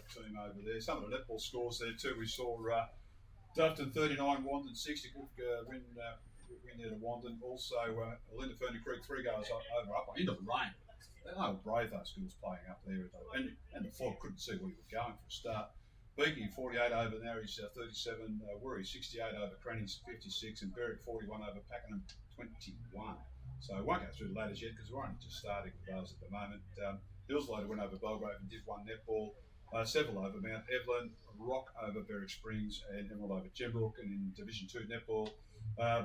team over there. Some of the netball scores there too. We saw Dufton 39, Wandin 60. Good win there to Wandin. Also, Linda Ferny Creek 3 goals over up into the rain. They were brave, those schools playing up there. And the floor couldn't see where you were going for a start. Beaky 48 over Narry's 37, WOORI 68 over Cranny's 56, and Berwick 41 over Pakenham 21. So we won't go through the ladders yet because we're only just starting with those at the moment. Hillslow went over Belgrave and did 1 netball. Seville over Mount Evelyn, Rock over Berwick Springs, and Emerald over Gembrook. And in Division 2 netball,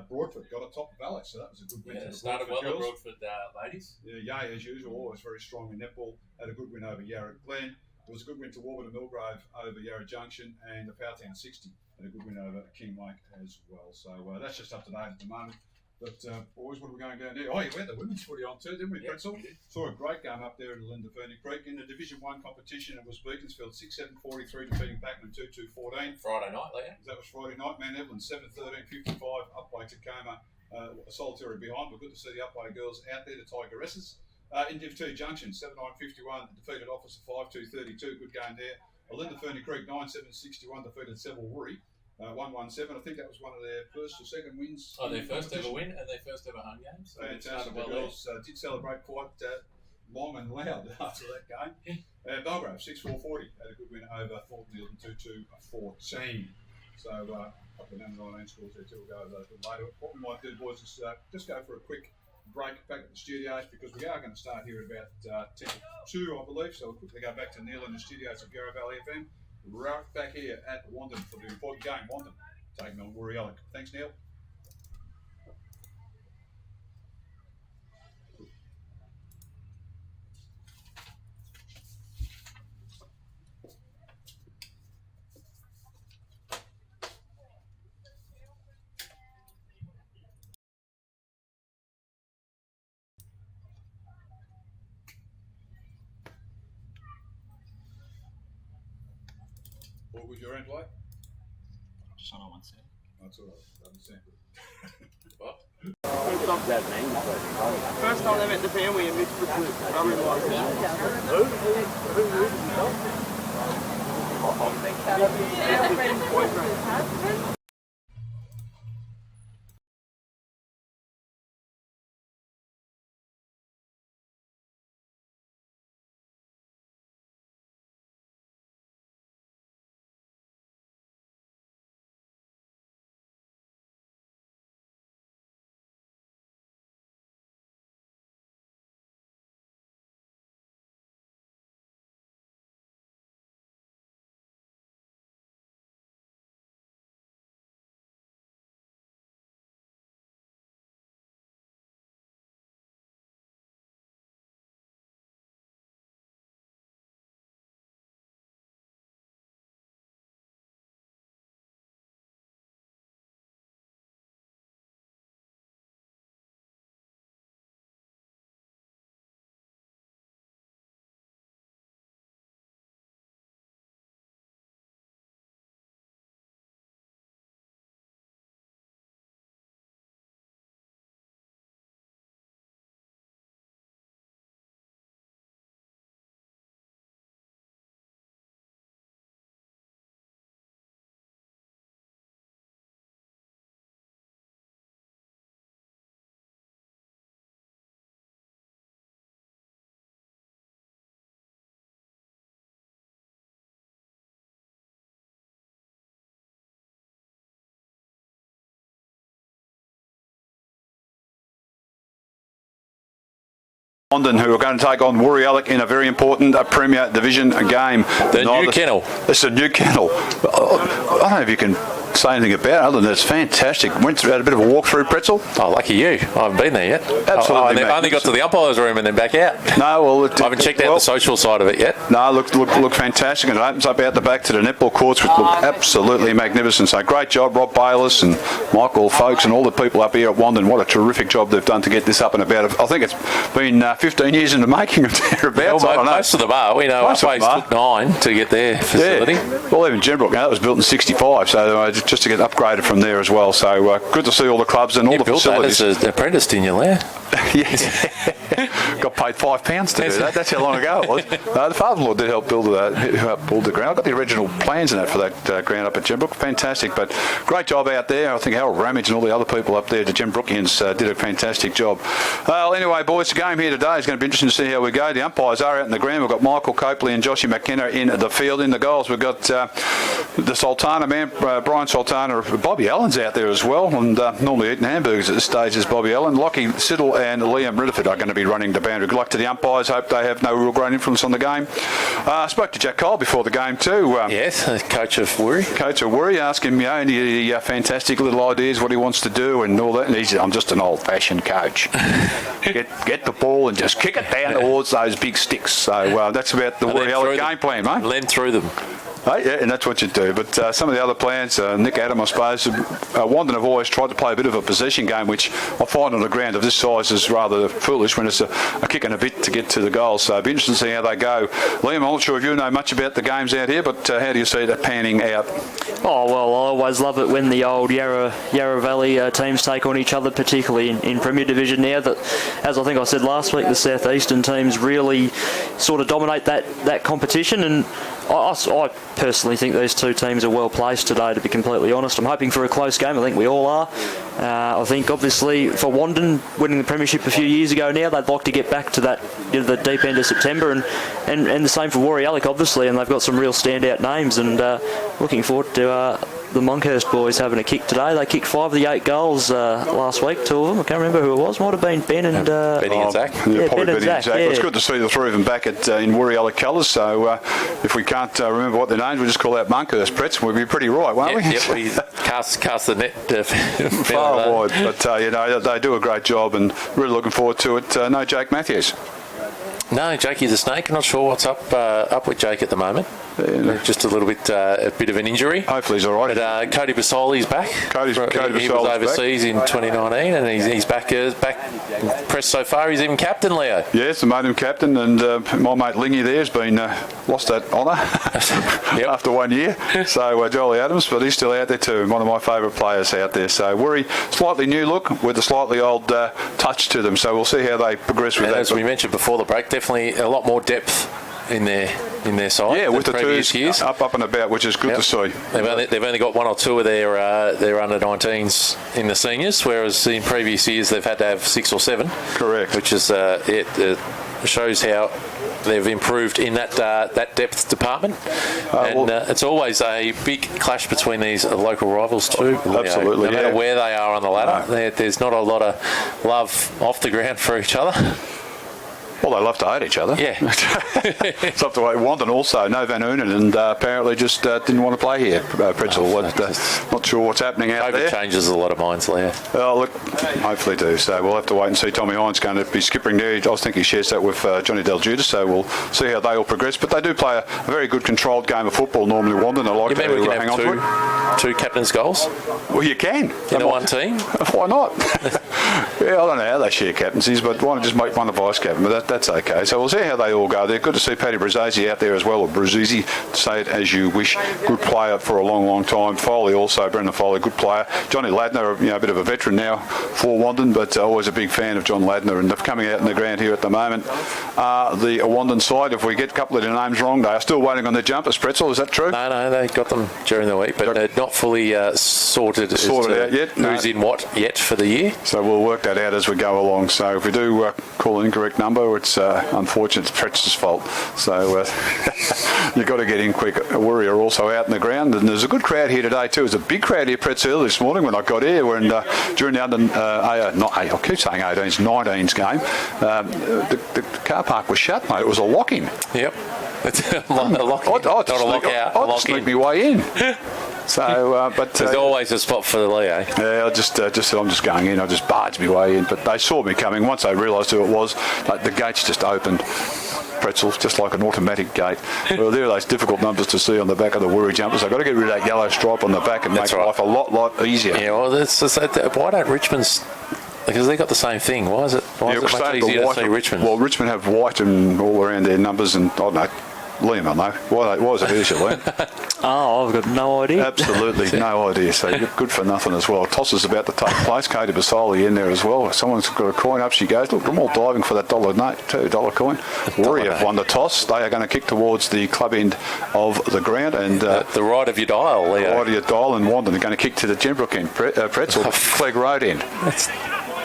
Broadford got a top valley, so that was a good win. Yeah, started well the Broadford ladies. Yeah, as usual, always very strong in netball. Had a good win over Yarra Glen. It was a good win to Warburton Millgrave over Yarra Junction, and the Powtown 60 and a good win over King Lake as well. So that's just up to date at the moment. But boys, what are we going down there? Oh, you went the women's footy on too, didn't we, Pretzel? Saw a great game up there in Linda Ferny Creek. In the Division 1 competition, it was Beaconsfield 6-7-43 defeating Pakenham 2-2-14. Friday night, Leah. That was Friday night. Mount Evelyn 7-13-55, Upway Tacoma, a solitary behind, but good to see the Upway girls out there, the Tigeresses. In Div 2 Junction, 7-9-51, defeated Officer 5-2-32, good game there. Linda Ferny Creek 9-7-61, defeated Seville WOORI 1-1-7. I think that was one of their first or second wins. Oh, their first ever win and their first ever home game. So fantastic. The girls did celebrate quite long and loud after that game. Belgrave 6-4-40, had a good win over Thornton Hilton 2-2-14. So up and down the 19 scores there too. We'll go over those a little later. What we might do, boys, is just go for a quick break back at the studios because we are going to start here at about 10-2, I believe. So we'll quickly go back to Neil in the studios of Yarra Valley FM. Right back here at Wandin for the important game. Wandin taking on WOORI YALLOck. Thanks, Neil. What was your end like? Just on 1 second. That's all right. Doesn't sound good. What? First time they met the family and Mitch was Who? Wandin, who are going to take on WOORI YALLOck in a very important Premier Division game. The new kennel. It's a new kennel. I don't know if you can say anything about it other than it's fantastic. Went through, had a bit of a walk through, Pretzel. Oh, lucky you. I haven't been there yet. Absolutely. I only got to the umpires room and then back out. No, well, I haven't checked out the social side of it yet. No, look fantastic, and it opens up out the back to the netball courts, which look absolutely magnificent. So great job, Rob Bayliss and Michael Folks and all the people up here at Wandin. What a terrific job they've done to get this up and about. I think it's been 15 years in the making of thereabouts. Well, most of them are. We know Upways took 9 to get their facility. Yeah. Well, even Gembrook, that was built in '65, so just to get upgraded from there as well. So good to see all the clubs and all the facilities. That as an apprentice, didn't you, Leah? Yeah. got paid £5 to do that. That's how long ago it was. The father-in-law did help build the ground. I got the original plans and that for that ground up at Gembrook. Fantastic, but great job out there. I think Harold Ramage and all the other people up there, the Gembrookians, did a fantastic job. Well, anyway, boys, the game here today is going to be interesting to see how we go. The umpires are out in the ground. We've got Michael Copley and Joshy McKenna in the field. In the goals, we've got the Sultana man, Brian Sultana. Bobby Allen's out there as well, and normally eating hamburgers at this stage is Bobby Allen. Lockie Siddle and Liam Rutherford are going to be running the boundary. Good luck to the umpires. Hope they have no real great influence on the game. I spoke to Jack Cole before the game too. Yes, coach of WOORI. Coach of WOORI. Ask him, any fantastic little ideas, what he wants to do and all that. And he said, I'm just an old-fashioned coach. get the ball and just kick it down towards those big sticks. So that's about the WOORI game plan, mate. Lend through them. Yeah, and that's what you do. But some of the other plans, Nick Adam, I suppose, Wandin have always tried to play a bit of a possession game, which I find on a ground of this size is rather foolish when it's a kick and a bit to get to the goal. So it'll be interesting to see how they go. Liam, I'm not sure if you know much about the games out here, but how do you see that panning out? Oh, well, I always love it when the old Yarra Valley teams take on each other, particularly in Premier Division now. That, as I think I said last week, the southeastern teams really sort of dominate that competition, and I personally think these two teams are well placed today, to be completely honest. I'm hoping for a close game. I think we all are. I think, obviously, for Wandin winning the premiership a few years ago now, they'd like to get back to that, the deep end of September, and the same for WOORI YALLOCK, obviously, and they've got some real standout names, and looking forward to the Monkhurst boys having a kick today. They kicked 5 of the 8 goals last week, 2 of them. I can't remember who it was. Might have been Ben and... Benny and Zach. Yeah, probably Ben and Zach. Yeah. Well, it's good to see the 3 of them back in WOORI YALLOK colours, so if we can't remember what their names, we'll just call out Monkhurst Pretz, we'll be pretty right, won't we? Yep, we cast the net far wide, but they do a great job, and really looking forward to it. No Jake Matthews. No, Jakey the Snake. I'm not sure what's up with Jake at the moment. Just a bit of an injury. Hopefully he's all right. But Cody Basoli's back. Cody he was overseas in 2019, and he's back pressed so far. He's even captain, Leo. Yes, I made him captain, and my mate Lingy there has been lost that honour after 1 year. So Jolie Adams, but he's still out there too. One of my favourite players out there. So WOORI, slightly new look with a slightly old touch to them. So we'll see how they progress with that. As we mentioned before the break, definitely a lot more depth in their side. Yeah, with the previous 2s years. up and about, which is good to see. They've only got 1 or 2 of their under 19s in the seniors, whereas in previous years they've had to have 6 or 7. Correct. Which is it shows how they've improved in that depth department, and it's always a big clash between these local rivals too. Absolutely, no matter where they are on the ladder, there's not a lot of love off the ground for each other. Well, they love to hate each other. Yeah. It's up to Wandin also. No Van Oonen, and apparently just didn't want to play here. Pretzel. Not sure what's happening out there. COVID changes a lot of minds, Leo. Look, hopefully do. So we'll have to wait and see. Tommy Hines going to be skipping there. I think he shares that with Johnny Del Judas, so we'll see how they all progress. But they do play a very good controlled game of football normally, Wandin. I like to we can hang on to it. 2 captain's goals? Well, you can. In the one team? Why not? Yeah, I don't know how they share captaincies, but why not just make one a vice captain? But that's okay. So we'll see how they all go. They're good to see Paddy Brazesi out there as well, or Brazesi, say it as you wish. Good player for a long, long time. Foley also, Brendan Foley, good player. Johnny Ladner, a bit of a veteran now for Wandin, but always a big fan of John Ladner, and they're coming out in the ground here at the moment. The Wandin side, if we get a couple of their names wrong, they are still waiting on their jumpers. Pretzel, is that true? No, they got them during the week, but not fully sorted out yet. Who's in what yet for the year. So we'll work that out as we go along. So if we do call an incorrect number, it's unfortunate. It's Pretzel's fault. So you've got to get in quick. WOORI are also out in the ground, and there's a good crowd here today too. There's a big crowd here, Pretzel, this morning when I got here. We're during the I keep saying 18s, 19s game. The car park was shut, mate. It was a lock-in. Yep. It's a lock-in. Not a lock-out. I'd sneak my way in. So, but there's always a spot for the Leo. Yeah, I just said I'm just going in. I just barged my way in, but they saw me coming. Once they realised who it was, the gates just opened. Pretzels, just like an automatic gate. Well, there are those difficult numbers to see on the back of the WOORI jumpers. I've got to get rid of that yellow stripe on the back and make life a lot easier. Yeah, well, why don't Richmond's? Because they got the same thing. Why is it much easier to see Richmond? Well, Richmond have white and all around their numbers, and I don't know. Liam, I know. Why is it easier, Liam? Oh, I've got no idea. Absolutely no idea. So you're good for nothing as well. Toss is about to take place. Katie Basoli in there as well. Someone's got a coin up. She goes. Look, I'm all diving for that $2 coin. WOORI have won the toss. They are going to kick towards the club end of the ground. And the right of your dial, Leo. Right of your dial, and WANDIN are going to kick to the Gembrook end. Pretzel, Clegg Road end.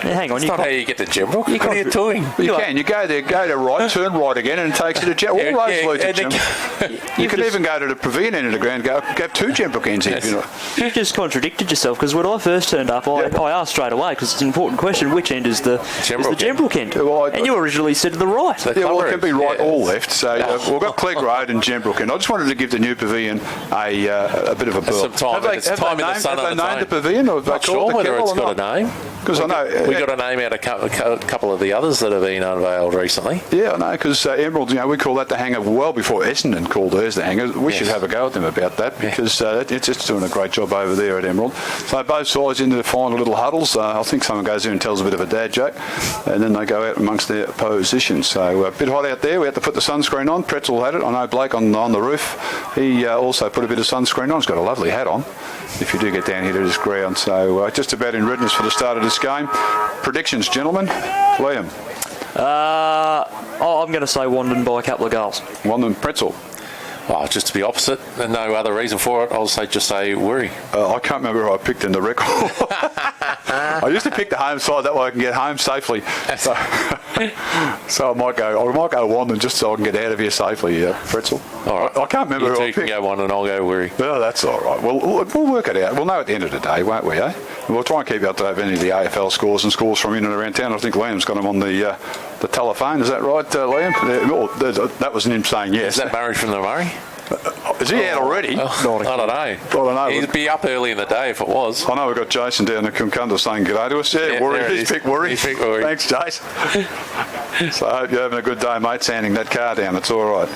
Hang on, That's not how you get to Gembrook. What are you doing? You can. You go there, go to right, turn right again, and it takes you to Gembrook. All roads lead to Gembrook. You can even go to the pavilion end of the ground, go two Gembrook ends here. Yes. You've just contradicted yourself, because when I first turned up, I asked straight away, because it's an important question, which end is the Gembrook end? Well, and you originally said to the right. Yeah, well, it can be right or left. So we've got Clegg Road and Gembrook end. I just wanted to give the new pavilion a bit of a burp. Some time. Have they named the pavilion, or have they not called sure whether the it's kettle got a name. Because I know we got a name out of a couple of the others that have been unveiled recently. Yeah, I know, because Emerald, we call that the hangar well before Essendon called theirs the hangar. We should have a go at them about that, because it's doing a great job over there at Emerald. So both sides into the final little huddles. I think someone goes in and tells a bit of a dad joke, and then they go out amongst their positions. So a bit hot out there. We had to put the sunscreen on. Pretzel had it. I know Blake on the roof. He also put a bit of sunscreen on. He's got a lovely hat on, if you do get down here to this ground. So just about in readiness for the start of this game. Predictions, gentlemen. Liam. I'm going to say WANDIN by a couple of goals. WANDIN, Pretzel. Oh, just to be opposite, and no other reason for it, I'll just say WOORI. I can't remember who I picked in the record. I used to pick the home side, that way I can get home safely. So I might go WANDIN just so I can get out of here safely, Pretzel. All right. I can't remember who I You picked. can go WANDIN, I'll go WOORI. Well, that's all right. We'll work it out. We'll know at the end of the day, won't we, eh? We'll try and keep you up to date with any of the AFL scores and scores from in and around town. I think Liam's got them on the telephone. Is that right, Liam? That wasn't him saying yes. Is that Murray from the Murray? Is he out already? I don't know. He'd be up early in the day if it was. I know we've got Jason down at Kumkunda saying g'day to us. Yeah, WOORI. He's picked WOORI. Thanks, Jason. So I hope you're having a good day, mate, sanding that car down. It's all right.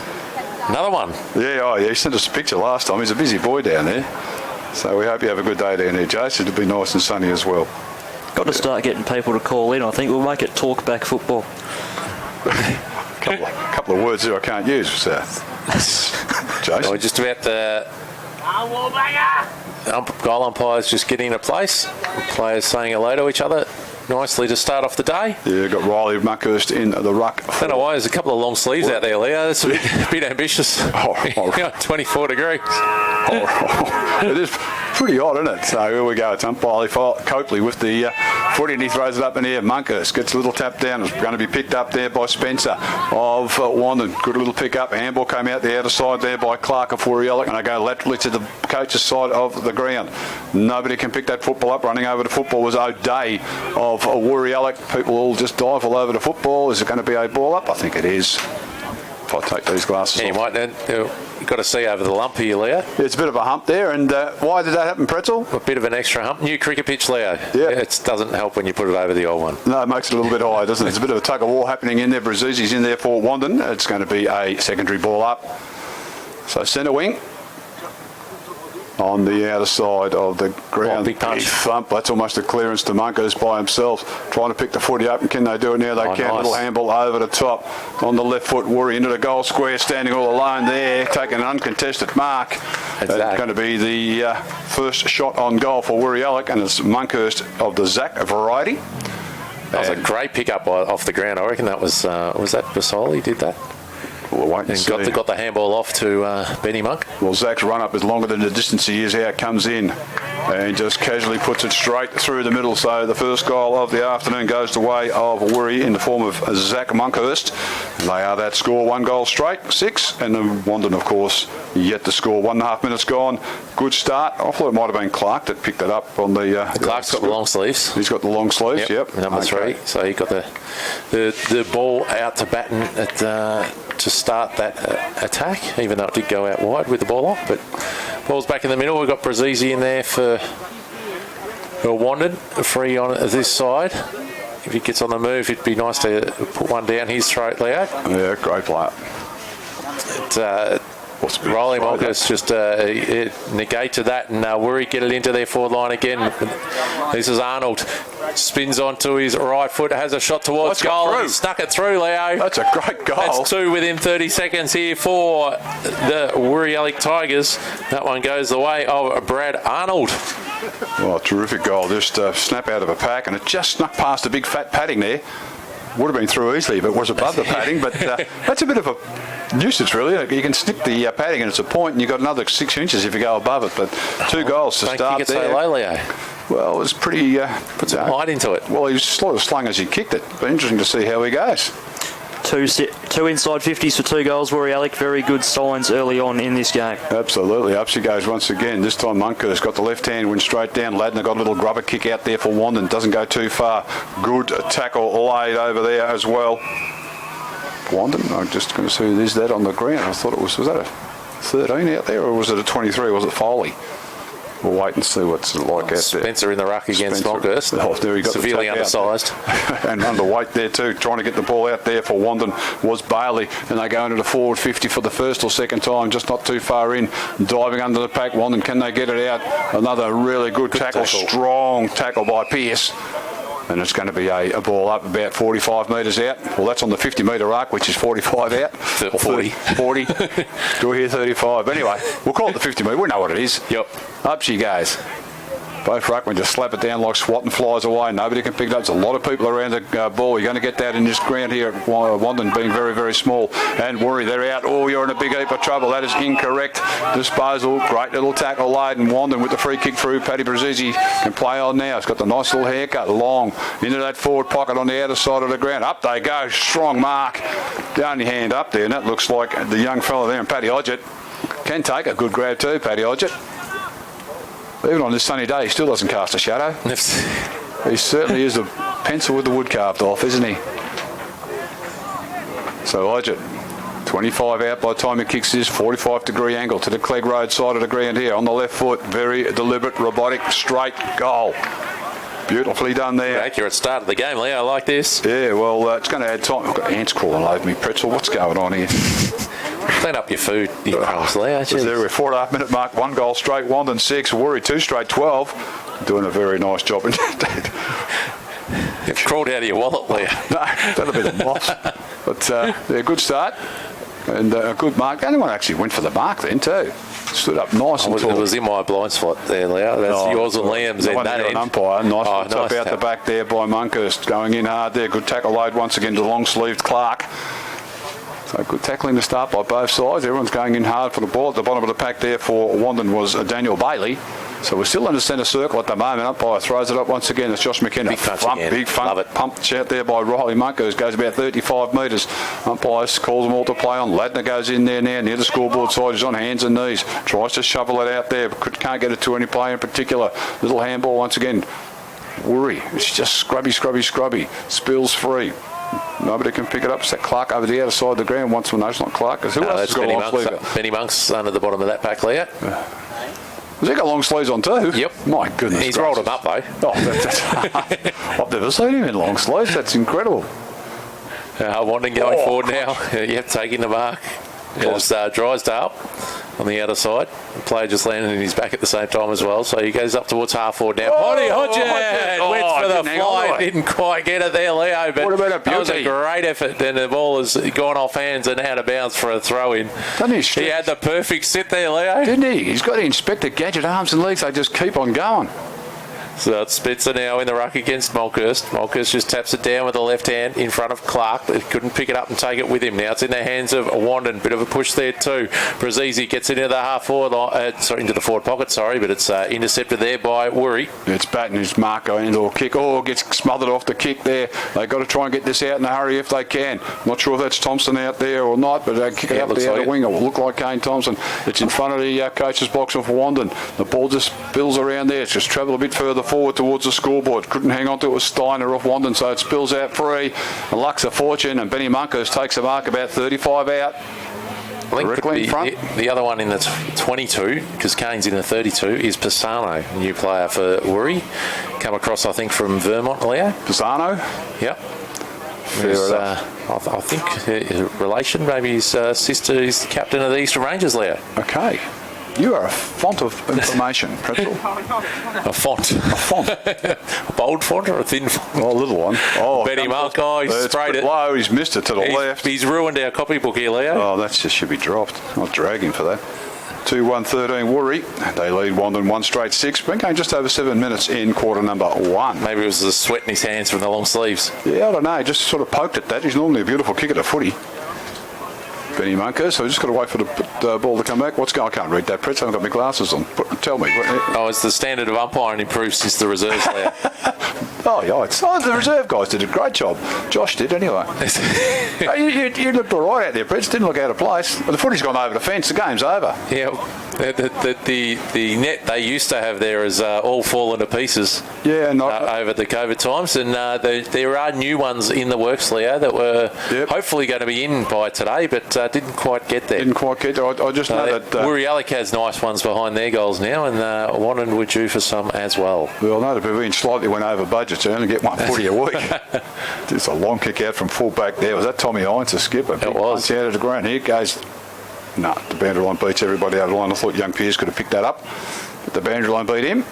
Another one. Yeah, he sent us a picture last time. He's a busy boy down there. So we hope you have a good day down there, Jason. It'll be nice and sunny as well. Got to start getting people to call in. I think we'll make it talk back football. couple of words there I can't use, Jason. We're just about the goal umpires just getting into place. Players saying hello to each other nicely to start off the day. Yeah, got Riley Muckhurst in the ruck. I don't know why there's a couple of long sleeves out there, Leo. That's a bit ambitious. 24 degrees. It is pretty hot, isn't it? So here we go. It's umpire Copley with the footy, and he throws it up in the air. Muckhurst gets a little tap down. It's going to be picked up there by Spencer of WANDIN. Good little pick up. Handball came out the outer side there by Clark of YALLOK, and they go laterally to the coach's side of the ground. Nobody can pick that football up. Running over the football was O'Day of YALLOK. People all just dive all over the football. Is it going to be a ball up? I think it is. If I take these glasses off. You've got to see over the lump here, Leo. Yeah, it's a bit of a hump there, and why did that happen, Pretzel? A bit of an extra hump. New cricket pitch, Leo. Yeah. It doesn't help when you put it over the old one. No, it makes it a little bit higher, doesn't it? There's a bit of a tug of war happening in there. Brazuzi's in there for WANDIN. It's going to be a secondary ball up. So centre wing. On the outer side of the ground. Big punch. Thump. That's almost a clearance to Munkers by himself. Trying to pick the footy up, and can they do it now? They can. Nice. Little handball over the top. On the left foot, WOORI into the goal square, standing all alone there, taking an uncontested mark. It's going to be the first shot on goal for YALLOK, and it's Monkhurst of the Zach variety. That was a great pick-up off the ground. I reckon that was that Basoli did that? We'll wait and see. Got the handball off to Benny Monk. Well, Zach's run-up is longer than the distance he is out. Comes in and just casually puts it straight through the middle. So the first goal of the afternoon goes the way of WOORI in the form of Zach Monkhurst. They are that score, 1 goal straight, 6. And then WANDIN, of course, yet to score. 1.5 minutes gone. Good start. I thought it might have been Clark that picked it up on the... Clark's got the long sleeves. He's got the long sleeves, yep. Number 3. So he got the ball out to batten to start that attack, even though it did go out wide with the ball off. But ball's back in the middle. We've got Brazizi in there for WANDIN, free on this side. If he gets on the move, it'd be nice to put one down his throat, Leo. Yeah, great player. Riley Monkhurst just negated that, and WOORI get it into their forward line again. This is Arnold Spins onto his right foot, has a shot towards That's got goal. through. He snuck it through, Leo. That's a great goal. That's 2 within 30 seconds here for the WOORI YALLOck Tigers. That one goes the way of Brad Arnold. Oh, terrific goal. Just snap out of a pack, and it just snuck past a big fat padding there. Would have been through easily if it was above the padding, but that's a bit of a nuisance, really. You can snick the padding and it's a point, and you've got another 6 inches if you go above it. But 2 goals to Don't start kick it there. so low, Leo. Well, it was pretty... Put some height into it. Well, he was sort of slung as he kicked it. But interesting to see how he goes. Two inside 50s for 2 goals, WOORI YALLOck. Very good signs early on in this game. Absolutely. Up she goes once again. This time Monkhurst got the left hand, went straight down. Ladner got a little grubber kick out there for WANDIN. Doesn't go too far. Good tackle laid over there as well. WANDIN, I'm just going to see who's that on the ground. I thought it was that a 13 out there, or was it a 23? Was it Foley? We'll wait and see what's it like out there. Spencer in the ruck against Monkhurst. Oh, there he got severely the undersized. and underweight there too. Trying to get the ball out there for WANDIN was Bailey, and they go into the forward 50 for the first or second time, just not too far in. Diving under the pack, WANDIN, can they get it out? Another really good tackle. Strong tackle by Pearce. And it's going to be a ball up about 45 metres out. Well, that's on the 50-metre arc, which is 45 out. 40. 40. Do we hear 35? Anyway, we'll call it the 50 metre. We know what it is. Yep. Up she goes. Both ruckmen just slap it down like swat and flies away. Nobody can pick it up. There's a lot of people around the ball. You're going to get that in this ground here at WANDIN being very, very small. And WOORI, they're out. Oh, you're in a big heap of trouble. That is incorrect. Disposal. Great little tackle laid. And WANDIN with the free kick through. Paddy Brazizzi can play on now. He's got the nice little haircut. Long into that forward pocket on the outer side of the ground. Up they go. Strong mark. Down your hand up there. And that looks like the young fella there. And Paddy Odgett can take a good grab too, Paddy Odgett. Even on this sunny day, he still doesn't cast a shadow. He certainly is a pencil with the wood carved off, isn't he? So Odgett, 25 out by the time he kicks this 45-degree angle to the Clegg Road side of the ground here. On the left foot, very deliberate, robotic, straight goal. Beautifully done there. Accurate start of the game, Leo. I like this. Yeah, well, it's going to add time. I've got ants crawling over me, pretzel. What's going on here? Clean up your food, you crumbs, Leo. There we're 4.5 minute mark. 1 goal straight, WANDIN 6, WOORI 2 straight 12. Doing a very nice job. You've crawled out of your wallet, Leo. No, that'll be the moss. But yeah, good start and a good mark. The only one actually went for the mark then too. Stood up nice and tall. It was in my blind spot there, Leo. That's yours and Liam's in that end. Umpire. Nice nice up out the back there by Monkhurst. Going in hard there. Good tackle laid once again to long-sleeved Clark. So good tackling to start by both sides. Everyone's going in hard for the ball. At the bottom of the pack there for WANDIN was Daniel Bailey. So we're still in the centre circle at the moment. Umpire throws it up once again. It's Josh McKenna. Big punch again. Big fun. Love it. Pumped out there by Riley Monkhurst. Goes about 35 metres. Umpire calls them all to play on. Ladner goes in there now near the scoreboard side. He's on hands and knees. Tries to shovel it out there, but can't get it to any player in particular. Little handball once again. WOORI. It's just scrubby. Spills free. Nobody can pick it up. It's that Clark over the outer side of the ground. Once more, no, it's not Clark. Who else has got a long sleeve? Benny Monk's under the bottom of that pack, Leo. Has he got long sleeves on too? Yep. My goodness. He's rolled them up though. Oh, I've never seen him in long sleeves. That's incredible. WANDIN going forward now. Yep, taking the mark. It was Drysdale on the outer side. The player just landed in his back at the same time as well, so he goes up towards half forward now. Potty Hodgett went for the fly, didn't quite get it there, Leo, but what about a beauty? That was a great effort, and the ball has gone off hands and out of bounds for a throw-in. He had the perfect sit there, Leo. Didn't he? He's got the Inspector Gadget arms and legs. They just keep on going. So it's Spencer now in the ruck against Monkhurst. Monkhurst just taps it down with the left hand in front of Clark. They couldn't pick it up and take it with him. Now it's in the hands of WANDIN. Bit of a push there too. Brazizzi gets into the half forward line, into the forward pocket, but it's intercepted there by WOORI. It's batting his Marco Andor kick. Oh, gets smothered off the kick there. They've got to try and get this out in a hurry if they can. Not sure if that's Thompson out there or not, but they kick it up the outer wing. It will look like Kane Thompson. It's in front of the coach's box for WANDIN. The ball just spills around there. It's just travelled a bit further forward towards the scoreboard. Couldn't hang on to it. Was Steiner off WANDIN, so it spills out free. And luck's a fortune, and Benny Monkhurst takes a mark about 35 out. I think the other one in the 22, because Kane's in the 32, is Pisano, new player for WOORI. Come across, I think, from Vermont, Leo. Pisano? Yep. I think his relation, maybe his sister is the captain of the Eastern Rangers, Leo. Okay. You are a font of information, Pretzel. A font. A font. A bold font or a thin font? Oh, a little one. Oh, Benny Monk, he's sprayed it. Low, he's missed it to the left. He's ruined our copybook here, Leo. Oh, that just should be dropped. Not drag him for that. 2-1-13 WOORI. They lead WANDIN 1 straight 6. Been going just over 7 minutes in quarter number 1. Maybe it was the sweat in his hands from the long sleeves. Yeah, I don't know. Just sort of poked at that. He's normally a beautiful kick at a footy. Benny Munker, so we've just got to wait for the ball to come back. What's going on? I can't read that, Pretz. I haven't got my glasses on. Tell me. Oh, it's the standard of umpiring improved since the reserves there. Oh, yeah. The reserve guys did a great job. Josh did, anyway. you looked all right out there, Pretz. Didn't look out of place. But the footy's gone over the fence. The game's over. Yeah. The net they used to have there is all fallen to pieces. Yeah, over the COVID times, and there are new ones in the works, Leo, that were hopefully going to be in by today, but didn't quite get there. I just know that YALLOck has nice ones behind their goals now, and WANDIN were due for some as well. Well, no, the Pavilion slightly went over budget, so they only get 1 footy a week. Just a long kick out from full back there. Was that Tommy Hines, a skipper? It was. Out of the ground. Here it goes. No, the boundary line beats everybody out of the line. I thought young Pearce could have picked that up, but the boundary line beat him.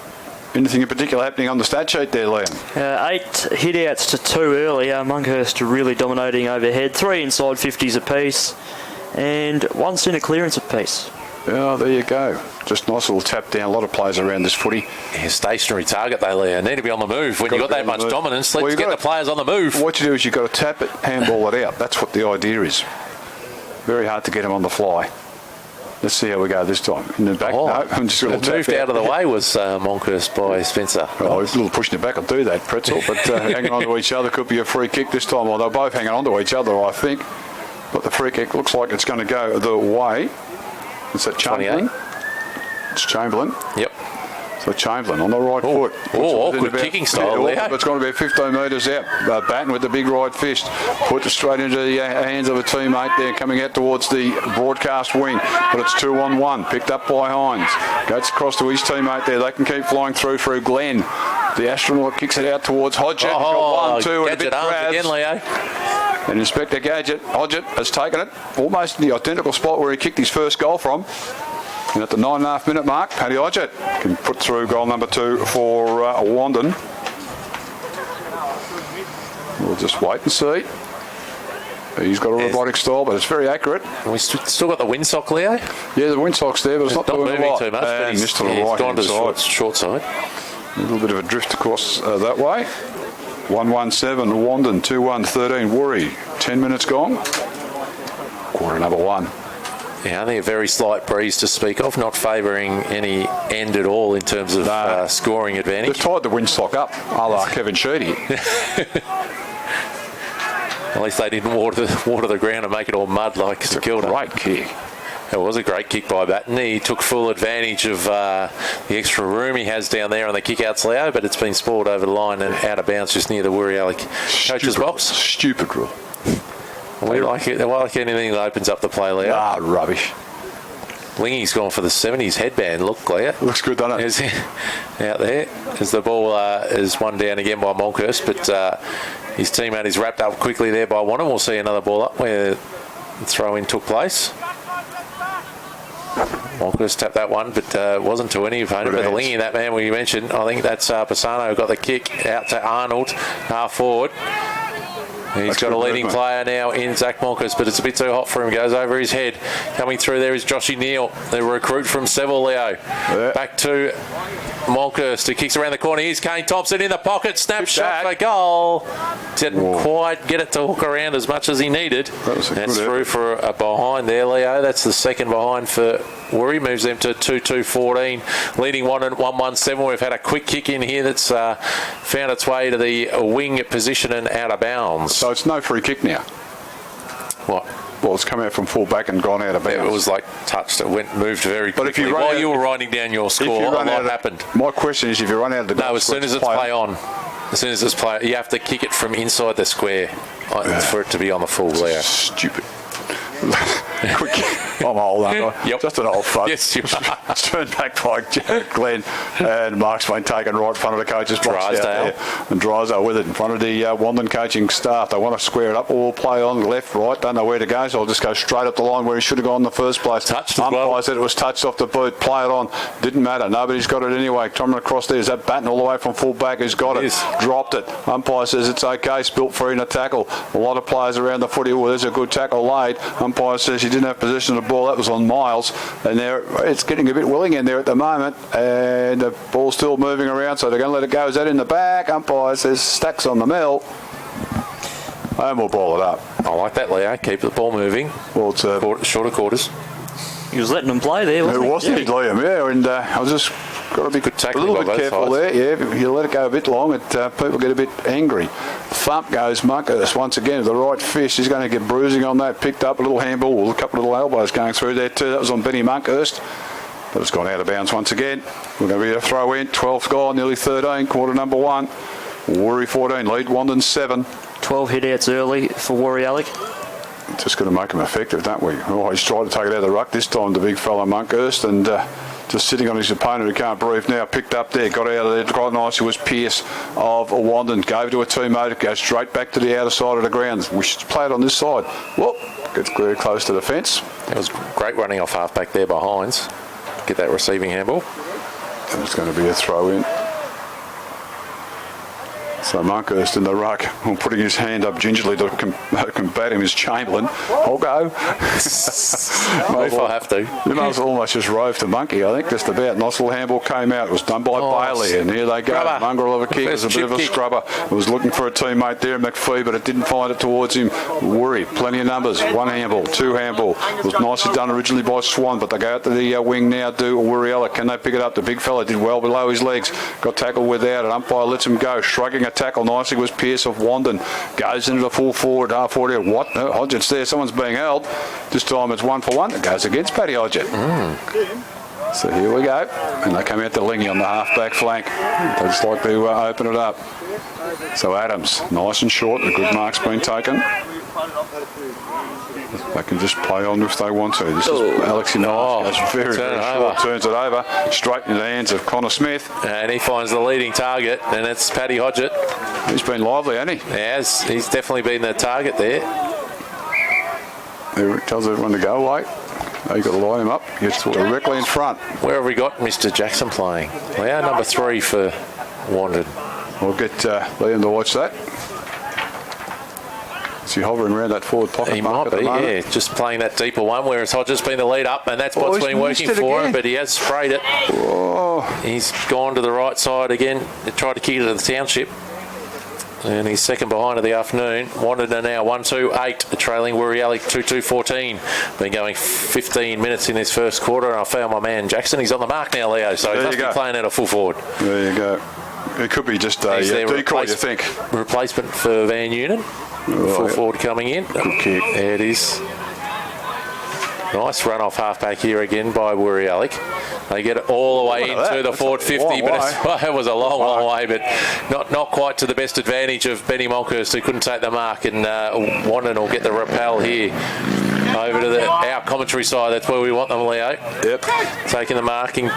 Anything in particular happening on the stat sheet there, Liam? 8 hit-outs to 2 early. Monkhurst really dominating overhead. 3 inside 50s apiece, and 1 centre clearance apiece. Oh, there you go. Just nice little tap down. A lot of players around this footy. Yeah, stationary target, they, Leo. Need to be on the move. When you've got that much dominance, let's get the players on the move. What you do is you've got to tap it, handball it out. That's what the idea is. Very hard to get him on the fly. Let's see how we go this time. In the back, no, I'm just going to moved out of the way was Monkhurst by Spencer. Oh, he's a little pushing it back. I'll do that, Pretzel. But hanging on to each other could be a free kick this time. Well, they're both hanging on to each other, I think. But the free kick looks like it's going to go the way. Is that Chamberlain? 28. It's Chamberlain. Yep. So Chamberlain on the right foot. Awkward kicking style there. It's going to be 15 metres out. Batten with the big right fist. Put it straight into the hands of a teammate there, coming out towards the broadcast wing. But it's 2-on-1. Picked up by Hines. Goes across to his teammate there. They can keep flying through Glenn. The astronaut kicks it out towards Hodgett. Got 1-2 and a bit grabs. Again, Leo. And Inspector Hodgett has taken it almost in the identical spot where he kicked his first goal from. And at the 9.5 minute mark, Paddy Hodgett can put through goal number 2 for WANDIN. We'll just wait and see. He's got a robotic style, but it's very accurate. And we still got the windsock, Leo? Yeah, the windsock's there, but it's not doing a lot. Too much, but he's missed to the right gone to the short side. A little bit of a drift across that way. 1-1-7 WANDIN, 2-1-13 WOORI. 10 minutes gone. Quarter number 1. Yeah, only a very slight breeze to speak of, not favouring any end at all in terms of scoring advantage. They've tied the windsock up, a la Kevin Sheedy. At least they didn't water the ground and make it all mud like St Kilda. Great kick. It was a great kick by Batten. He took full advantage of the extra room he has down there on the kick-outs, Leo, but it's been spoiled over the line and out of bounds just near the YALLOck coach's box. Stupid rule. We like it. I like anything that opens up the play, Leo. Ah, rubbish. Lingy's gone for the 70s headband. Look, Leo. Looks good, doesn't it? Out there as the ball is one down again by Monkhurst, but his teammate is wrapped up quickly there by WANDIN. We'll see another ball up where the throw-in took place. Monkhurst tapped that one, but wasn't to any opponent. But the Lingy, that man we mentioned, I think that's Pisano, got the kick out to Arnold, half forward. He's got a leading player now in Zach Monkhurst, but it's a bit too hot for him. Goes over his head. Coming through there is Joshy Neal, the recruit from Seville, Leo. Yeah. Back to Monkhurst, who kicks around the corner. Here's Kane Thompson in the pocket. Snapshot for goal. Didn't quite get it to hook around as much as he needed. That's through for a behind there, Leo. That's the second behind for WOORI. Moves them to 2-2-14. Leading WANDIN 1-1-7. We've had a quick kick in here that's found its way to the wing position and out of bounds. So it's no free kick now. What? Well, it's come out from full back and gone out of bounds. It was like touched. It moved very quickly. But if you while you were writing down your score, what happened? My question is, if you run out of the goal, as soon as it's play on, as soon as it's play, you have to kick it from inside the square for it to be on the full layer. Stupid. I'm old, aren't I? Yep. Just an old fuck. Yes, you are. It's turned back by Jared Glenn, and Mark's been taken right in front of the coach's box out there. And Drysdale with it in front of the WANDIN coaching staff. They want to square it up or play on left, right, don't know where to go, so I'll just go straight up the line where he should have gone in the first place. Touched as Umpire well. said it was touched off the boot, play it on. Didn't matter, nobody's got it anyway. Coming across there is that Batten all the way from full back who's got it. Dropped it. Umpire says it's okay, spilt free in a tackle. A lot of players around the footy. Well, there's a good tackle laid. Umpire says he didn't have possession of the ball. That was on Miles. And there, it's getting a bit willing in there at the moment. And the ball's still moving around, so they're going to let it go. Is that in the back? Umpire says Stacks on the mill. And we'll ball it up. I like that, Leo. Keep the ball moving. Well, it's shorter quarters. He was letting them play there, wasn't he? It wasn't, Liam, yeah. And I was just got to be Good a tackling little by bit both careful sides. there. Yeah, if you let it go a bit long, people get a bit angry. Thump goes Monkus once again. The right fist. He's going to get bruising on that. Picked up a little handball, a couple of little elbows going through there too. That was on Benny Monkhurst. But it's gone out of bounds once again. We're going to be a throw in. 12's gone, nearly 13, quarter number 1. WOORI 14, lead WANDIN 7. 12 hit-outs early for WOORI YALLOck. Just going to make him effective, don't we? Oh, he's tried to take it out of the ruck this time, the big fella Monkhurst, and just sitting on his opponent who can't breathe now. Picked up there, got out of there quite nice. It was Pearce of WANDIN. Gave to a teammate. It goes straight back to the outer side of the ground. We should play it on this side. Whoop, gets very close to the fence. It was great running off half-back there by Hines. Get that receiving handball. And it's going to be a throw in. So Monkhurst in the ruck, putting his hand up gingerly to combat him is Chamberlain. I'll go. If I have to. You might as well almost just rove to Monkey, I think, just about. Nice little handball came out. It was done by Bailey, and here they go. Scrubber. Mongrel of a kick. It was a bit of a scrubber. It was looking for a teammate there, McPhee, but it didn't find it towards him. WOORI, plenty of numbers. 1 handball, 2 handball. It was nicely done originally by Swan, but they go out to the wing now, do WOORI YALLOck. Can they pick it up? The big fella did well below his legs. Got tackled without it. Umpire lets him go. Shrugging a tackle nicely was Pearce of WANDIN. Goes into the full forward, half forward. What? No, Hodgett's there. Someone's being held. This time it's 1 for 1. It goes against Paddy Hodgett. So here we go. And they come out to Lingy on the half-back flank. They just like to open it up. So Adams, nice and short. The good mark's been taken. They can just play on if they want to. This is Alexi Niles goes very short, turns it over, straight into the hands of Connor Smith. And he finds the leading target, and it's Paddy Hodgett. He's been lively, hasn't he? He has. He's definitely been the target there. He tells everyone to go away. You've got to line him up. Gets directly in front. Where have we got Mr. Jackson playing? Well, number 3 for WANDIN. We'll get Liam to watch that. Is he hovering around that forward pocket? He might be, yeah. Just playing that deeper one, whereas Hodgett's been the lead up, and that's what's been working for him, but he has sprayed it. Oh. He's gone to the right side again. He tried to kick it to the township. And he's second behind of the afternoon. WANDIN are now 1-2-8, trailing WOORI YALLOck 2-2-14. Been going 15 minutes in this first quarter, and I found my man Jackson. He's on the mark now, Leo, so he must be playing out a full forward. There you go. It could be just a decoy, you think. Replacement for Van Unen. Full forward coming in. Good kick. There it is. Nice run off halfback here again by WOORI YALLOck. They get it all the way into the forward 50, but it was a long, long way, but not quite to the best advantage of Benny Monkhurst, who couldn't take the mark, and WANDIN will get the rappel here over to our commentary side. That's where we want them, Leo. Yep. Taking the mark and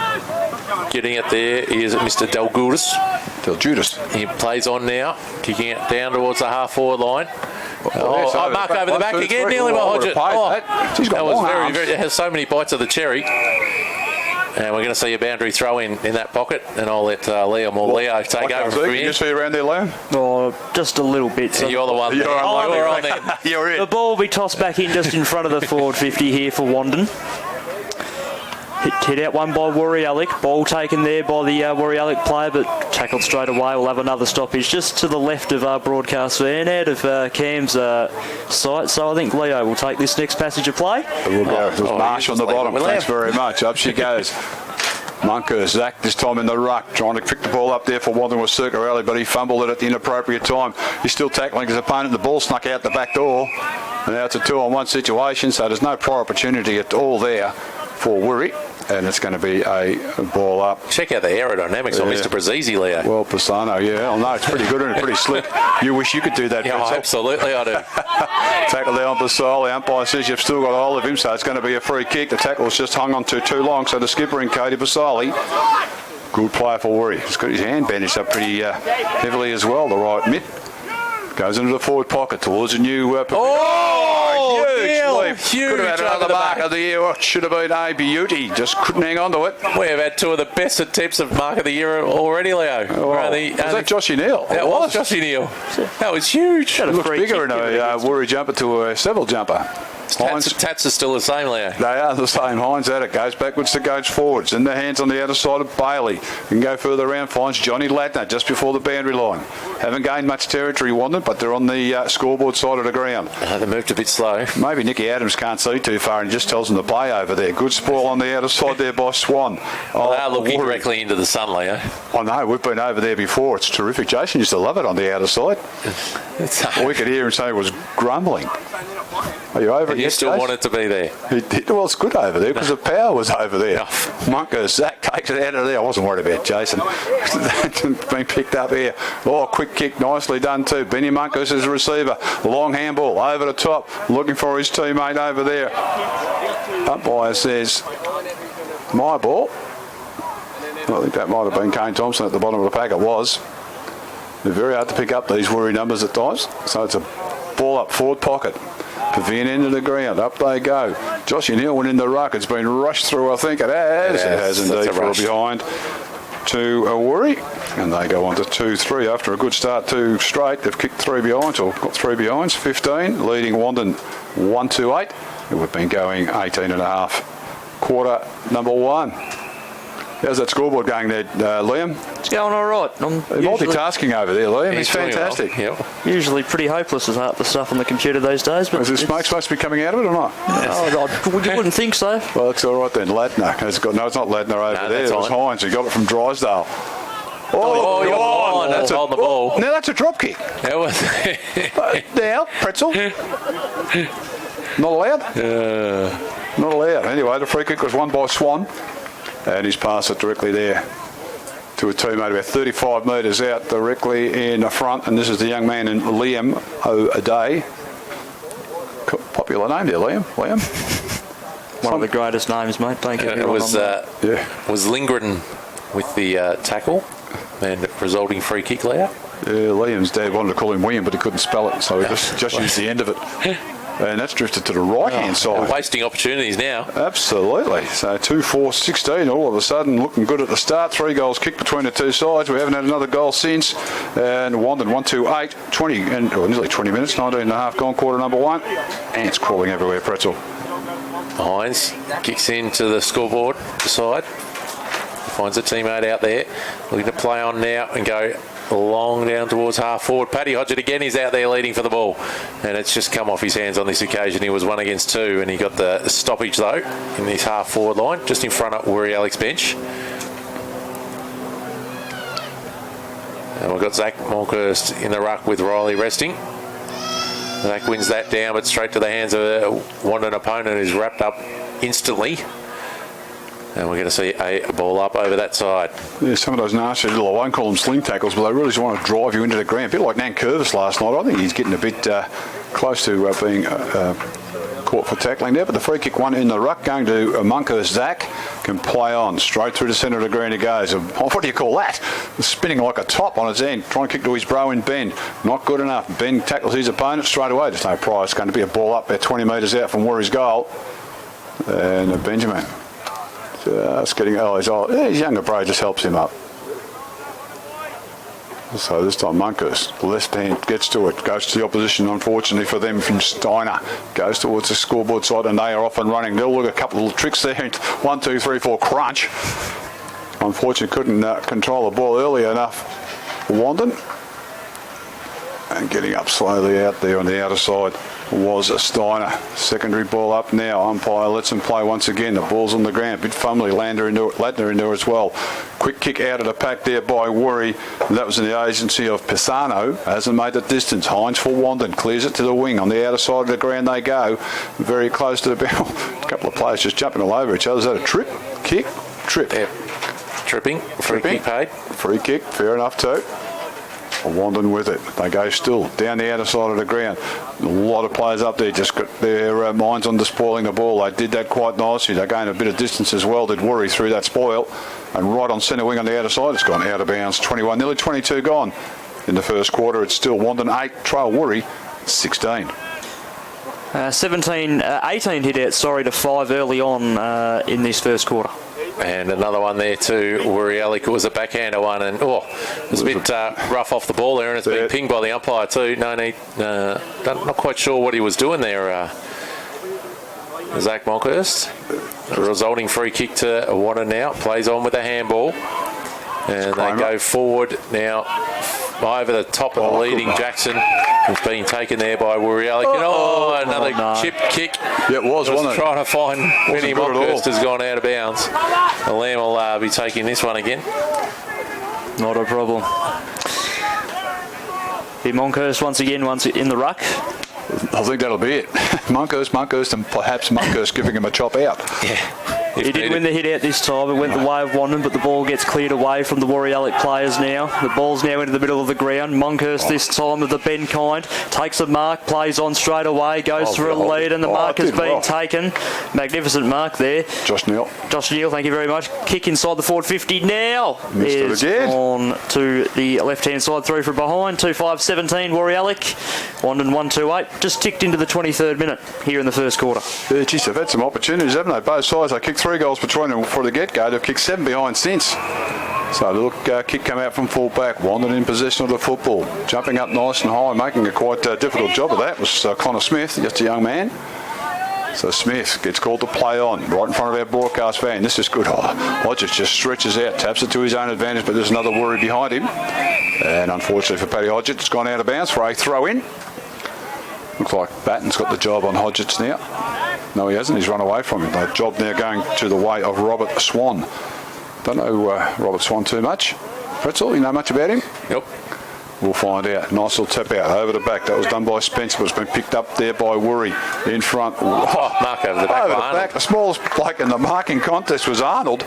getting it there is Mr. Delgudis. He plays on now, kicking it down towards the half-forward line. Mark over the back again, nearly by Hodgett. That was very, it has so many bites of the cherry. And we're going to see a boundary throw in that pocket, and I'll let Leo take over from here. Can you see around there, Leo? Oh, just a little bit. So you're the one. You're on there. You're in. The ball will be tossed back in just in front of the forward 50 here for WANDIN. Hit out one by WOORI YALLOck. Ball taken there by the WOORI YALLOck player, but tackled straight away. We'll have another stoppage just to the left of our broadcast van, out of Cam's sight. So I think Leo will take this next passage of play. We'll go. There's Marsh on the bottom. Thanks very much. Up she goes. Monkhurst, Zach this time in the ruck, trying to pick the ball up there for WANDIN was Circa Rally, but he fumbled it at the inappropriate time. He's still tackling his opponent. The ball snuck out the back door, and now it's a 2-on-1 situation, so there's no prior opportunity at all there for WOORI. and it's going to be a ball up. Check out the aerodynamics on Mr. Brazzi, Leo. Well, Pisano, yeah. Oh, no, it's pretty good and pretty slick. You wish you could do that. Yeah, absolutely I do. Tackle there on Pisano. The umpire says you've still got hold of him, so it's going to be a free kick. The tackle's just hung on to too long, so the skipper in Cody Pisali. Good player for WOORI. He's got his hand bandaged up pretty heavily as well, the right mitt. Goes into the forward pocket towards a new... huge leap. Could have had another mark of the year. What should have been a beauty. Just couldn't hang on to it. We have had two of the best attempts of mark of the year already, Leo. Was that Joshy Neal? That was Joshy Neal. That was huge. It looks bigger in a WOORI jumper to a Seville jumper. Tats are still the same, Leo. They are the same. Hines at it. Goes backwards to goes forwards. In the hands on the outer side of Bailey. Can go further around. Finds Johnny Ladner just before the boundary line. Haven't gained much territory, Wandin, but they're on the scoreboard side of the ground. They moved a bit slow. Maybe Nicky Adams can't see too far and just tells them to play over there. Good spoil on the outer side there by Swan. Well, they are looking directly into the sun, Leo. I know. We've been over there before. It's terrific. Jason used to love it on the outer side. We could hear him say it was grumbling. Are you over it? You still want it to be there? Well, it's good over there because the power was over there. Monka, Zach takes it out of there. I wasn't worried about Jason. Been picked up here. Oh, quick kick, nicely done too. Benny Monkus is a receiver. Long handball over the top, looking for his teammate over there. Umpire says, my ball. I think that might have been Kane Thompson at the bottom of the pack. It was. They're very hard to pick up these WOORI numbers at times. So it's a ball up forward pocket. Pavilion into the ground. Up they go. Joshy Neal went in the ruck. It's been rushed through, I think. It has indeed, for a behind to WOORI. And they go on to 2-3 after a good start, 2 straight. They've kicked 3 behinds, or got 3 behinds. 15, leading Wandin 1-8. And we've been going 18 and a half. Quarter number 1. How's that scoreboard going there, Liam? It's going all right. Multitasking over there, Liam. He's fantastic. Well. Yep. Usually pretty hopeless with half the stuff on the computer these days. But is the smoke supposed to be coming out of it or not? You wouldn't think so. Well, it's all right then. Ladner. It's not Ladner over there. It was Hines. He got it from Drysdale. Oh, you're on. That's on the ball. Now that's a drop kick. That was Now, Pretzel. Not allowed? Not allowed. Anyway, the free kick was won by Swan. And he's passed it directly there to a teammate about 35 metres out directly in the front. And this is the young man in Liam O'Day. Popular name there, Liam. One of the greatest names, mate. Thank you. It was Lindgren with the tackle and resulting free kick, Leo. Yeah, Liam's dad wanted to call him William, but he couldn't spell it, so he just used the end of it. And that's drifted to the right-hand side. Wasting opportunities now. Absolutely. So 2-4-16, all of a sudden looking good at the start. 3 goals kicked between the two sides. We haven't had another goal since. And Wandin 1-8, 20, nearly 20 minutes, 19 and a half gone, quarter number 1. Ants crawling everywhere, Pretzel. Hines kicks into the scoreboard side. Finds a teammate out there. Looking to play on now and go long down towards half forward. Paddy Hodgett again is out there leading for the ball, and it's just come off his hands on this occasion. He was 1 against 2, and he got the stoppage though in this half forward line, just in front of WOORI Alex bench. And we've got Zach Monkhurst in the ruck with Riley resting. Zach wins that down, but straight to the hands of a Wandin opponent who's wrapped up instantly. And we're going to see a ball up over that side. Yeah, some of those nasty little, I won't call them sling tackles, but they really just want to drive you into the ground. A bit like Nan Curvis last night. I think he's getting a bit close to being caught for tackling there. But the free kick one in the ruck going to Monkhurst. Zach can play on. Straight through the centre of the ground he goes. What do you call that? Spinning like a top on its end. Trying to kick to his bro in Ben. Not good enough. Ben tackles his opponent straight away. There's no prize. It's going to be a ball up about 20 metres out from WOORI's goal. And Benjamin. Just getting, his younger bro just helps him up. So this time Monkhurst, left hand gets to it, goes to the opposition, unfortunately for them, from Steiner. Goes towards the scoreboard side and they are off and running. They'll look at a couple of little tricks there. 1, 2, 3, 4, crunch. Unfortunately couldn't control the ball early enough for Wandin. And getting up slowly out there on the outer side was a Steiner. Secondary ball up now. Umpire lets him play once again. The ball's on the ground. Bit fumbly. Ladner into as well. Quick kick out of the pack there by WOORI. That was in the agency of Pisano. Hasn't made the distance. Hines for Wandin. Clears it to the wing. On the outer side of the ground they go. Very close to the ball. A couple of players just jumping all over each other. Is that a trip? kick, trip. Yep. Tripping. Free kick paid. Free kick, fair enough too. Wandin with it. They go still down the outer side of the ground. A lot of players up there just got their minds on despoiling the ball. They did that quite nicely. They gained a bit of distance as well. Did WOORI through that spoil. And right on centre wing on the outer side, it's gone out of bounds. 21, nearly 22 gone. In the first quarter, it's still Wandin 8, trail WOORI 16. 18 hit out, to 5 early on in this first quarter. And another one there too, WOORI. It was a backhander one, and it was a bit rough off the ball there, and it's been pinged by the umpire too. No need, not quite sure what he was doing there, Zach Monkhurst. The resulting free kick to Wandin now, plays on with a handball, and they go forward now over the top of the leading Jackson. It's being taken there by WOORI. Another chip kick. Yeah, it was, wasn't it? Trying to find Vinny Monkhurst has gone out of bounds. The Lamb will be taking this one again. Not a problem. Be Monkhurst once again, once in the ruck. I think that'll be it. Monkhurst, and perhaps Monkhurst giving him a chop out. Yeah. He did win the hit out this time. It went the way of Wandin, but the ball gets cleared away from the YALLOck players now. The ball's now into the middle of the ground. Monkhurst this time with the bend kind. Takes a mark, plays on straight away, goes through a lead, and the mark has been taken. Magnificent mark there. Josh Neal, thank you very much. Kick inside the forward 50 now. Is on to the left-hand side, through from behind. 2-5-17, YALLOck. Wandin 1-2-8. Just ticked into the 23rd minute here in the first quarter. Yeah, geez, they've had some opportunities, haven't they? Both sides. They kicked 3 goals between them for the get-go. They've kicked 7 behind since. So the little kick come out from full back. Wandin in possession of the football. Jumping up nice and high, making a quite difficult job of that was Connor Smith, just a young man. So Smith gets called to play on, right in front of our broadcast van. This is good. Hodges just stretches out, taps it to his own advantage, but there's another WOORI behind him. And unfortunately for Paddy Hodgett, it's gone out of bounds for a throw-in. Looks like Batten's got the job on Hodgetts now. No, he hasn't. He's run away from him. The job now going to the way of Robert Swan. Don't know Robert Swan too much. Pretzel, you know much about him? Yep. We'll find out. Nice little tap out over the back. That was done by Spencer, but it's been picked up there by WOORI in front. Mark over the back. Over the back. The smallest bloke in the marking contest was Arnold.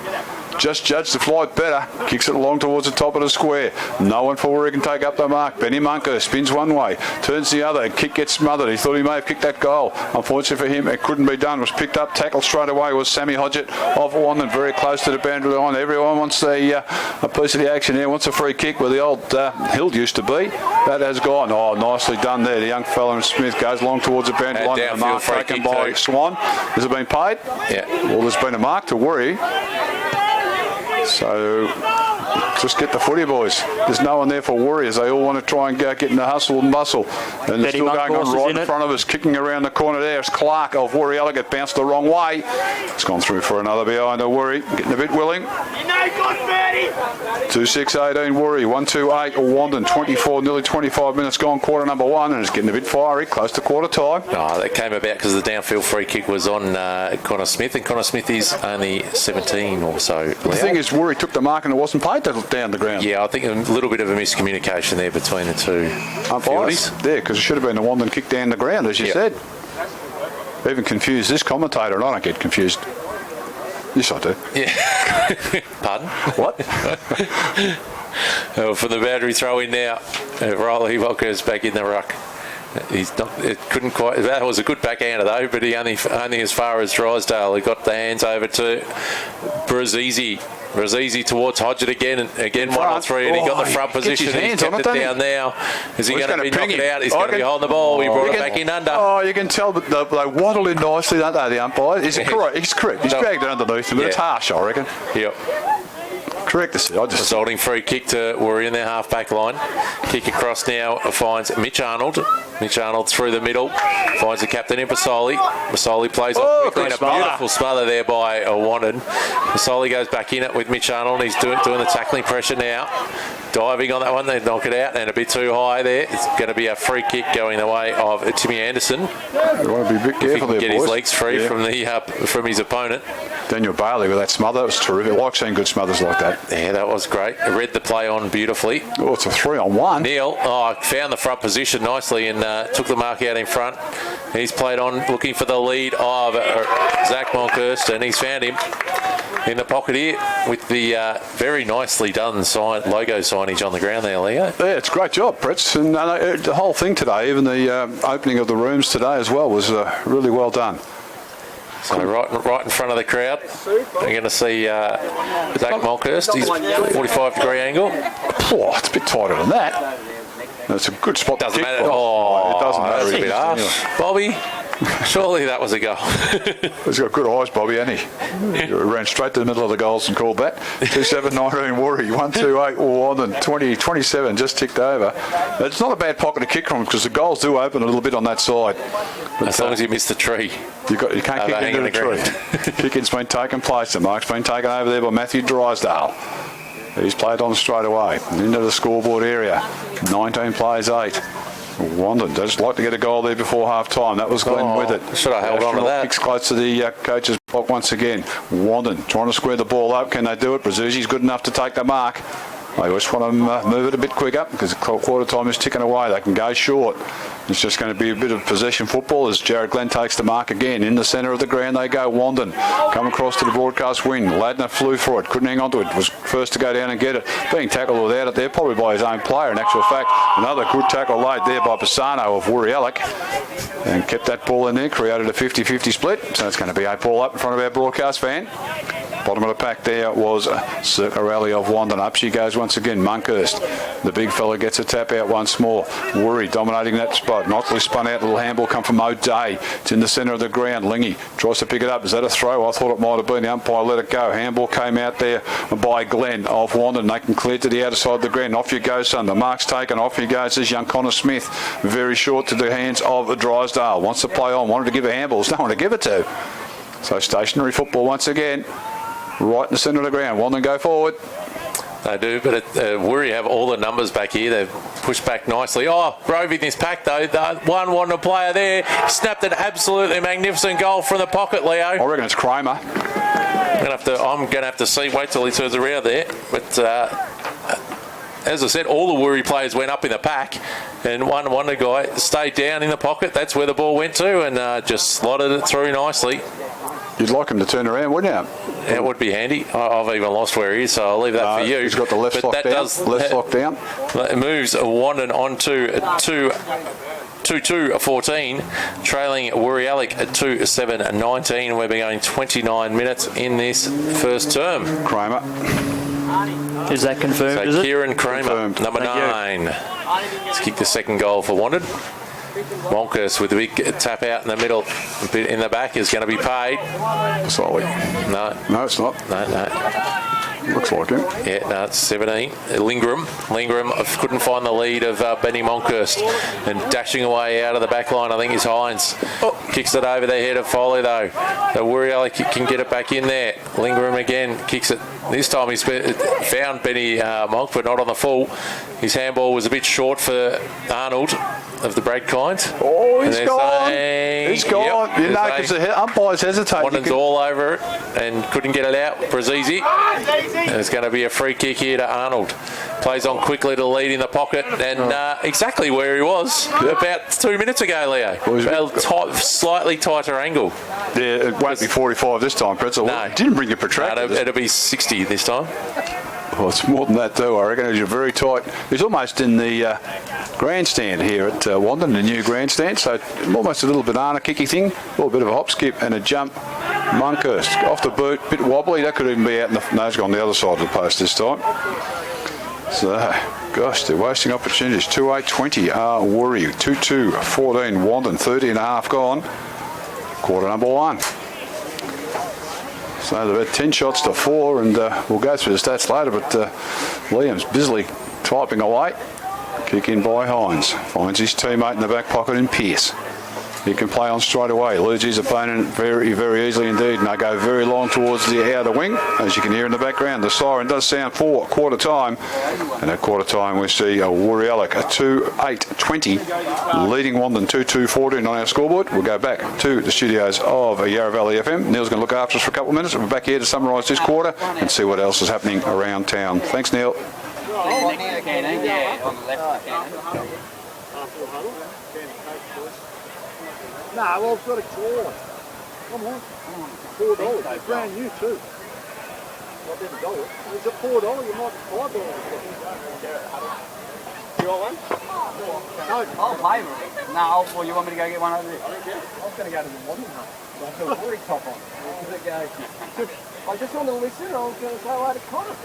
Just judged the flight better. Kicks it along towards the top of the square. No one for WOORI can take up the mark. Benny Monkhurst spins one way, turns the other, and kick gets smothered. He thought he may have kicked that goal. Unfortunately for him, it couldn't be done. It was picked up, tackled straight away. Was Sammy Hodgett of Wandin, very close to the boundary line. Everyone wants a piece of the action here. Wants a free kick where the old Hill used to be. That has gone. Oh, nicely done there. The young fella and Smith goes along towards the boundary line. The mark taken by Swan. Has it been paid? Yeah. Well, there's been a mark to WOORI. So just get the footy, boys. There's no one there for WOORI as they all want to try and get in the hustle and bustle. And it's still going on right in front of us, kicking around the corner there. It's Clark of YALLOck. It bounced the wrong way. It's gone through for another behind a WOORI. Getting a bit willing. 2-6-18 WOORI. 1-2-8 Wandin. 24, nearly 25 minutes gone. Quarter number 1, and it's getting a bit fiery. Close to quarter time. Oh, that came about because the downfield free kick was on Connor Smith, and Connor Smith is only 17 or so. The thing is, WOORI took the mark and it wasn't paid down the ground. Yeah, I think a little bit of a miscommunication there between the two umpires. There, because it should have been the Wandin kick down the ground, as you said. Even confused this commentator, and I don't get confused. Yes, I do. Yeah. Pardon? What? For the boundary throw in now, Riley Walker's back in the ruck. He's not. It couldn't quite. That was a good backhander though, but he only as far as Drysdale. He got the hands over to Brazizi. Brazizi towards Hodgett again, and again 1-3, and he got the front position. He's kept it down now. Is he going to be knocked out? He's going to be holding the ball. He brought it back in under. Oh, you can tell that they waddle in nicely, don't they? The umpire. Is it correct? He's correct. He's dragged it underneath him, but it's harsh, I reckon. Yep. Correct to say. Resulting free kick to WOORI in their half-back line. Kick across now finds Mitch Arnold. Mitch Arnold through the middle. Finds the captain in Pasoli. Pasoli plays off quickly. A beautiful smother there by Wandin. Pasoli goes back in it with Mitch Arnold. He's doing the tackling pressure now. Diving on that one. They knock it out and a bit too high there. It's going to be a free kick going the way of Timmy Anderson. You want to be a bit careful there, boys. Get his legs free from his opponent. Daniel Bailey with that smother. That was terrific. I like seeing good smothers like that. Yeah, that was great. It read the play on beautifully. Oh, it's a 3-on-1. Neil found the front position nicely and took the mark out in front. He's played on looking for the lead of Zach Monkhurst, and he's found him. in the pocket here with the very nicely done logo signage on the ground there, Leo. Yeah, it's a great job, Pritz. And the whole thing today, even the opening of the rooms today as well, was really well done. So right in front of the crowd, we're going to see Zach Monkhurst. He's 45-degree angle. Oh, it's a bit tighter than that. That's a good spot. Doesn't to kick matter. from. Oh, it doesn't matter. that's a bit harsh. Bobby, surely that was a goal. He's got good eyes, Bobby, hasn't he? He ran straight to the middle of the goals and called that. 2-7-19 WOORI, 1-2-8 WANDIN, 20-27 just ticked over. It's not a bad pocket to kick from because the goals do open a little bit on that side. But, as long as you miss the tree. You can't kick into the tree. Kicking's been taken place. The mark's been taken over there by Matthew Drysdale. He's played on straight away into the scoreboard area. 19 plays 8. WANDIN just like to get a goal there before half time. That was Glenn with it. Should have held on to that. Kicks close to the coach's block once again. WANDIN trying to square the ball up. Can they do it? Brazuzi's good enough to take the mark. They just want to move it a bit quicker because quarter time is ticking away. They can go short. It's just going to be a bit of possession football as Jared Glenn takes the mark again. In the centre of the ground they go. WANDIN come across to the broadcast wing. Ladner flew for it. Couldn't hang on to it. Was first to go down and get it. Being tackled without it there, probably by his own player. In actual fact, another good tackle laid there by Pisano of WOORI and kept that ball in there. Created a 50-50 split. So it's going to be a ball up in front of our broadcast van. Bottom of the pack there was Circa Rally of WANDIN. Up she goes once again. Monkhurst, the big fella, gets a tap out once more. WOORI dominating that spot. Knockley spun out. Little handball come from O'Day. It's in the centre of the ground. Lingy tries to pick it up. Is that a throw? I thought it might have been. The umpire let it go. Handball came out there by Glenn of WANDIN. They can clear to the outer side of the ground. Off you go, son. The mark's taken. Off you goes this young Connor Smith. Very short to the hands of Drysdale. Wants to play on. Wanted to give a handball. There's no one to give it to. So stationary football once again. Right in the centre of the ground. WANDIN go forward. They do, but WOORI have all the numbers back here. They've pushed back nicely. Oh, Grove in this pack, though. The one WANDIN player there snapped an absolutely magnificent goal from the pocket, Leo. I reckon it's Kramer. I'm going to have to see. Wait till he turns around there. But as I said, all the WOORI players went up in the pack, and one WANDIN guy stayed down in the pocket. That's where the ball went to, and just slotted it through nicely. You'd like him to turn around, wouldn't you? It would be handy. I've even lost where he is, so I'll leave that for you. He's got the left lock down. Left lock down. It moves WANDIN on to 2-2-14, trailing WOORI at 2-7-19. We've been going 29 minutes in this first term. Kramer. Is that confirmed? So is it? Kieran Kramer, Confirmed. number 9. Let's kick the second goal for WANDIN. Monkhurst with a big tap out in the middle, a bit in the back, is going to be paid. Slowly. No. No, it's not. No. Looks like him. Yeah, no, it's 17. Lingram couldn't find the lead of Benny Monkhurst, and dashing away out of the back line, I think, is Hines. Kicks it over the head of Foley, though. The WOORI can get it back in there. Lingram again kicks it. This time he's found Benny Monk, but not on the full. His handball was a bit short for Arnold of the Brad Kind. Oh, he's gone. He's gone. Yep, you know, because the umpires hesitate. WANDIN's all over it and couldn't get it out. Brazizi. And it's going to be a free kick here to Arnold. Plays on quickly to the lead in the pocket, and exactly where he was about 2 minutes ago, Leo. A slightly tighter angle. Yeah, it won't be 45 this time, Pretzel. No. Didn't bring your protractor. No, it'll be 60 this time. Well, it's more than that, too. I reckon it's very tight. He's almost in the grandstand here at WANDIN, the new grandstand. So almost a little banana kicky thing, a little bit of a hop, skip, and a jump. Monkhurst off the boot, bit wobbly. That could even be out in the nose on the other side of the post this time. So, gosh, they're wasting opportunities. 2-8-20 WOORI, 2-2-14 WANDIN, 30 and a half gone. Quarter number 1. So they've had 10 shots to 4, and we'll go through the stats later, but Liam's busily typing away. Kick in by Hines. Finds his teammate in the back pocket in Pearce. He can play on straight away. Leads his opponent very, very easily indeed, and they go very long towards the outer wing. As you can hear in the background, the siren does sound for quarter time. And at quarter time, we see WOORI a 2-8-20, leading WANDIN 2-2-14 on our scoreboard. We'll go back to the studios of Yarra Valley FM. Neil's going to look after us for a couple of minutes. We're back here to summarise this quarter and see what else is happening around town. Thanks, Neil. No, well, I've got a claw. Come on. $4. Brand new too. Is it $4? You might $5. You want one? No, I'll pay for it. No, well, you want me to go get one over there? I was going to go to the WANDIN hut. I put a WOORI top on. I just wanted to listen. I was going to say hello to Connor.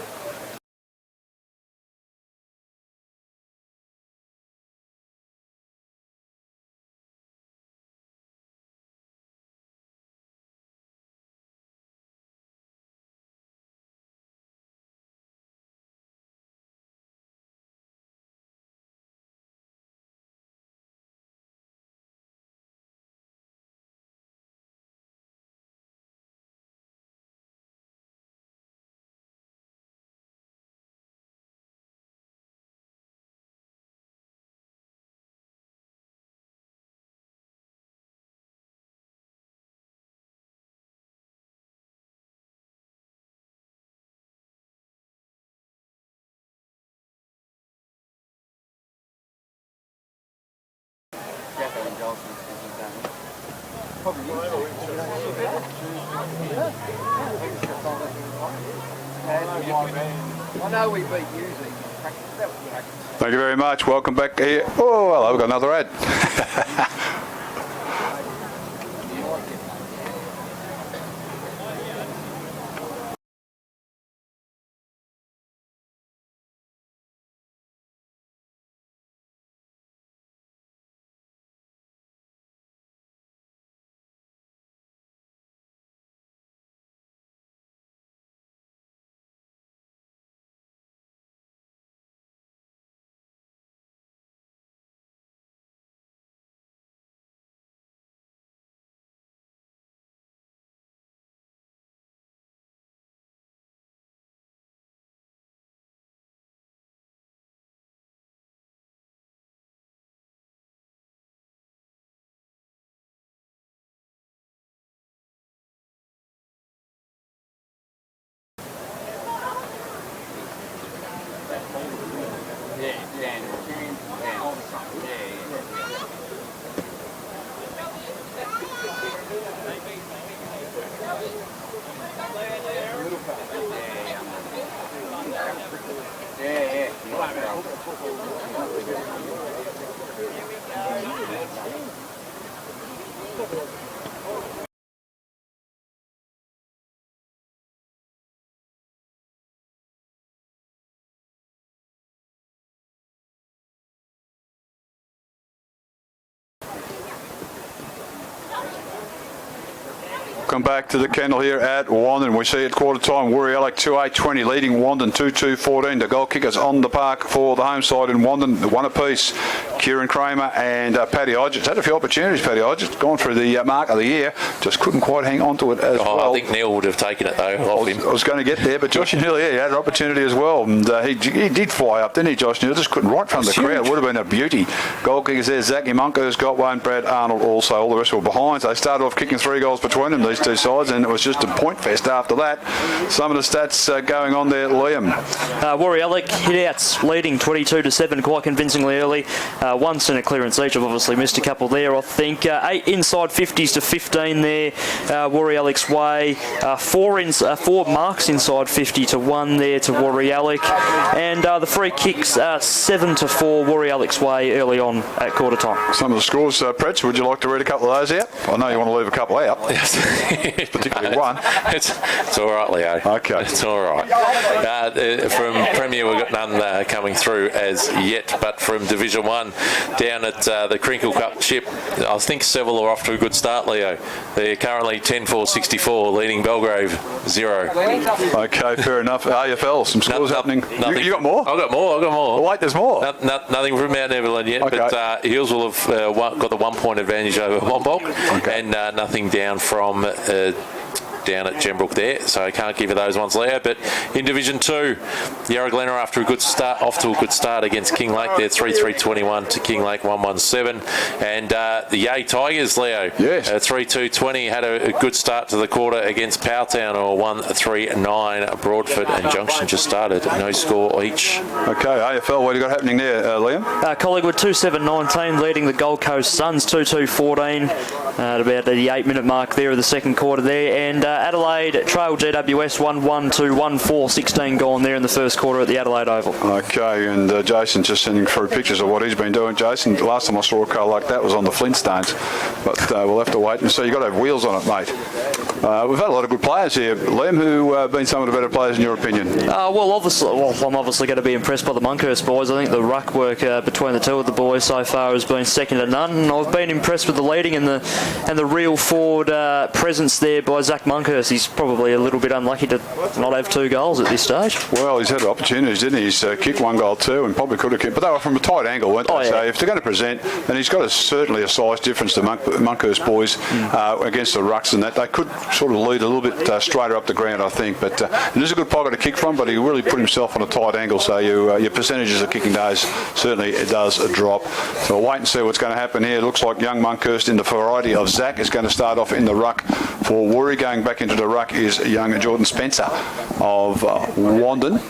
I know we beat usually. Thank you very much. Welcome back here. Oh, hello, we've got another ad. Come back to the kennel here at WANDIN. We see at quarter time WOORI YALLOCK 2-8-20 leading WANDIN 2-2-14. The goal kickers on the park for the home side in WANDIN, the one apiece. Kieran Kramer and Paddy Hodgetts. Had a few opportunities, Paddy Hodgetts, gone through the mark of the year. Just couldn't quite hang on to it as well. I think Neil would have taken it though. I was going to get there, but Josh Neal, he had an opportunity as well. And he did fly up, didn't he, Josh Neal? Just couldn't right from the crowd. Would have been a beauty. Goal kickers there, Zachy Munker's got one, Brad Arnold also. All the rest were behind. So they started off kicking 3 goals between them, these two sides, and it was just a point fest after that. Some of the stats going on there, Liam. WOORI YALLOCK hit outs leading 22-7 quite convincingly early. 1 centre clearance each. I've obviously missed a couple there, I think. 8 inside 50s to 15 there, WOORI YALLOCK's way. 4 marks inside 50 to 1 there to WOORI YALLOCK. And the free kicks 7-4 WOORI YALLOCK's way early on at quarter time. Some of the scores, Pretz, would you like to read a couple of those out? I know you want to leave a couple out. Yes. Particularly one. It's all right, Leo. Okay. It's all right. From Premier, we've got none coming through as yet, but from Division 1 down at the Crinkle Cup chip, I think several are off to a good start, Leo. They're currently 10-4-64, leading Belgrave 0. Okay, fair enough. AFL, some scores happening. You got more? I've got more. Well, wait, there's more. Nothing from Mount Evelyn yet, okay. But Heels will have got the 1 point advantage over Wombok, okay. and nothing down from down at Gembrook there, so I can't give you those ones, Leo. But in Division 2, Yarra Glen are off to a good start against King Lake. They're 3-3-21 to King Lake 1-1-7, and the Yay Tigers, Leo, yes, 3-2-20 had a good start to the quarter against Powtown, or 1-3-9. Broadford and Junction just started, no score each. Okay, AFL, what have you got happening there, Liam? Collingwood 2-7-19 leading the Gold Coast Suns 2-2-14 at about the 8-minute mark there of the second quarter there, and Adelaide trailed GWS 1-1 to 1-4, 16 gone there in the first quarter at the Adelaide Oval. Okay, and Jason just sending through pictures of what he's been doing. Jason, the last time I saw a car like that was on the Flintstones, but we'll have to wait and see. You've got to have wheels on it, mate. We've had a lot of good players here, Liam. Who have been some of the better players in your opinion? I'm obviously going to be impressed by the Monkhurst boys. I think the ruck work between the two of the boys so far has been second to none. And I've been impressed with the leading and the real forward presence there by Zach Monkhurst. He's probably a little bit unlucky to not have 2 goals at this stage. Well, he's had opportunities, didn't he? He's kicked 1 goal too, and probably could have kicked, but they were from a tight angle, weren't they? Oh, yeah. So if they're going to present, and he's got certainly a size difference to Monkhurst boys against the rucks, and that they could sort of lead a little bit straighter up the ground, I think. But it is a good pocket to kick from, but he really put himself on a tight angle, so your percentages of kicking days certainly it does drop. So we'll wait and see what's going to happen here. It looks like young Monkhurst in the variety of Zach is going to start off in the ruck for WOORI. Going back into the ruck is young Jordan Spencer of WANDIN.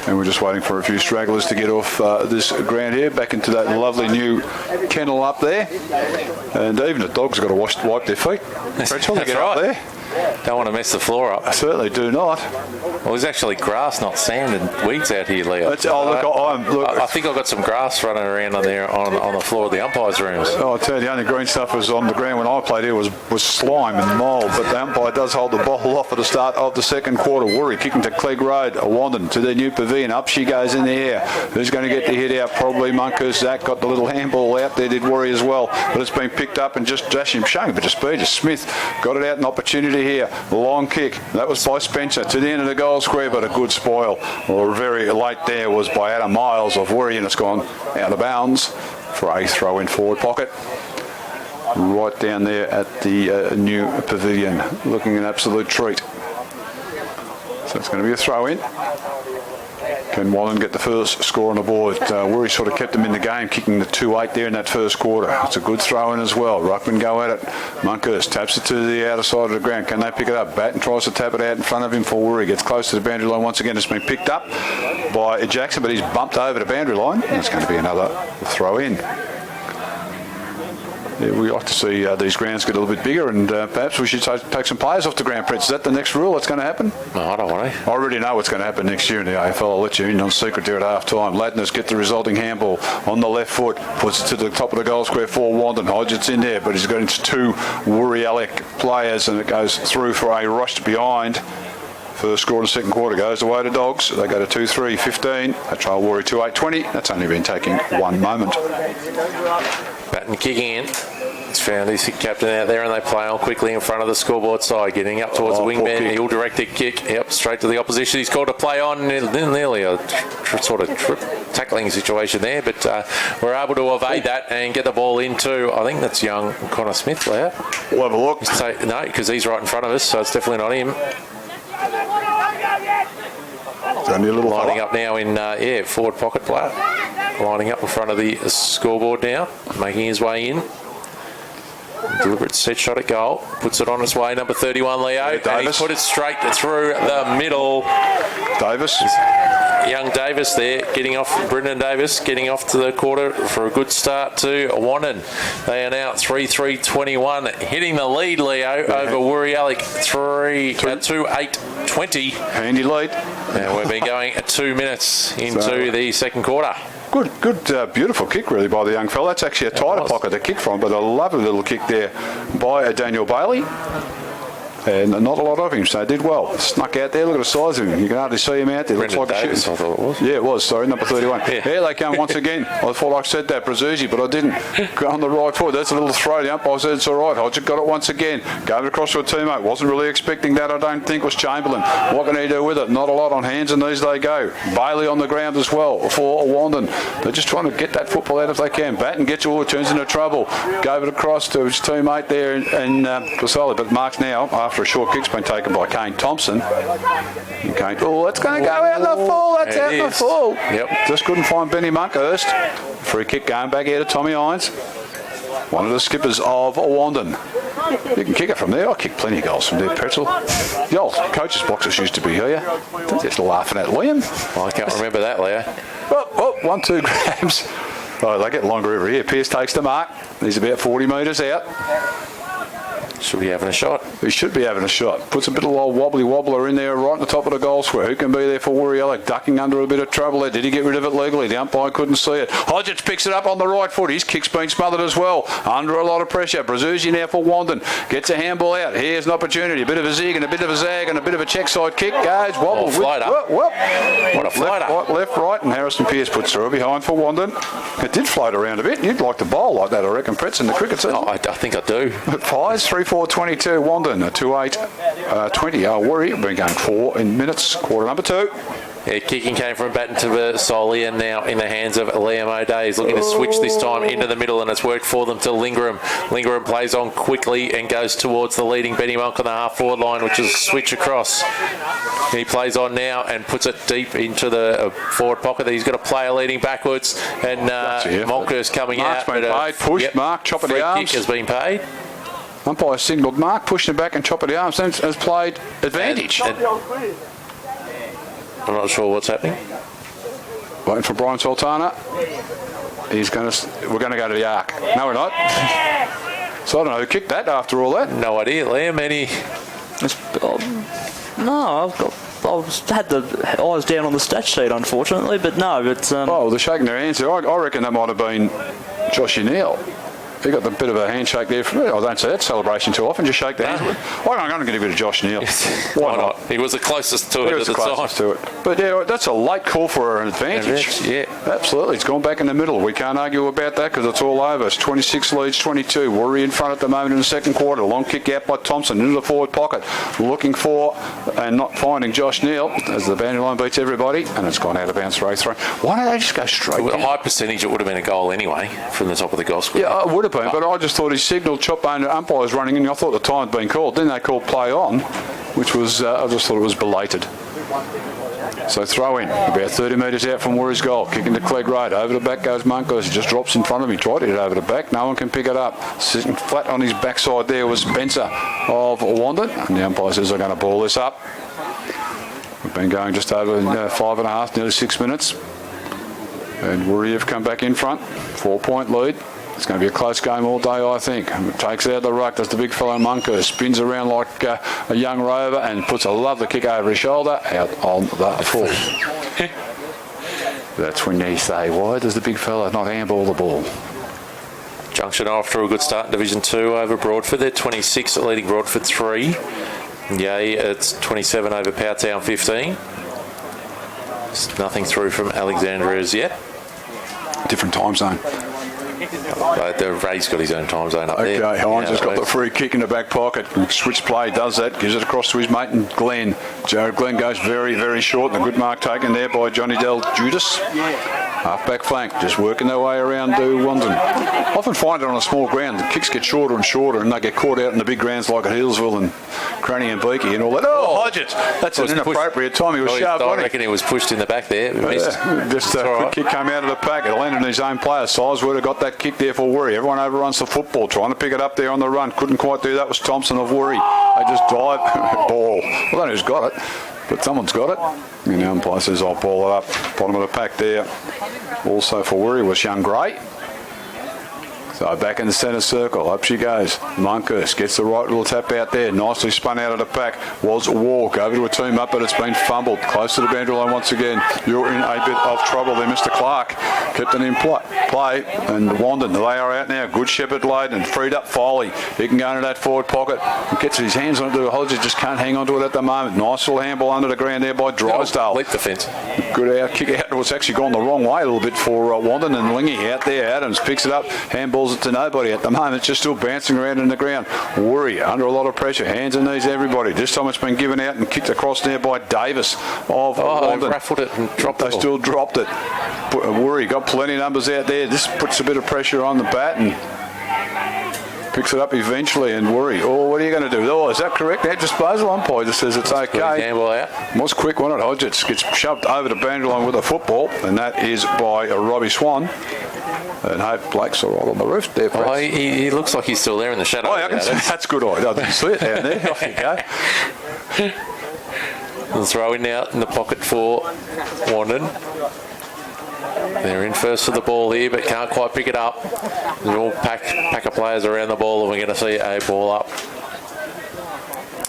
And we're just waiting for a few stragglers to get off this ground here, back into that lovely new kennel up there. And even the dogs have got to wipe their feet. Rachel, get up there. Don't want to mess the floor up. I certainly do not. Well, there's actually grass, not sand and weeds out here, Leo. Look, I think I've got some grass running around on there on the floor of the umpires' rooms. I tell you, the only green stuff was on the ground when I played here was slime and mould. But the umpire does hold the ball off at the start of the second quarter. WOORI kicking to Clegg Road, Wandin to their new pavilion. Up she goes in the air. Who's going to get the hit out? Probably Monkhurst. Zach got the little handball out there, did WOORI as well. But it's been picked up and just showing a bit of speed. Smith got it out, an opportunity here. Long kick. That was by Spencer to the end of the goal square, but a good spoil. Well, very late there was by Adam Miles of WOORI, and it's gone out of bounds for a throw in forward pocket. Right down there at the new pavilion. Looking an absolute treat. So it's going to be a throw in. Can Wallen get the first score on the board? WOORI sort of kept them in the game, kicking the 2-8 there in that first quarter. It's a good throw in as well. Ruckman go at it. Monkhurst taps it to the outer side of the ground. Can they pick it up? Batten tries to tap it out in front of him for WOORI. Gets close to the boundary line once again. It's been picked up by Jackson, but he's bumped over the boundary line. And it's going to be another throw in. Yeah, we like to see these grounds get a little bit bigger, and perhaps we should take some players off the ground, Prince. Is that the next rule that's going to happen? No, I don't want to. I already know what's going to happen next year in the AFL. I'll let you in on secret there at half time. Ladners get the resulting handball on the left foot, puts it to the top of the goal square for Wandin. Hodgett's in there, but he's got into 2 YALLOck players, and it goes through for a rush behind. First score in the second quarter goes away to Dogs. They go to 2-3, 15. They trail WOORI 2-8, 20. That's only been taking 1 moment. Batten kicking in. He's found his captain out there, and they play on quickly in front of the scoreboard side, getting up towards the wingman. He'll direct a kick, straight to the opposition. He's called to play on, nearly a sort of tackling situation there, but we're able to evade that and get the ball into, I think that's young Connor Smith there. We'll have a look. No, because he's right in front of us, so it's definitely not him. It's only a little lining up now in, forward pocket player. Lining up in front of the scoreboard now, making his way in. Deliberate set shot at goal. Puts it on its way, number 31, Leo. Yeah, and he's put it straight through the middle. Davis. Young Davis there, getting off, Brendan Davis, getting off to the quarter for a good start to Wandin. They are now 3-3-21, hitting the lead, Leo, over WOORI YALLOck 2-8-20. Handy lead. And we've been going 2 minutes into the second quarter. Good, beautiful kick really by the young fella. That's actually a tighter pocket to kick from, but a lovely little kick there by Daniel Bailey. And not a lot of him, so did well. Snuck out there, look at the size of him. You can hardly see him out there. Brendan Looks like Davis, a I thought it was. Yeah, it was, sorry, number 31. Yeah. Here they come once again. I thought I said that, Brazuzzi, but I didn't. Go on the right foot. That's a little throw. The umpire said it's all right. Hodgett got it once again. Gave it across to a teammate. Wasn't really expecting that, I don't think, was Chamberlain. What can he do with it? Not a lot on hands, and these they go. Bailey on the ground as well for Wandin. They're just trying to get that football out if they can. Batten gets you all, turns into trouble. Gave it across to his teammate there in Casoli, but marks now after a short kick's been taken by Kane Thompson. Oh, it's going to go out in the full. That's out in the full. Yep. Just couldn't find Benny Monkhurst. Free kick going back here to Tommy Hines. One of the skippers of Wandin. You can kick it from there. I kicked plenty of goals from there, Pretzel. The old coach's boxes used to be here. Don't just laughing at Liam. Well, I can't remember that, Leo. Oh, 1-2 grabs. Oh, they get longer every year. Pearce takes the mark. He's about 40 metres out. Should be having a shot. He should be having a shot. Puts a bit of old wobbly wobbler in there right on the top of the goal square. Who can be there for WOORI? YALLOCK ducking under a bit of trouble there. Did he get rid of it legally? The umpire couldn't see it. Hodgetts picks it up on the right foot. His kick's been smothered as well. Under a lot of pressure. Brazuzzi now for WANDIN. Gets a handball out. Here's an opportunity. A bit of a zig and a bit of a zag and a bit of a check side kick. Goes, wobble. What a floater. Left, right, and Harrison Pearce puts through behind for WANDIN. It did float around a bit. You'd like to bowl like that, I reckon, Pretz, in the cricket season. I think I do. It flies 3-4-22 WANDIN, 2-8-20. WOORI been going 4 in minutes, quarter number 2. Yeah, kicking came from Batten to Versoley and now in the hands of Liam O'Day. He's looking to switch this time into the middle and it's worked for them to Lingram. Lingram plays on quickly and goes towards the leading Benny Monk on the half-forward line, which is a switch across. He plays on now and puts it deep into the forward pocket. He's got a player leading backwards and Monkhurst coming Mark's out. Been paid, pushed, Mark, chop of the arms. Kick has been paid. Umpire signalled Mark, pushing it back and chop of the arms. Has played advantage. I'm not sure what's happening. Waiting for Brian Sultana. We're going to go to the arc. No, we're not. So I don't know who kicked that after all that. No idea, Liam. No, had the eyes down on the stat sheet, unfortunately, but no, it's... they're shaking their hands there. I reckon that might have been Josh Neal. He got the bit of a handshake there. I don't see that celebration too often. Just shake the hands. I'm going to give it to Josh Neal. Why not? He was the closest to it at the time. But yeah, that's a late call for an advantage. Yeah, absolutely. It's gone back in the middle. We can't argue about that because it's all over. It's 26 leads 22. WOORI in front at the moment in the second quarter. Long kick out by Thompson into the forward pocket, looking for and not finding Josh Neal as the boundary line beats everybody, and it's gone out of bounds race through. Why don't they just go straight? With a high percentage, it would have been a goal anyway from the top of the goal square. Yeah, it would have been, but I just thought he signalled chop bone umpires running in. I thought the time had been called. Then they called play on, which was I just thought it was belated. So throw in about 30 metres out from WOORI's goal, kicking to Clegg Road. Over the back goes Monkhurst. He just drops in front of him. Tried to hit it over the back. No one can pick it up. Sitting flat on his backside there was Spencer of WANDIN, and the umpire says they're going to ball this up. We've been going just over 5.5, nearly 6 minutes, and WOORI have come back in front. 4-point lead. It's going to be a close game all day, I think. Takes it out of the ruck, does the big fellow Monkhurst, spins around like a young rover and puts a lovely kick over his shoulder out on the full. That's when you say, why does the big fella not handball the ball? Junction off to a good start in Division 2 over Broadford. They're 26, leading Broadford 3. Yay, it's 27 over Powtown 15. There's nothing through from Alexandria as yet. Different time zone. Ray's got his own time zone up there. Okay, Hines has got the free kick in the back pocket. Switch play, does that, gives it across to his mate and Glenn. Jared Glenn goes very, very short. And a good mark taken there by Johnny Del Judas. Half back flank, just working their way around to WANDIN. Often find it on a small ground. The kicks get shorter and shorter and they get caught out in the big grounds like at Healesville and Cranny and Beaky and all that. Oh, Hodgetts! That's an inappropriate time. He was sharp on it. I reckon he was pushed in the back there. Just a quick kick came out of the pack. It landed on his own player. Size would have got that kick there for WOORI. Everyone overruns the football, trying to pick it up there on the run. Couldn't quite do that. Was Thompson of WOORI. They just dive. Ball. I don't know who's got it, but someone's got it. And the umpire says, I'll ball it up. Bottom of the pack there. Also for WOORI was Young Gray. So back in the centre circle, up she goes. Monkhurst gets the right little tap out there. Nicely spun out of the pack. Was Walk over to a team up, but it's been fumbled. Close to the boundary line once again. You're in a bit of trouble there, Mr. Clark. Kept it in play. And WANDIN, they are out now. Good Shepherd laid and freed up Foley. He can go into that forward pocket. He gets his hands on it. Hodgetts just can't hang on to it at the moment. Nice little handball under the ground there by Drysdale. Leap the fence. Good out, kick out. It's actually gone the wrong way a little bit for WANDIN, and Lingy out there. Adams picks it up. Handballs it to nobody at the moment. It's just still bouncing around in the ground. WOORI under a lot of pressure. Hands and knees everybody. This time it's been given out and kicked across there by Davis of WANDIN. Raffled it and dropped it. They still dropped it. WOORI got plenty of numbers out there. This puts a bit of pressure on the bat and picks it up eventually, and WOORI. Oh, what are you going to do? Oh, is that correct? That disposal umpire just says it's okay. Gamble out. Was quick one at Hodgetts. Gets shoved over the boundary line with a football, and that is by Robbie Swan. And Hope Blake's all right on the roof there. Oh, he looks like he's still there in the shadow. Oh, I can see. That's good. I didn't see it down there. Off you go. We'll throw in now in the pocket for WANDIN. They're in first for the ball here, but can't quite pick it up. There's all pack of players around the ball, and we're going to see a ball up.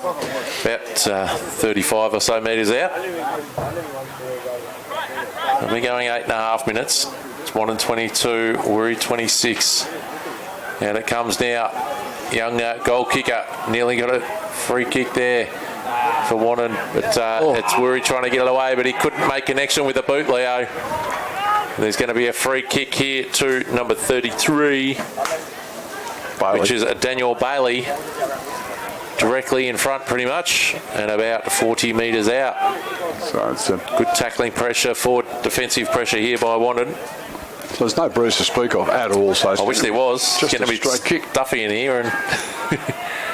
about 35 or so metres out. We'll be going 8.5 minutes. It's WANDIN 22, WOORI 26. And it comes now. Young goal kicker nearly got a free kick there for WANDIN, but it's WOORI trying to get it away, but he couldn't make connection with the boot, Leo. There's going to be a free kick here to number 33, Bailey, which is Daniel Bailey, directly in front pretty much, and about 40 metres out. So it's a good tackling pressure, forward defensive pressure here by WANDIN. So there's no bruise to speak of at all. So I wish there was. Just going to be straight kick. Duffy in here. And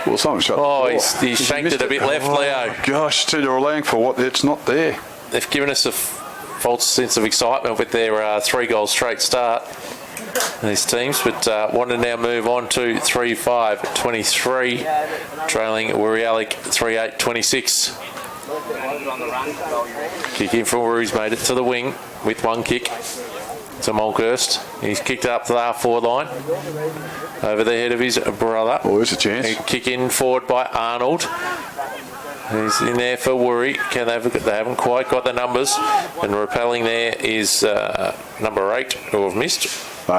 well, someone shot. Oh, he shanked it a bit left, Leo. Gosh, they're allowing for what it's not there. They've given us a false sense of excitement with their 3-goal straight start, these teams, but WANDIN now move on to 3-5-23, trailing YALLOck 3-8-26. Kick in from WOORI's made it to the wing with one kick. To Mulkhurst. He's kicked it up to the half-forward line. Over the head of his brother. Oh, there's a chance. Kick in forward by Arnold. He's in there for WOORI. They haven't quite got the numbers. And repelling there is number 8, who have missed.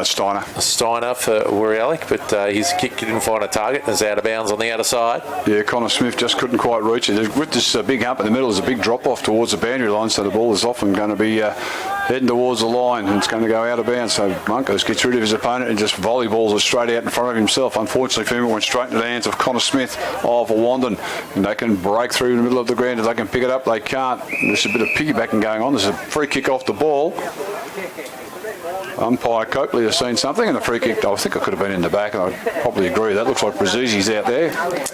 Steiner. Steiner for YALLOck, but his kick didn't find a target and is out of bounds on the outer side. Yeah, Connor Smith just couldn't quite reach it. With this big hump in the middle, there's a big drop-off towards the boundary line, so the ball is often going to be heading towards the line, and it's going to go out of bounds. So Monkhurst gets rid of his opponent and just volleyballs it straight out in front of himself. Unfortunately for him, it went straight into the hands of Connor Smith of WANDIN, and they can break through in the middle of the ground. If they can pick it up, they can't. There's a bit of piggybacking going on. There's a free kick off the ball. Umpire Copley has seen something, and the free kick, I think it could have been in the back, and I probably agree. That looks like Brazizi's out there.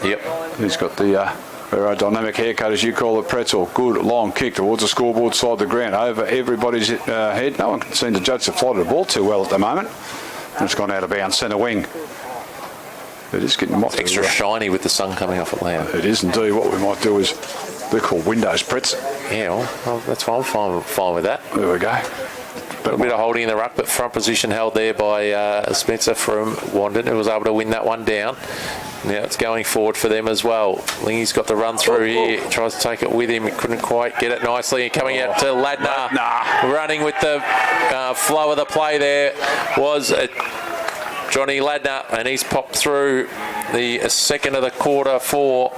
Yep. He's got the aerodynamic haircut, as you call it, Pretzel. Good long kick towards the scoreboard side of the ground, over everybody's head. No one can seem to judge the flight of the ball too well at the moment. And it's gone out of bounds, centre wing. It is getting mocked. Extra shiny with the sun coming off it now. It is indeed. What we might do is, they're called windows, Pretz. Yeah, well, that's fine. I'm fine with that. There we go. A bit of holding in the ruck, but front position held there by Spencer from WANDIN, who was able to win that one down. Now it's going forward for them as well. Lingy's got the run through here, tries to take it with him, couldn't quite get it nicely. And coming out to Ladner, running with the flow of the play there was Johnny Ladner, and he's popped through the second of the quarter for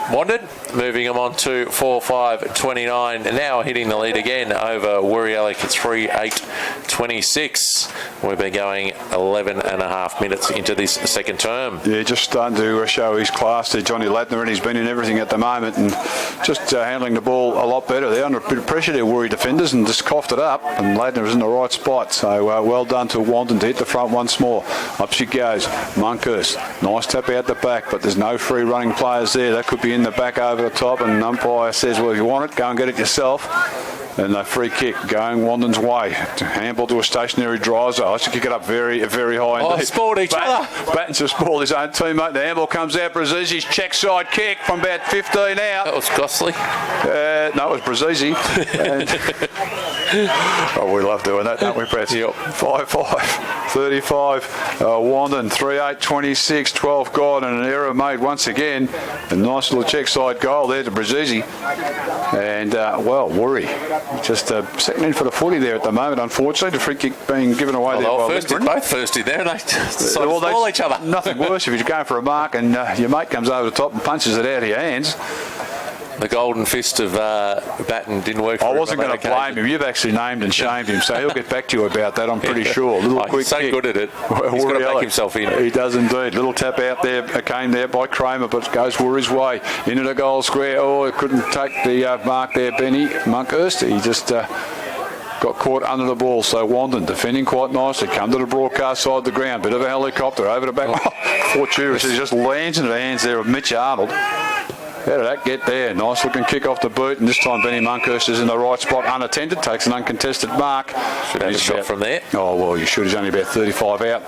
WANDIN, moving them on to 4-5-29, and now hitting the lead again over YALLOck at 3-8-26. We've been going 11.5 minutes into this second term. Yeah, just starting to show his class there, Johnny Ladner, and he's been in everything at the moment, and just handling the ball a lot better. They're under a bit of pressure, their WOORI defenders, and just coughed it up, and Ladner is in the right spot. So well done to WANDIN to hit the front once more. Up she goes, Monkhurst, nice tap out the back, but there's no free running players there. That could be in the back over the top, and umpire says, well, if you want it, go and get it yourself. And a free kick going WANDIN's way. Handball to a stationary driver. I should kick it up very, very high. Oh, spoiled each other. Battens have spoiled his own teammate. The handball comes out. Brazizi's check side kick from about 15 out. That was costly. No, it was Brazizi. Oh, we love doing that, don't we, Brett? Yep. 5-5-35. WANDIN 3-8-26. 12 gone, and an error made once again. A nice little check side goal there to Brazizi. And, well, WOORI just second in for the footy there at the moment, unfortunately. The free kick being given away there. Both first in there, and they decided to spoil each other. Nothing worse if you're going for a mark and your mate comes over the top and punches it out of your hands. The golden fist of Batten didn't work for him. I wasn't going to blame him. You've actually named and shamed him, so he'll get back to you about that, I'm pretty sure. Little quick he's so kick. good at it. He's got to back himself in. He does indeed. Little tap out there, came there by Kramer, but goes WOORI's way. Into the goal square. Oh, he couldn't take the mark there, Benny Monkhurst. He just got caught under the ball. So WANDIN defending quite nicely. Come to the broadcast side of the ground. Bit of a helicopter over the back. Fortuitous. He just lands into the hands there of Mitch Arnold. How did that get there? Nice looking kick off the boot, and this time Benny Monkhurst is in the right spot unattended, takes an uncontested mark. Should have a shot from there. Oh, well, you should. He's only about 35 out.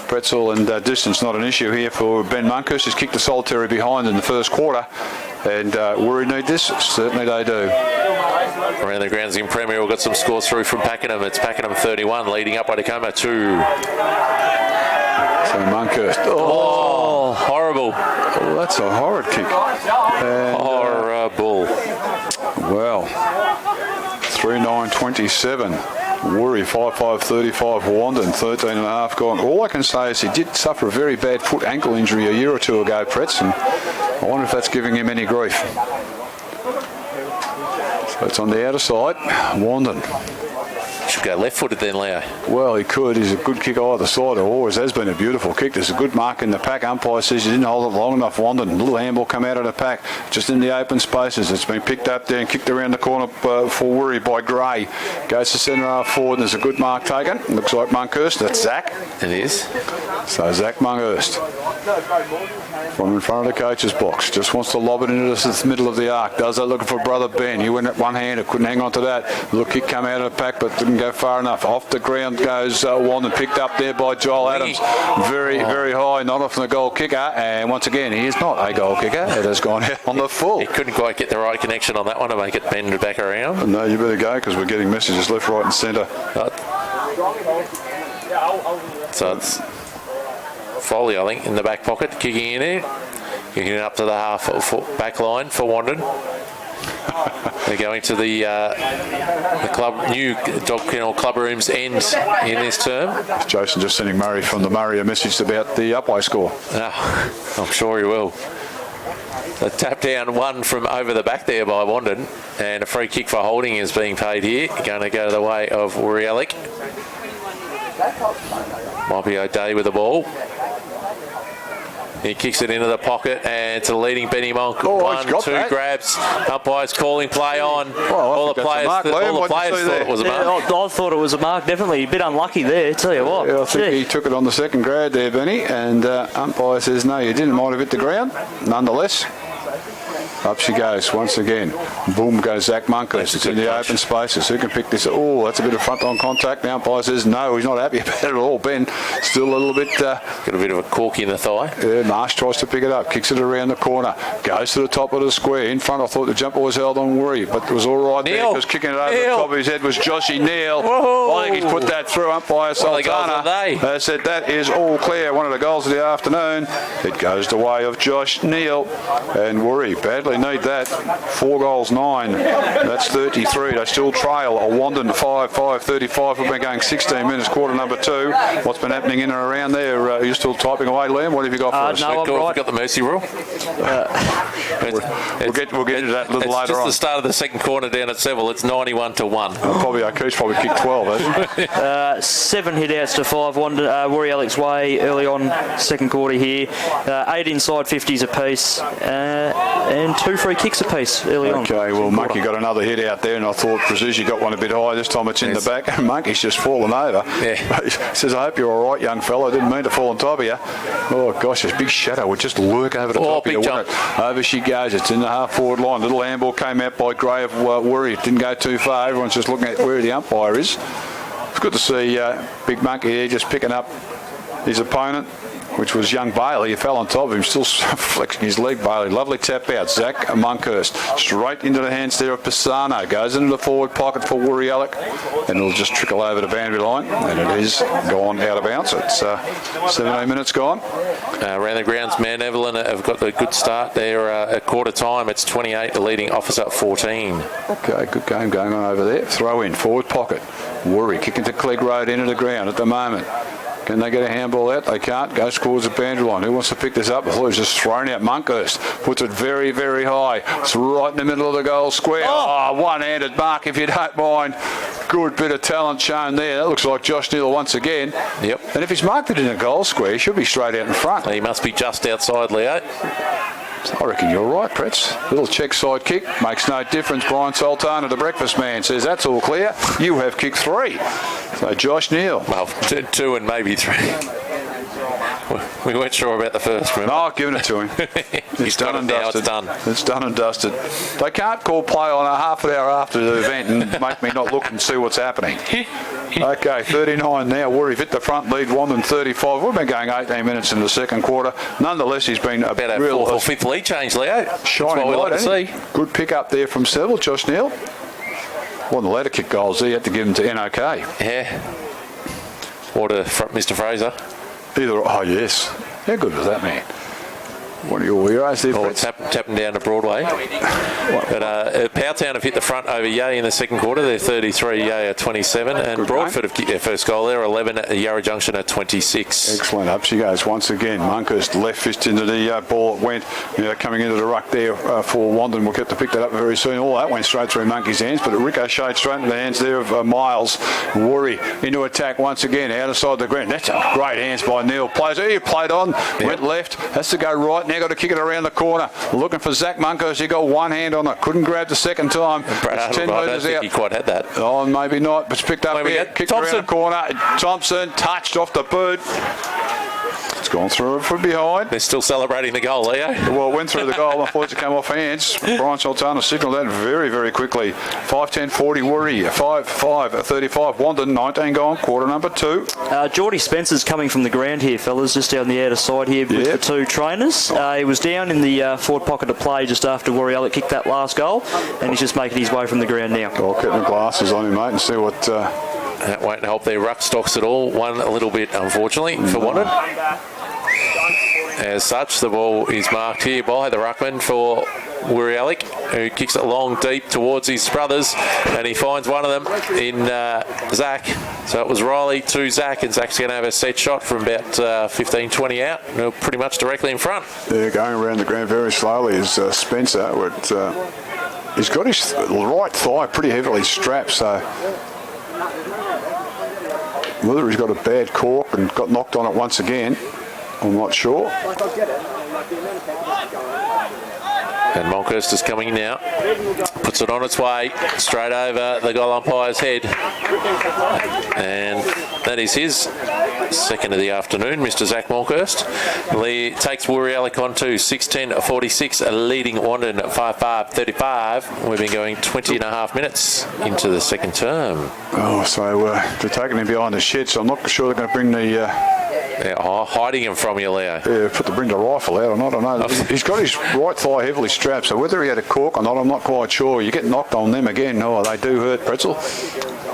Pretzel and distance not an issue here for Ben Monkhurst. He's kicked a solitary behind in the first quarter, and WOORI need this. Certainly they do. Around the grounds in Premier, we've got some scores through from Pakenham. It's Pakenham 31, leading up by Tacoma 2. So Monkhurst. Oh, horrible. Oh, that's a horrid kick. Horrible. Well, 3:9:27. WOORI 5:5:35. WANDIN 13.5 gone. All I can say is he did suffer a very bad foot ankle injury a year or two ago, Pretz, and I wonder if that's giving him any grief. So it's on the outer side. WANDIN. Should go left-footed then, Leo. Well, he could. He's a good kick either side. It always has been a beautiful kick. There's a good mark in the pack. Umpire says you didn't hold it long enough, WANDIN. Little handball come out of the pack, just in the open spaces. It's been picked up there and kicked around the corner for WOORI by Gray. Goes to centre half forward, and there's a good mark taken. Looks like Monkhurst. That's Zach. It is. So Zach Monkhurst from in front of the coach's box. Just wants to lob it into the middle of the arc. Does that looking for brother Ben. He went at one-handed. Couldn't hang on to that. Little kick come out of the pack, but didn't go far enough. Off the ground goes WANDIN, picked up there by Joel Adams. Very, very high, not off the goal kicker. And once again, he is not a goal kicker. It has gone out on the full. He couldn't quite get the right connection on that one to make it bend back around. No, you better go because we're getting messages left, right and centre. So it's Foley, I think, in the back pocket, kicking in here. Kicking it up to the half-foot back line for WANDIN. They're going to the club new dog kennel club rooms end in this term. Jason just sending Murray from the Murray a message about the upway score. Oh, I'm sure he will. The tap down one from over the back there by WANDIN, and a free kick for holding is being paid here. Going to go the way of YALLOck. Might be O'Day with the ball. He kicks it into the pocket and to the leading Benny Monk. Oh, 1, 2 grabs. Umpire's calling play on. All the players thought it was a mark. I thought it was a mark, definitely. A bit unlucky there, tell you what. Yeah, I think he took it on the second grade there, Benny, and umpire says no, you didn't. Might have hit the ground. Nonetheless, up she goes once again. Boom goes Zach Monkhurst. It's in the open spaces. Who can pick this? Oh, that's a bit of front-on contact. The umpire says no, he's not happy about it at all. Ben still a little bit... got a bit of a corky in the thigh. Yeah, Marsh tries to pick it up, kicks it around the corner, goes to the top of the square. In front, I thought the jumper was held on WOORI, but it was all right there because kicking it over the top of his head was Joshy Neal. Whoa. I think he's put that through. Umpire Sultana said that is all clear. One of the goals of the afternoon. It goes the way of Josh Neal, and WOORI badly need that. 4 goals, 9. That's 33. They still trail a WANDIN 5:35. We've been going 16 minutes, quarter number 2. What's been happening in and around there? Are you still typing away, Liam? What have you got for us? No, I'm right. We've got the mercy rule. We'll get to that a little later on. It's just the start of the second quarter down at Seville. It's 91-1. Probably O'Keefe's probably kicked 12, hasn't he? 7 hit-outs to 5. WOORI Alex way early on, second quarter here. 8 inside 50s apiece, and 2 free kicks apiece early on. Okay, well, Monkey got another hit out there, and I thought Precision got one a bit high. This time it's in the back, and Monkey's just fallen over. Yeah. He says, I hope you're all right, young fella. I didn't mean to fall on top of you. Oh, gosh, this big shadow would just lurk over the top of you, wouldn't it? Over she goes. It's in the half-forward line. Little handball came out by Gray of WOORI. It didn't go too far. Everyone's just looking at where the umpire is. It's good to see Big Monkey here just picking up his opponent, which was young Bailey. He fell on top of him, still flexing his leg, Bailey. Lovely tap out. Zach Monkhurst straight into the hands there of Pisano. Goes into the forward pocket for WOORI YALLOck, and it'll just trickle over the boundary line, and it is gone out of bounds. It's 17 minutes gone. Around the grounds, Man Evelyn have got the good start there at quarter time. It's 28, the leading officer 14. Okay, good game going on over there. Throw in, forward pocket. WOORI kicking to Clegg Road into the ground at the moment. Can they get a handball out? They can't. Goes towards the boundary line. Who wants to pick this up? I thought it was just thrown out. Monkhurst puts it very, very high. It's right in the middle of the goal square. Oh, one-handed mark, if you don't mind. Good bit of talent shown there. That looks like Josh Neal once again. Yep. And if he's marked it in a goal square, he should be straight out in front. He must be just outside, Leo. I reckon you're right, Pretz. Little check side kick. Makes no difference. Brian Sultana, the breakfast man, says that's all clear. You have kicked 3. So Josh Neal. Well, 2 and maybe 3. We weren't sure about the first, remember? No, I've given it to him. It's done and dusted. It's done. It's done and dusted. They can't call play on a half an hour after the event and make me not look and see what's happening. Okay, 39 now. WOORI hit the front lead, WANDIN 35. We've been going 18 minutes in the second quarter. Nonetheless, he's been about a real 4th or 5th lead change, Leo. Shining light, like to see. Good pick up there from Seville, Josh Neal. One of the ladder kick goals there, you had to give him to NOK. Yeah. Or to Mr. Fraser. Oh, yes. How good was that, man? One of your heroes there, Or Fritz. tapping down to Broadway. But Powtown have hit the front over Yea in the second quarter. They're 33, Yea are 27. And Good Broadford have kicked their first goal there, 11 at Yarra Junction at 26. Excellent. Up she goes once again. Monkhurst left fist into the ball. It went coming into the ruck there for Wandin. We'll get to pick that up very soon. All that went straight through Monkey's hands, but it ricocheted straight into the hands there of Miles. WOORI into attack once again, out of side the ground. That's a great hands by Neil. Plays he played on, went left, has to go right. Now got to kick it around the corner. Looking for Zach Monkhurst. He got one hand on it. Couldn't grab the second time. Brad, 10 I don't metres think out. he quite had that. Oh, maybe not, but it's picked up here. Kicked around the corner. Thompson touched off the boot. It's gone through from behind. They're still celebrating the goal, Leo. Well, it went through the goal. Unfortunately, it came off hands. Brian Sultana signalled that very, very quickly. 5-10-40 WOORI. 5-5-35 Wandin. 19 gone. Quarter number 2. Geordie Spencer's coming from the ground here, fellas, just down the outer side here with the two trainers. He was down in the forward pocket to play just after YALLOK kicked that last goal, and he's just making his way from the ground now. I'll get the glasses on him, mate, and see what... That won't help their ruck stocks at all. One a little bit, unfortunately, for Wandin. As such, the ball is marked here by the ruckman for YALLOK, who kicks it long, deep towards his brothers, and he finds one of them in Zach. So it was Riley to Zach, and Zach's going to have a set shot from about 15-20 out, pretty much directly in front. Yeah, going around the ground very slowly is Spencer. He's got his right thigh pretty heavily strapped, so whether he's got a bad cork and got knocked on it once again, I'm not sure. And Monkhurst is coming now. Puts it on its way, straight over the goal umpire's head. And that is his second of the afternoon, Mr. Zach Monkhurst. Lee takes YALLOK on to 6-10-46, leading Wandin at 5-5-35. We've been going 20 and a half minutes into the second term. Oh, so they're taking him behind the shed, so I'm not sure they're going to bring the... hiding him from you, Leo. Yeah, bring the rifle out or not, I don't know. He's got his right thigh heavily strapped, so whether he had a cork or not, I'm not quite sure. You get knocked on them again. Oh, they do hurt, Pretzel.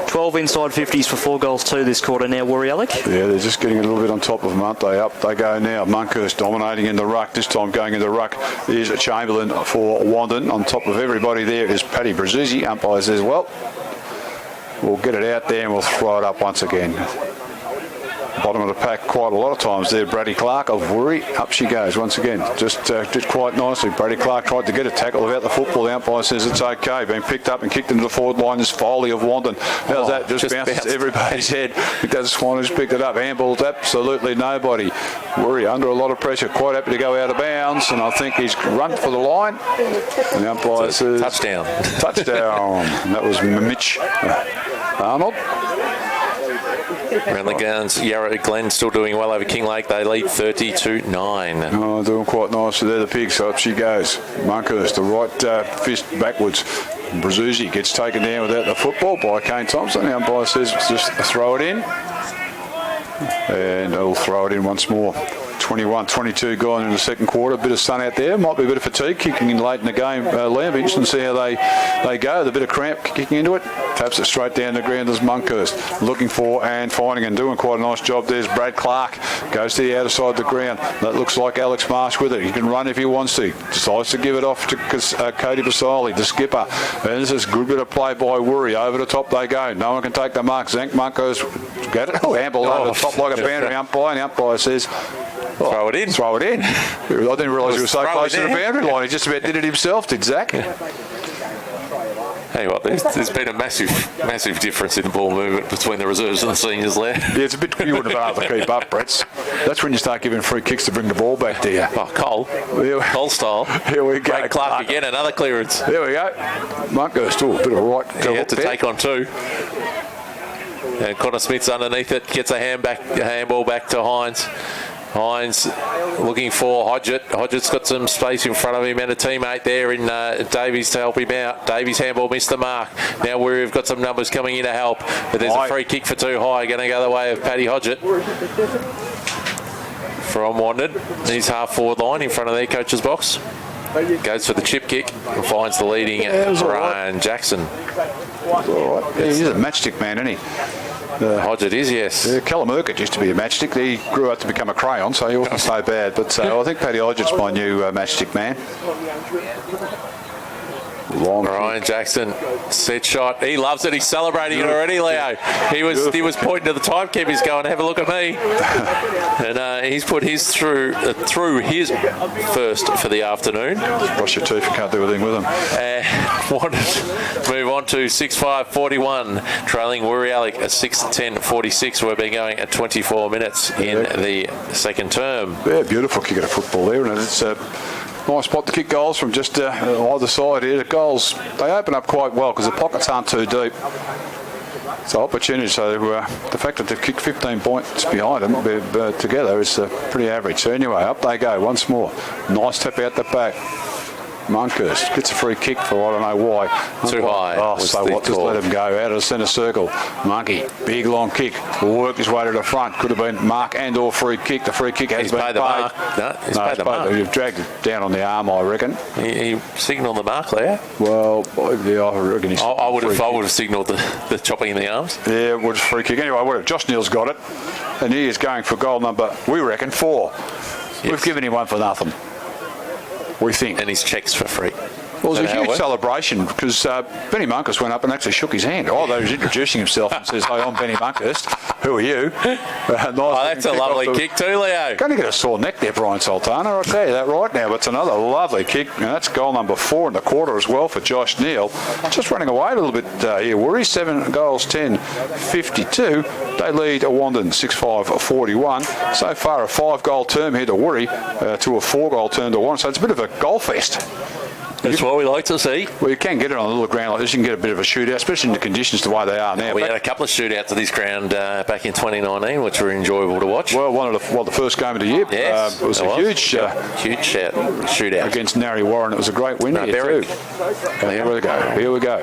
12 inside 50s for 4 goals 2 this quarter now, YALLOK. Yeah, they're just getting a little bit on top of them, aren't they? Up they go now. Monkhurst dominating in the ruck. This time going in the ruck is Chamberlain for Wandin. On top of everybody there is Paddy Brazuzzi. Umpire says, well, we'll get it out there and we'll throw it up once again. Bottom of the pack quite a lot of times there. Brady Clark of WOORI. Up she goes once again. Just did quite nicely. Brady Clark tried to get a tackle about the football. The umpire says it's okay. Being picked up and kicked into the forward line is Foley of Wandin. How's that? Just bounces everybody's head. That's Swan who's picked it up. Handballed absolutely nobody. WOORI under a lot of pressure. Quite happy to go out of bounds. And I think he's run for the line. And the umpire says... Touchdown. Touchdown. And that was Mitch Arnold. Around the grounds, Yarra Glen still doing well over King Lake. They lead 30-9. Oh, doing quite nicely there, the pigs. So up she goes. Monkhurst, the right fist backwards. Brazuzzi gets taken down without the football by Kane Thompson. The umpire says just throw it in. And he'll throw it in once more. 21-22 gone in the second quarter. A bit of sun out there. Might be a bit of fatigue kicking in late in the game. Liam, interesting to see how they go. The bit of cramp kicking into it. Taps it straight down the ground as Monkhurst. Looking for and finding and doing quite a nice job. There's Brad Clark. Goes to the outer side of the ground. That looks like Alex Marsh with it. He can run if he wants to. Decides to give it off to Cody Basile, the skipper. And this is a good bit of play by WOORI. Over the top they go. No one can take the mark. Zank Monkhurst got it. Oh, handball over the top like a boundary umpire. And the umpire says... Throw it in. Throw it in. I didn't realise he was so close to the boundary line. He just about did it himself, did Zach? Hey, well, there's been a massive difference in the ball movement between the reserves and the seniors there. Yeah, it's a bit you wouldn't have been able to keep up, Brett. That's when you start giving free kicks to bring the ball back to you. Oh, Cole style. Here we go. Brad Clark again, another clearance. There we go. Monkhurst still a bit of a right. He had to take on 2. And Connor Smith's underneath it, gets a handball back to Hines. Hines looking for Hodgett. Hodgett's got some space in front of him and a teammate there in Davies to help him out. Davies' handball missed the mark. Now we've got some numbers coming in to help. But there's a free kick for too high. Going to go the way of Paddy Hodgett. From Wandin. He's half forward line in front of their coach's box. Goes for the chip kick and finds the leading Ryan Jackson. All right. Yeah, he's a matchstick man, isn't he? Hodgett is, yes. Yeah, Callum Urquhart used to be a matchstick. He grew up to become a crayon, so he wasn't so bad. But I think Paddy Hodgett's my new matchstick man. Long Ryan Jackson, set shot. He loves it. He's celebrating it already, Leo. He was pointing to the timekeepers going, have a look at me. And he's put his through his first for the afternoon. Brush your teeth, you can't do anything with them. Wanted to move on to 6:5:41, trailing WOORI YALLOck at 6:10:46. We've been going at 24 minutes in the second term. Yeah, beautiful kick at a football there, and it's a nice spot to kick goals from just either side here. The goals, they open up quite well because the pockets aren't too deep. It's an opportunity, so the fact that they've kicked 15 points behind them together is pretty average. So anyway, up they go once more. Nice tap out the back. Monkhurst gets a free kick for I don't know why. Too high. Oh, so what? Just let him go out of the centre circle. Monkey, big long kick. Will work his way to the front. Could have been mark and or free kick. The free kick has been paid. The mark. No, he's paid the mark. You've dragged it down on the arm, I reckon. He signalled the mark there. Well, yeah, I reckon he's. I would have signalled the chopping in the arms. Yeah, it was a free kick. Anyway, whatever. Josh Neal's got it, and he is going for goal number, we reckon, 4. Yes. We've given him one for nothing. We think. And his checks for free. Well, it was a huge celebration because Benny Monkhurst went up and actually shook his hand. Although he was introducing himself and says, "Hi, I'm Benny Monkhurst. Who are you?" That's a lovely kick too, Leo. Going to get a sore neck there, Brian Sultana. I'll tell you that right now. But it's another lovely kick, and that's goal number 4 in the quarter as well for Josh Neal. Just running away a little bit here. WOORI 7 goals, 10-52. They lead WANDIN 6-5-41. So far, a 5-goal term here to WOORI to a 4-goal term to WANDIN. So it's a bit of a goal fest. That's what we like to see. Well, you can get it on a little ground like this. You can get a bit of a shootout, especially in the conditions the way they are now. We had a couple of shootouts at this ground back in 2019, which were enjoyable to watch. Well, the first game of the year. Yes, it was a huge shootout against Narry Warren. It was a great win here too. Here we go. Here we go.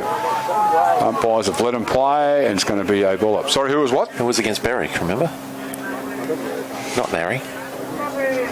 Umpires have let him play, and it's going to be a ball up. Sorry, who was what? It was against Berwick, remember? Not Narry.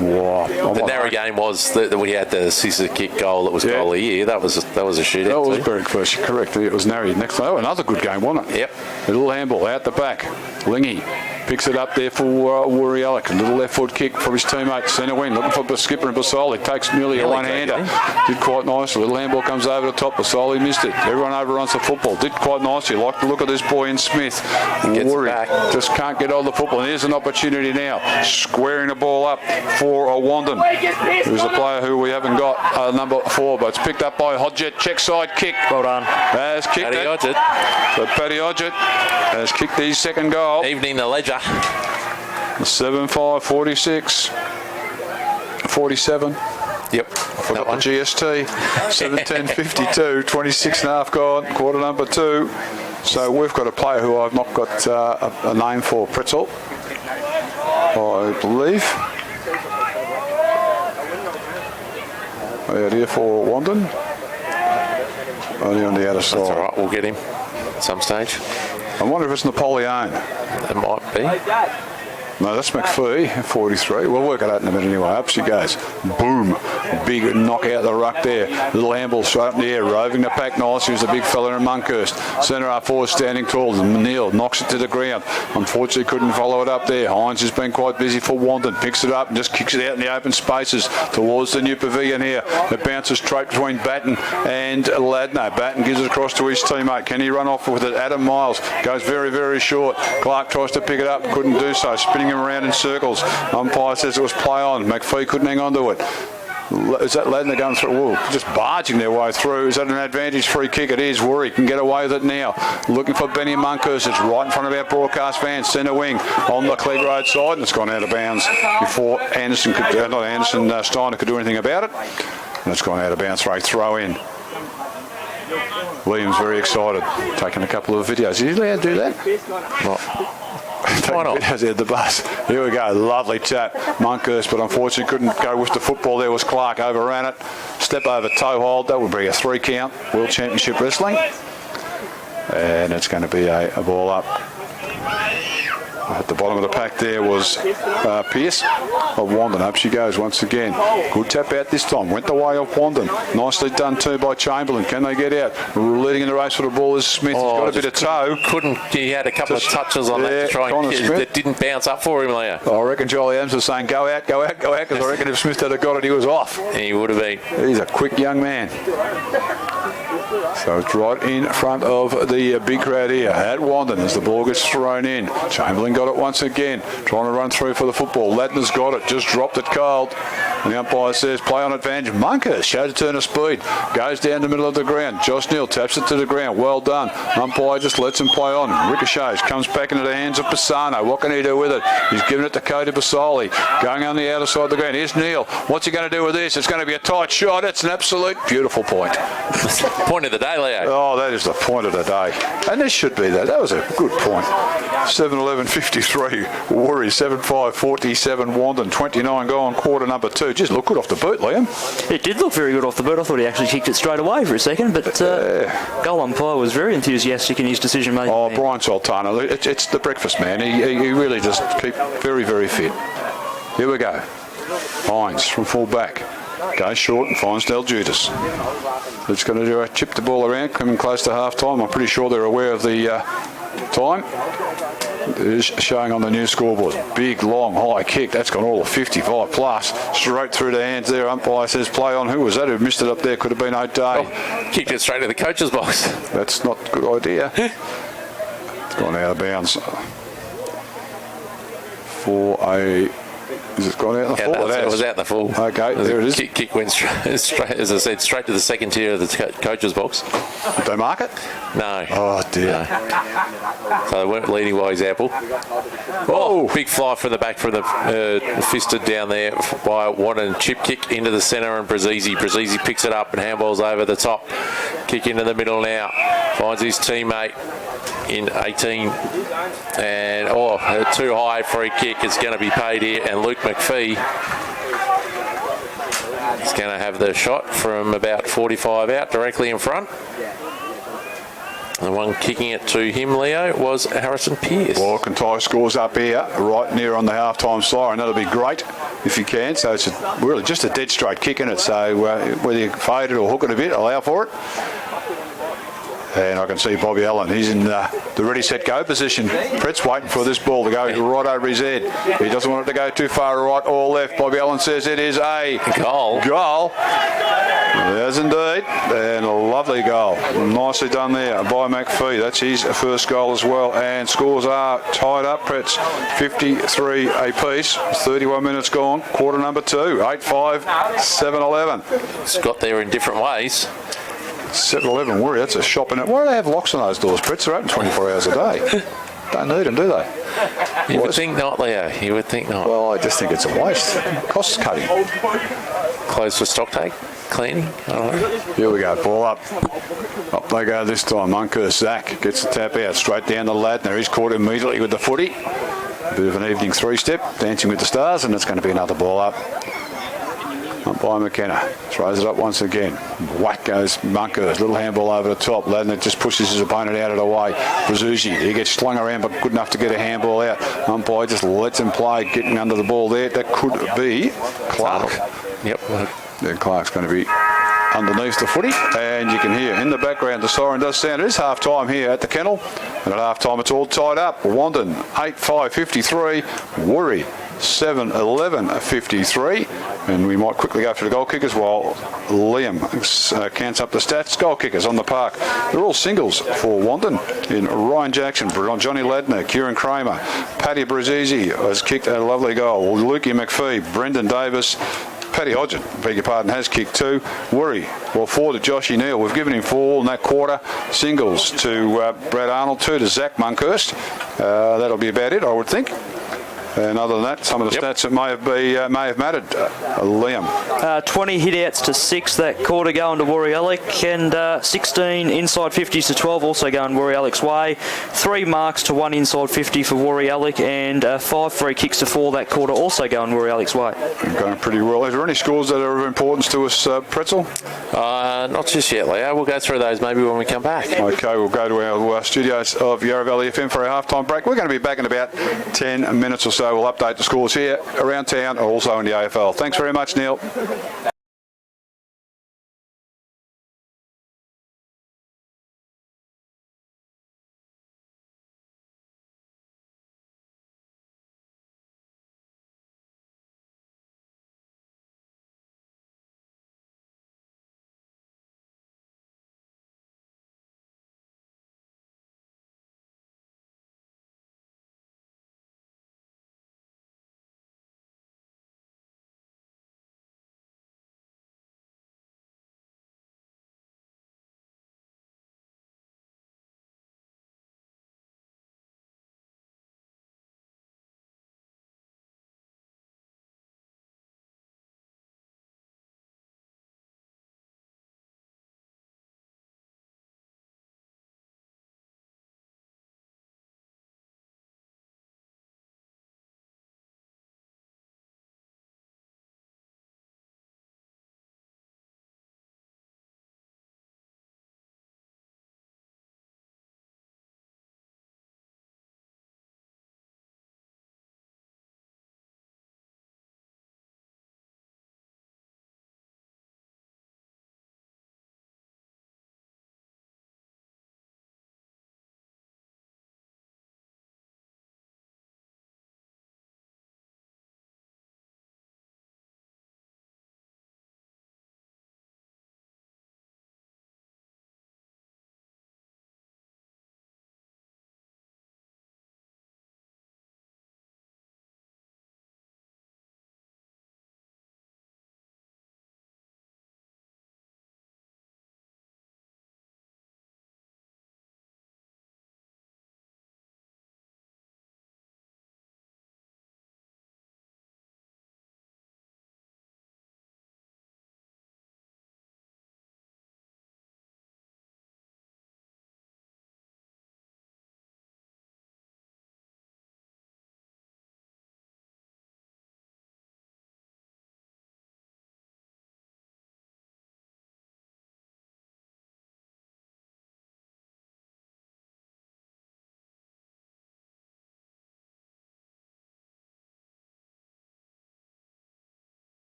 Wow. The narrow game was that we had the scissor kick goal that was goal of the year. That was a shootout. That was Berwick first, correct. It was Narry next. Oh, another good game, wasn't it? Yep. A little handball out the back. Lingy picks it up there for WOORI YALLOck. A little left foot kick from his teammate, centre wing, looking for Skipper and Basoli. Takes nearly a one-hander. Did quite nicely. Little handball comes over the top. Basoli missed it. Everyone overruns the football. Did quite nicely. Like the look of this boy in Smith. WOORI just can't get on the football. And here's an opportunity now. Squaring the ball up for WANDIN. There's a player who we haven't got, number 4, but it's picked up by Hodgett. Check side kick. Well done. Has kicked Paddy Hodgett. So Paddy Hodgett has kicked his second goal. Evening the ledger. 7-5-46. 47. Yep. Forgot the GST. 7-10-52. 26 and a half gone. Quarter number 2. So we've got a player who I've not got a name for. Pretzel, I believe. Out here for WANDIN. Only on the outer side. That's all right. We'll get him at some stage. I wonder if it's Napoleon. It might be. No, that's McPhee, 43. We'll work it out in a minute anyway. Up she goes. Boom. Big knock out the ruck there. Little handball straight up in the air. Roving the pack nice. Here's a big fella in Monkhurst. Centre half forward standing tall. Neal knocks it to the ground. Unfortunately couldn't follow it up there. Hines has been quite busy for WANDIN. Picks it up and just kicks it out in the open spaces towards the new pavilion here. It bounces straight between Batten and Ladno. Batten gives it across to his teammate. Can he run off with it? Adam Miles goes very, very short. Clark tries to pick it up. Couldn't do so. Spinning him around in circles. Umpire says it was play on. McPhee couldn't hang on to it. Is that Ladner going through? Ooh, just barging their way through. Is that an advantage free kick? It is. WOORI can get away with it now. Looking for Benny Monkhurst. It's right in front of our broadcast van. Centre wing on the Clegg Road side. And it's gone out of bounds before Anderson could, Steiner could do anything about it. And it's gone out of bounds for a throw in. Williams very excited. Taking a couple of videos. Is he allowed to do that? Why not? Videos at the bus. Here we go. Lovely tap. Monkhurst, but unfortunately couldn't go with the football. There was Clark. Overran it. Step over toe hold. That would be a 3 count. World Championship Wrestling. And it's going to be a ball up. At the bottom of the pack there was Pearce of Wandin. Up she goes once again. Good tap out this time. Went the way of Wandin. Nicely done too by Chamberlain. Can they get out? Leading in the race for the ball is Smith. He's got a bit of toe. He had a couple of touches on that to try and get it. That didn't bounce up for him, Leo. I reckon Jolie Adams was saying, go out, because I reckon if Smith had got it, he was off. He would have been. He's a quick young man. So it's right in front of the big crowd here at Wandin as the ball gets thrown in. Chamberlain got it once again, trying to run through for the football. Ladner's got it, just dropped it cold. And the umpire says play on advantage. Munker showed a turn of speed, goes down the middle of the ground. Josh Neal taps it to the ground. Well done. Umpire just lets him play on. Ricochets comes back into the hands of Pisano. What can he do with it? He's giving it to Cody Basoli. Going on the outer side of the ground. Here's Neal. What's he going to do with this? It's going to be a tight shot. It's an absolute beautiful point. Point of the day, Leo. Oh, that is the point of the day. And this should be that. That was a good point. 7-11-53. WOORI 7-5-47. Wandin 29 gone. Quarter number 2. Just look good off the boot, Liam. It did look very good off the boot. I thought he actually kicked it straight away for a second, but goal umpire was very enthusiastic in his decision making. Oh, Brian Sultana. It's the breakfast man. He really just keep very, very fit. Here we go. Hines from full back. Goes short and finds Del Judas. It's going to do a chip the ball around, coming close to half time. I'm pretty sure they're aware of the time. It is showing on the new scoreboard. Big, long, high kick. That's gone all of 55 plus. Straight through the hands there. Umpire says play on. Who was that who missed it up there? Could have been O'Day. Oh, kicked it straight to the coach's box. That's not a good idea. It's gone out of bounds. For a... Is it gone out in the full? It was out in the full. Okay, there it is. Kick went straight, as I said, straight to the second tier of the coach's box. Did they mark it? No. Oh, dear. No. So they weren't leading by example. Oh, big fly from the back from the fisted down there by Wandin. Chip kick into the centre and Brazzi. Brazzi picks it up and handballs over the top. Kick into the middle now. Finds his teammate in 18 and a too high free kick is going to be paid here, and Luke McPhee is going to have the shot from about 45 out directly in front. The one kicking it to him, Leo, was Harrison Pearce. Well, Kintyre scores up here right near on the half-time siren. That'll be great if you can. So it's really just a dead straight kick in it, so whether you fade it or hook it a bit, allow for it. And I can see Bobby Allen. He's in the ready, set, go position. Brett's waiting for this ball to go right over his head. He doesn't want it to go too far right or left. Bobby Allen says it is a goal. Yes, indeed. And a lovely goal. Nicely done there by McPhee. That's his first goal as well. And scores are tied up, Pretz. 53 apiece. 31 minutes gone. Quarter number 2. 8-5, 7-11. It's got there in different ways. 7-11 WOORI, that's a shop in it. Why do they have locks on those doors, Pretz? They're open 24 hours a day. Don't need them, do they? You would think not, Leo. You would think not. Well, I just think it's a waste. Cost cutting. Closed for stock take, cleaning. I don't know. Here we go, ball up. Up they go this time. Munker Zach gets the tap out straight down the Ladner. He's caught immediately with the footy. A bit of an evening three-step, Dancing with the Stars, and it's going to be another ball up. Up by McKenna, throws it up once again. Whack goes Munker's little handball over the top. Ladner just pushes his opponent out of the way. Brazzi, he gets slung around but good enough to get a handball out. Umpire just lets him play, getting under the ball there. That could be Clark. Yep. Then Clark's going to be underneath the footy, and you can hear in the background the siren does sound. It is half time here at the kennel, and at half time it's all tied up. Wandin 8-5-53, WOORI 7-11-53, and we might quickly go for the goal kickers while Liam counts up the stats. Goal kickers on the park, they're all singles for Wandin in Ryan Jackson, Johnny Ladner, Kieran Kramer, Paddy Brazzi has kicked a lovely goal. Lukey McPhee, Brendan Davis, Paddy Hodgett, beg your pardon, has kicked 2. WOORI, well, 4 to Joshy Neal. We've given him 4 in that quarter. Singles to Brad Arnold, 2 to Zach Munkhurst. That'll be about it, I would think. And other than that, some of the stats that may have mattered. Liam. 20 hit-outs to 6 that quarter going to WOORI YALLOCK, and 16 inside 50s to 12 also going WOORI YALLOCK's way. 3 marks to 1 inside 50 for WOORI YALLOCK, and 5 free kicks to 4 that quarter also going WOORI YALLOCK's way. Going pretty well. Is there any scores that are of importance to us, Pretzel? Not just yet, Leo. We'll go through those maybe when we come back. Okay, we'll go to our studios of Yarra Valley FM for our halftime break. We're going to be back in about 10 minutes or so. We'll update the scores here around town, also in the AFL. Thanks very much, Neil.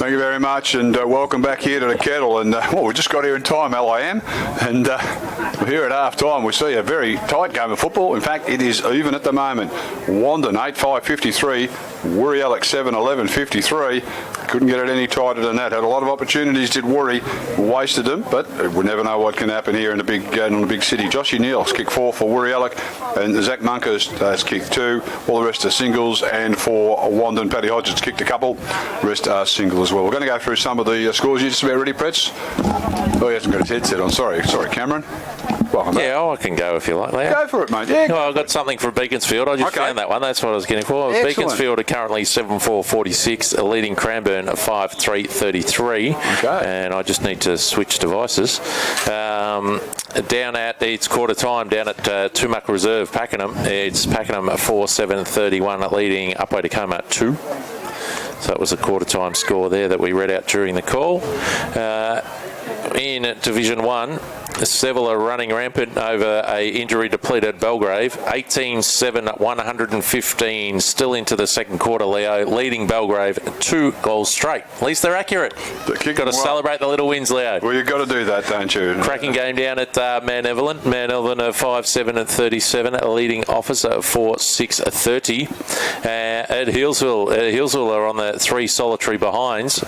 Thank you very much, and welcome back here to the Kettle. And we just got here in time, LIM, and we're here at half time. We see a very tight game of football. In fact, it is even at the moment. WANDIN 8-5-53, WOORI YALLOck 7-11-53. Couldn't get it any tighter than that. Had a lot of opportunities, did WOORI, wasted them, but we never know what can happen here in the big city. Joshy Neal's kicked 4 for WOORI YALLOck, and Zach Munker's has kicked 2. All the rest are singles, and for WANDIN, Paddy Hodges kicked a couple. The rest are single as well. We're going to go through some of the scores. You just about ready, Pretz? Oh, he hasn't got his headset on. Sorry, Cameron. Welcome back. Yeah, I can go if you like, Leo. Go for it, mate. Yeah. Well, I've got something from Beaconsfield. I just found that one. That's what I was getting for. Excellent. Beaconsfield are currently 7-4-46, leading Cranbourne 5-3-33. Okay. And I just need to switch devices. Down at, it's quarter time, down at Tumac Reserve, Pakenham. It's Pakenham 4-7-31, leading Upwey Tacoma 2. So it was a quarter time score there that we read out during the call. In Division 1, Seville are running rampant over a injury-depleted Belgrave. 18-7-115, still into the second quarter, Leo, leading Belgrave 2 goals straight. At least they're accurate. Got to celebrate the little wins, Leo. Well, you've got to do that, don't you? Cracking game down at Mount Evelyn. Mount Evelyn are 5-7-37, leading Officer 4-6-30. At Hillsville are on the 3 solitary behinds.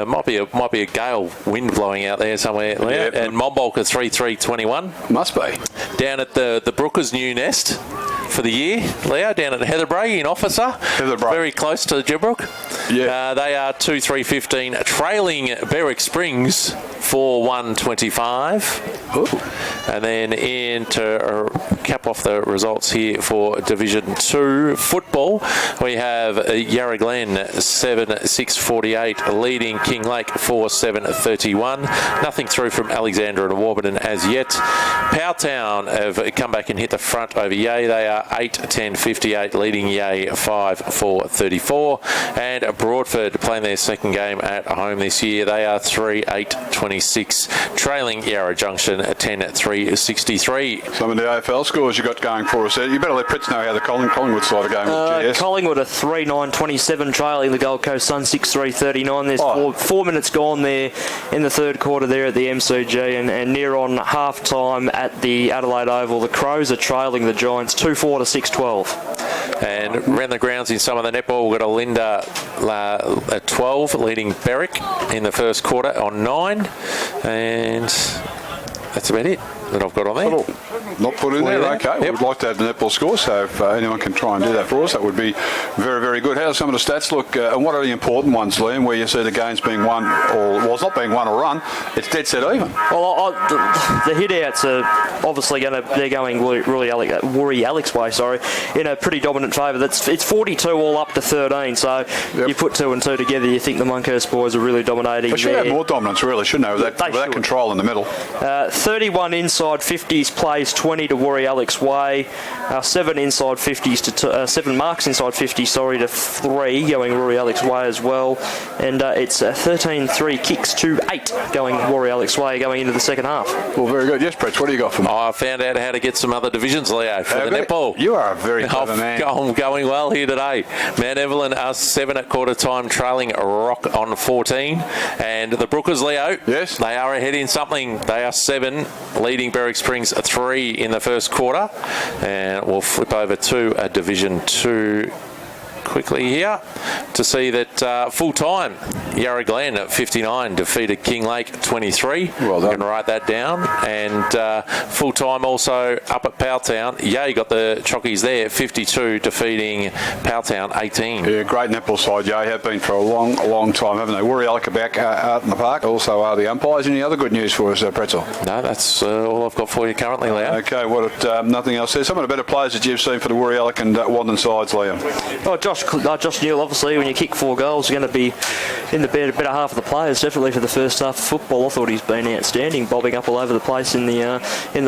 Might be a gale wind blowing out there somewhere, Leo. Yep. And Monbulk are 3-3-21. Must be. Down at the Brookers' new nest for the year, Leo, down at Heatherbray in Officer. Heatherbray. Very close to Gibrook. Yeah. They are 2-3-15, trailing Berwick Springs 4-1-25. And then in to cap off the results here for Division 2 football, we have Yarra Glen 7-6-48, leading King Lake 4-7-31. Nothing through from Alexandra and Warburton as yet. Powtown have come back and hit the front over Yea. They are 8-10-58, leading Yea 5-4-34. And Broadford playing their second game at home this year. They are 3-8-26, trailing Yarra Junction 10-3-63. Some of the AFL scores you got going for us there. You better let Pritz know how the Collingwood side are going with GS. Collingwood are 3-9-27, trailing the Gold Coast Sun 6-3-39. There's 4 minutes gone there in the third quarter there at the MCG, and near on half time at the Adelaide Oval, the Crows are trailing the Giants 2-4-6-12. And around the grounds in some of the netball, we've got Alinda at 12, leading Berwick in the first quarter on 9. And that's about it that I've got on there. Not put in there, okay. Yep. We'd like to have the netball score, so if anyone can try and do that for us, that would be very, very good. How do some of the stats look, and what are the important ones, Liam, where you see the games being won, it's not being won or run, it's dead set even? Well, the hit-outs are obviously they're going WOORI YALLOCK's way, in a pretty dominant favour. It's 42 all up to 13, so you put 2 and 2 together, you think the Monkhurst boys are really dominating. They should have more dominance, really, shouldn't they, with that control in the middle. 31 inside 50s plays 20 to WOORI YALLOCK's way. 7 inside 50s to 7 marks inside 50, to 3 going WOORI YALLOCK's way as well. And it's 13-3 kicks to 8 going WOORI YALLOCK's way going into the second half. Well, very good. Yes, Pretz, what do you got for me? I found out how to get some other divisions, Leo, for the netball. You are a very clever man. I'm going well here today. Mount Evelyn are 7 at quarter time, trailing Rock on 14. And the Brookers, Leo, yes, they are ahead in something. They are 7, leading Berwick Springs 3 in the first quarter. And we'll flip over to Division 2 quickly here to see that full time Yarra Glen at 59 defeated King Lake 23. Well done. You can write that down. And full time also up at Powtown. Yay got the chockies there, 52 defeating Powtown 18. Yeah, great netball side. Yay have been for a long time, haven't they? WOORI YALLOCK are back out in the park. Also are the umpires. Any other good news for us, Pretzel? No, that's all I've got for you currently, Leo. Okay, nothing else there. Some of the better players that you've seen for the WOORI YALLOCK and WANDIN sides, Liam. Oh, Josh Newell, obviously, when you kick 4 goals, you're going to be in the better half of the players, definitely for the first half of football. I thought he's been outstanding, bobbing up all over the place in the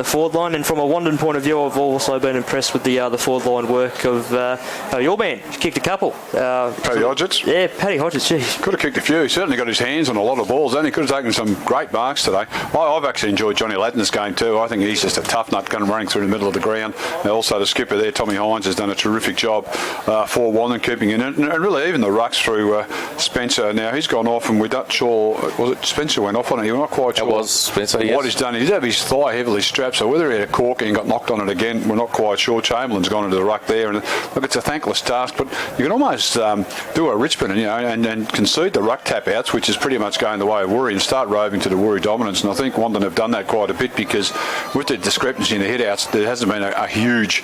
forward line. And from a WANDIN point of view, I've also been impressed with the forward line work of your man. He kicked a couple. Paddy Hodges? Yeah, Paddy Hodges, geez. Could have kicked a few. He certainly got his hands on a lot of balls, and he could have taken some great marks today. I've actually enjoyed Johnny Ladner's game too. I think he's just a tough nut running through the middle of the ground. And also the skipper there, Tommy Hines, has done a terrific job for WANDIN. line keeping in, and really even the rucks through Spencer. Now he's gone off, and we're not sure. Was it Spencer went off on it? You're not quite sure. It was Spencer. Yes. What he's done, he's had his thigh heavily strapped. So whether he had a cork and got knocked on it again, we're not quite sure. Chamberlain's gone into the ruck there, and look, it's a thankless task. But you can almost do a Richmond, and concede the ruck tap outs, which is pretty much going the way of WOORI, and start roving to the WOORI dominance. And I think WANDIN have done that quite a bit, because with the discrepancy in the head outs, there hasn't been a huge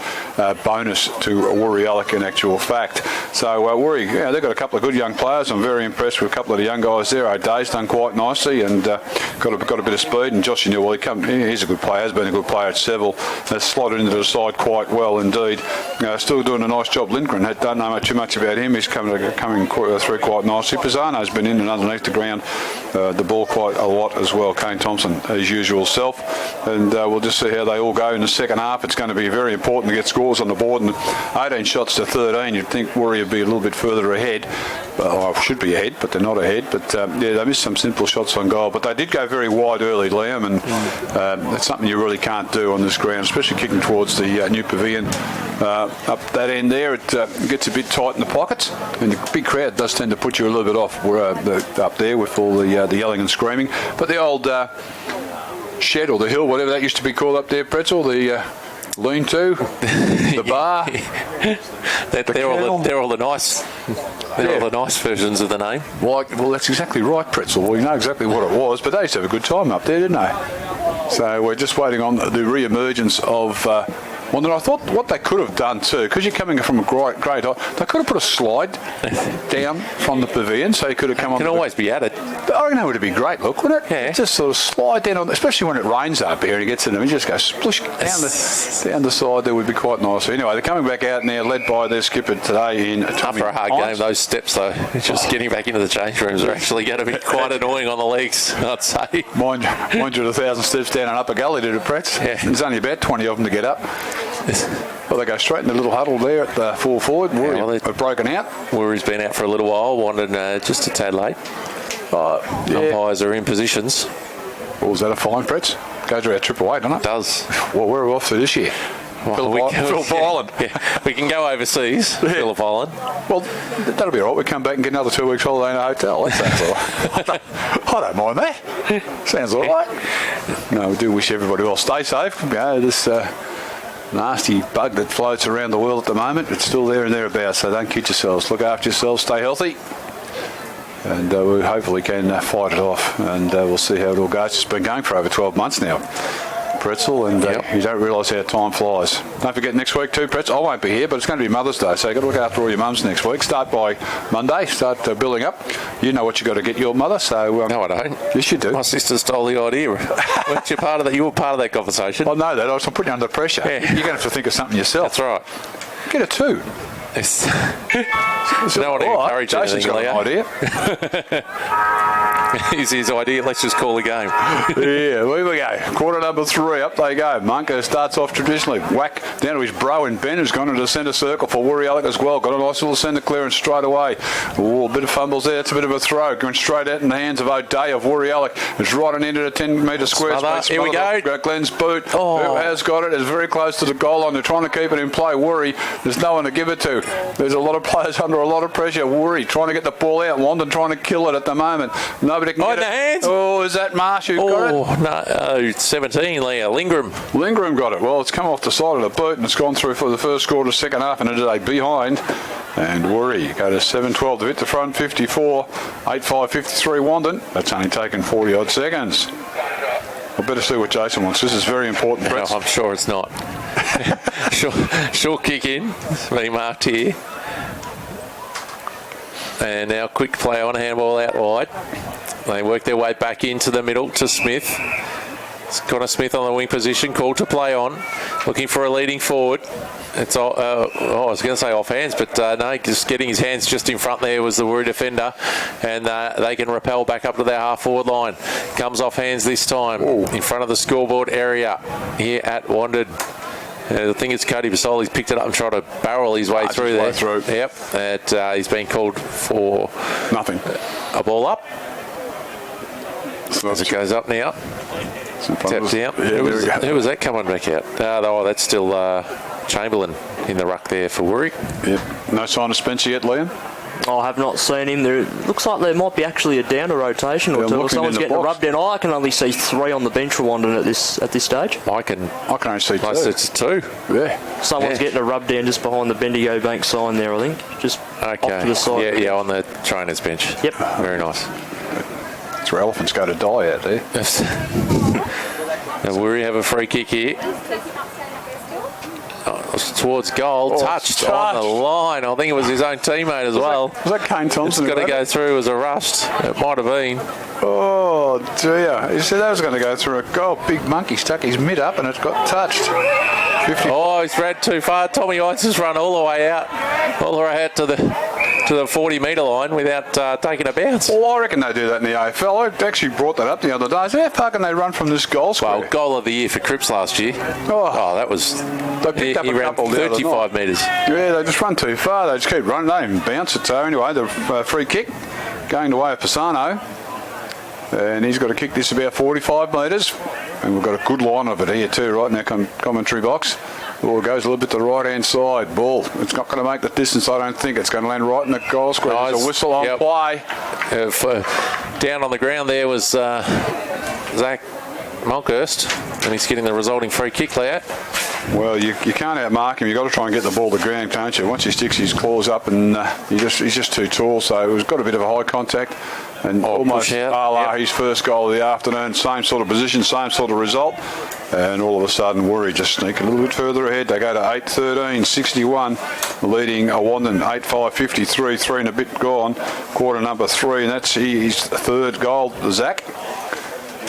bonus to YALLOck in actual fact. So WOORI, they've got a couple of good young players. I'm very impressed with a couple of the young guys there. O'Day's done quite nicely, and got a bit of speed. And Josh Newell, he's a good player, has been a good player at Seville, has slotted into the side quite well indeed. Still doing a nice job. Lindgren, don't know too much about him. He's coming through quite nicely. Pisano's been in and underneath the ground the ball quite a lot as well. Kane Thompson, his usual self. And we'll just see how they all go in the second half. It's going to be very important to get scores on the board. And 18 shots to 13, you'd think WOORI would be a little bit further ahead. Should be ahead, but they're not ahead. But they missed some simple shots on goal. But they did go very wide early, Liam, and that's something you really can't do on this ground, especially kicking towards the new pavilion. Up that end there, it gets a bit tight in the pockets, and the big crowd does tend to put you a little bit off. We're up there with all the yelling and screaming. But the old shed or the hill, whatever that used to be called up there, Pretzel, the lean-to, the bar. They're all the nice. They're all the nice versions of the name. Well, that's exactly right, Pretzel. Well, you know exactly what it was, but they used to have a good time up there, didn't they? So we're just waiting on the re-emergence of WANDIN. I thought what they could have done too, because you're coming from a great height, they could have put a slide down from the pavilion, so you could have come on. Can always be added. I reckon that would be great, look, wouldn't it? Yeah. Just sort of slide down on, especially when it rains up here and it gets in them, and just go splush down the side. There would be quite nice. Anyway, they're coming back out now, led by their skipper today in Tommy After a hard Hines. game, those steps though, just getting back into the change rooms are actually going to be quite annoying on the legs, I'd say. Mind you, 1,000 steps down an upper gully to the Pretz. Yeah. There's only about 20 of them to get up. Well, they go straight in the little huddle there at the full forward. WOORI have broken out. WOORI's been out for a little while, WANDIN just a tad late. Umpires are in positions. Well, was that a fine, Pretz? Goes around 888, doesn't it? It does. Well, where are we off to this year? Phillip Island. Yeah, we can go overseas, Phillip Island. Well, that'll be all right. We come back and get another 2 weeks holiday in a hotel. That sounds all right. I don't mind that. Sounds all right. No, we do wish everybody well. Stay safe. This nasty bug that floats around the world at the moment, it's still there and thereabouts, so don't kid yourselves. Look after yourselves, stay healthy, and we hopefully can fight it off, and we'll see how it all goes. It's been going for over 12 months now, Pretzel, and you don't realise how time flies. Don't forget next week too, Pretzel. I won't be here, but it's going to be Mother's Day, so you've got to look after all your mums next week. Start by Monday, start building up. You know what you've got to get your mother, so... No, I don't. Yes, you do. My sister stole the idea. Weren't you part of that? You were part of that conversation. I know that. I was putting you under pressure. Yeah. You're going to have to think of something yourself. That's right. Get a 2. Yes. No one to encourage Jason's anything, got Leo. an idea. Is his idea. Let's just call the game. Yeah, here we go. Quarter number 3, up they go. Munker starts off traditionally. Whack down to his bro, and Ben has gone into the centre circle for YALLOck as well. Got a nice little centre clearance straight away. Ooh, a bit of fumbles there. It's a bit of a throw. Going straight out in the hands of O'Day of YALLOck. It's right on into the 10-metre square space. Here we go. Glenn's boot. Oh. Who has got it? Is very close to the goal line. They're trying to keep it in play. WOORI. There's no one to give it to. There's a lot of players under a lot of pressure. WOORI trying to get the ball out. WANDIN trying to kill it at the moment. Nobody can get in the it. hands. Oh, is that Marsh who got it? No, 17, Leo. Lindgren got it. Well, it's come off the side of the boot, and it's gone through for the first quarter, second half, and it is a behind. And WOORI go to 7-12 to hit the front, 54, 8-5, 53 WANDIN. That's only taken 40-odd seconds. I better see what Jason wants. This is very important. No, I'm sure it's not. Short kick in. It's been marked here. And now quick play on, handball out wide. They work their way back into the middle to Smith. It's Connor Smith on the wing position, called to play on, looking for a leading forward. It's I was going to say off hands, but no, just getting his hands just in front there was the WOORI defender, and they can rappel back up to their half-forward line. Comes off hands this time. Ooh. In front of the scoreboard area here at WANDIN. I think it's Cody Basol. He's picked it up and tried to barrel his way through there. Yep. He's been called for nothing. A ball up. As it goes up now. Taps out. Yeah, Who was that coming back out? That's still Chamberlain in the ruck there for Woori. Yep. No sign of Spencer yet, Liam? I have not seen him. There looks like there might be actually a downer rotation or two. Or someone's getting rubbed in. I can only see 3 on the bench for Wandin at this stage. I can only see 2. It's 2. Yeah. Someone's getting a rub down just behind the Bendigo Bank sign there, I think. Just off to the side. Yeah, on the trainer's bench. Yep. Very nice. That's where elephants go to die out there. Now Woori have a free kick here. Towards goal, touched on the line. I think it was his own teammate as well. Was that Kane Thompson? It's got to go through as a rust. It might have been. Oh dear! You said that was going to go through a goal. Big monkey stuck his mid up and it's got touched. 50. Oh, he's ran too far. Tommy Ice has run all the way out to the 40-metre line without taking a bounce. Well, I reckon they do that in the AFL. I actually brought that up the other day. I said, how far can they run from this goal square? Well, goal of the year for Cripps last year. Oh, that was... They picked up a couple 35 metres. Yeah, they just run too far. They just keep running. They didn't even bounce it. So anyway, the free kick going the way of Pisano. And he's got to kick this about 45 metres. And we've got a good line of it here too, right in our commentary box. Ball goes a little bit to the right-hand side. Ball. It's not going to make the distance, I don't think. It's going to land right in the goal square. Nice. There's a whistle on play. Down on the ground there was Zach Monkhurst, and he's getting the resulting free kick layout. Well, you can't outmark him. You've got to try and get the ball to ground, can't you? Once he sticks his claws up, and he's just too tall, so he's got a bit of a high contact. And almost his first goal of the afternoon, same sort of position, same sort of result. And all of a sudden, Woori just sneak a little bit further ahead. They go to 8:13.61, leading Wandin 8:5.53, 3 and a bit gone, quarter number 3, and that's his 3rd goal, Zach.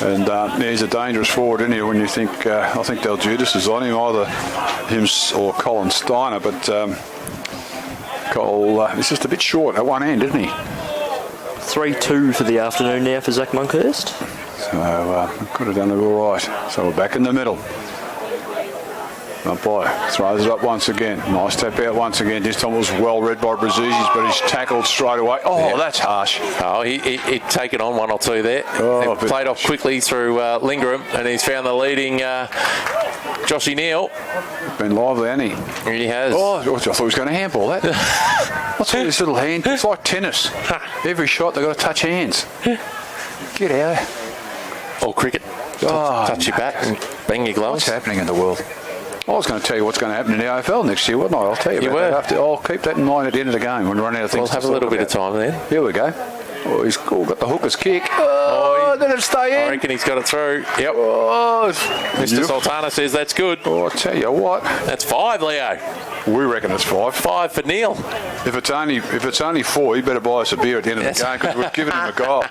And he's a dangerous forward, isn't he? When you think, I think Del Judas is on him, either him or Colin Steiner, but Cole is just a bit short at one end, isn't he? 3-2 for the afternoon now for Zach Monkhurst. So could have done it all right. So we're back in the middle. Umpire throws it up once again. Nice tap out once again. This time it was well read by Brazizis, but he's tackled straight away. Oh, that's harsh. Oh, he'd taken on 1 or 2 there. Played off quickly through Lingram, and he's found the leading Joshy Neal. Been lively, hasn't he? He has. Oh, I thought he was going to handball that. What's all this little hand? It's like tennis. Every shot they've got to touch hands. Get out. Or cricket. Touch your bat and bang your gloves. What's happening in the world? I was going to tell you what's going to happen in the AFL next year, wasn't I? I'll tell you about that. I'll keep that in mind at the end of the game when we run out of things. We'll have a little bit of time then. Here we go. Oh, he's got the hooker's kick. Did it stay in? I reckon he's got it through. Yep. Oh, Mr. Sultana says that's good. Oh, I'll tell you what. That's 5, Leo. We reckon it's 5. 5 for Neil. If it's only 4, you better buy us a beer at the end of the game because we've given him a goal.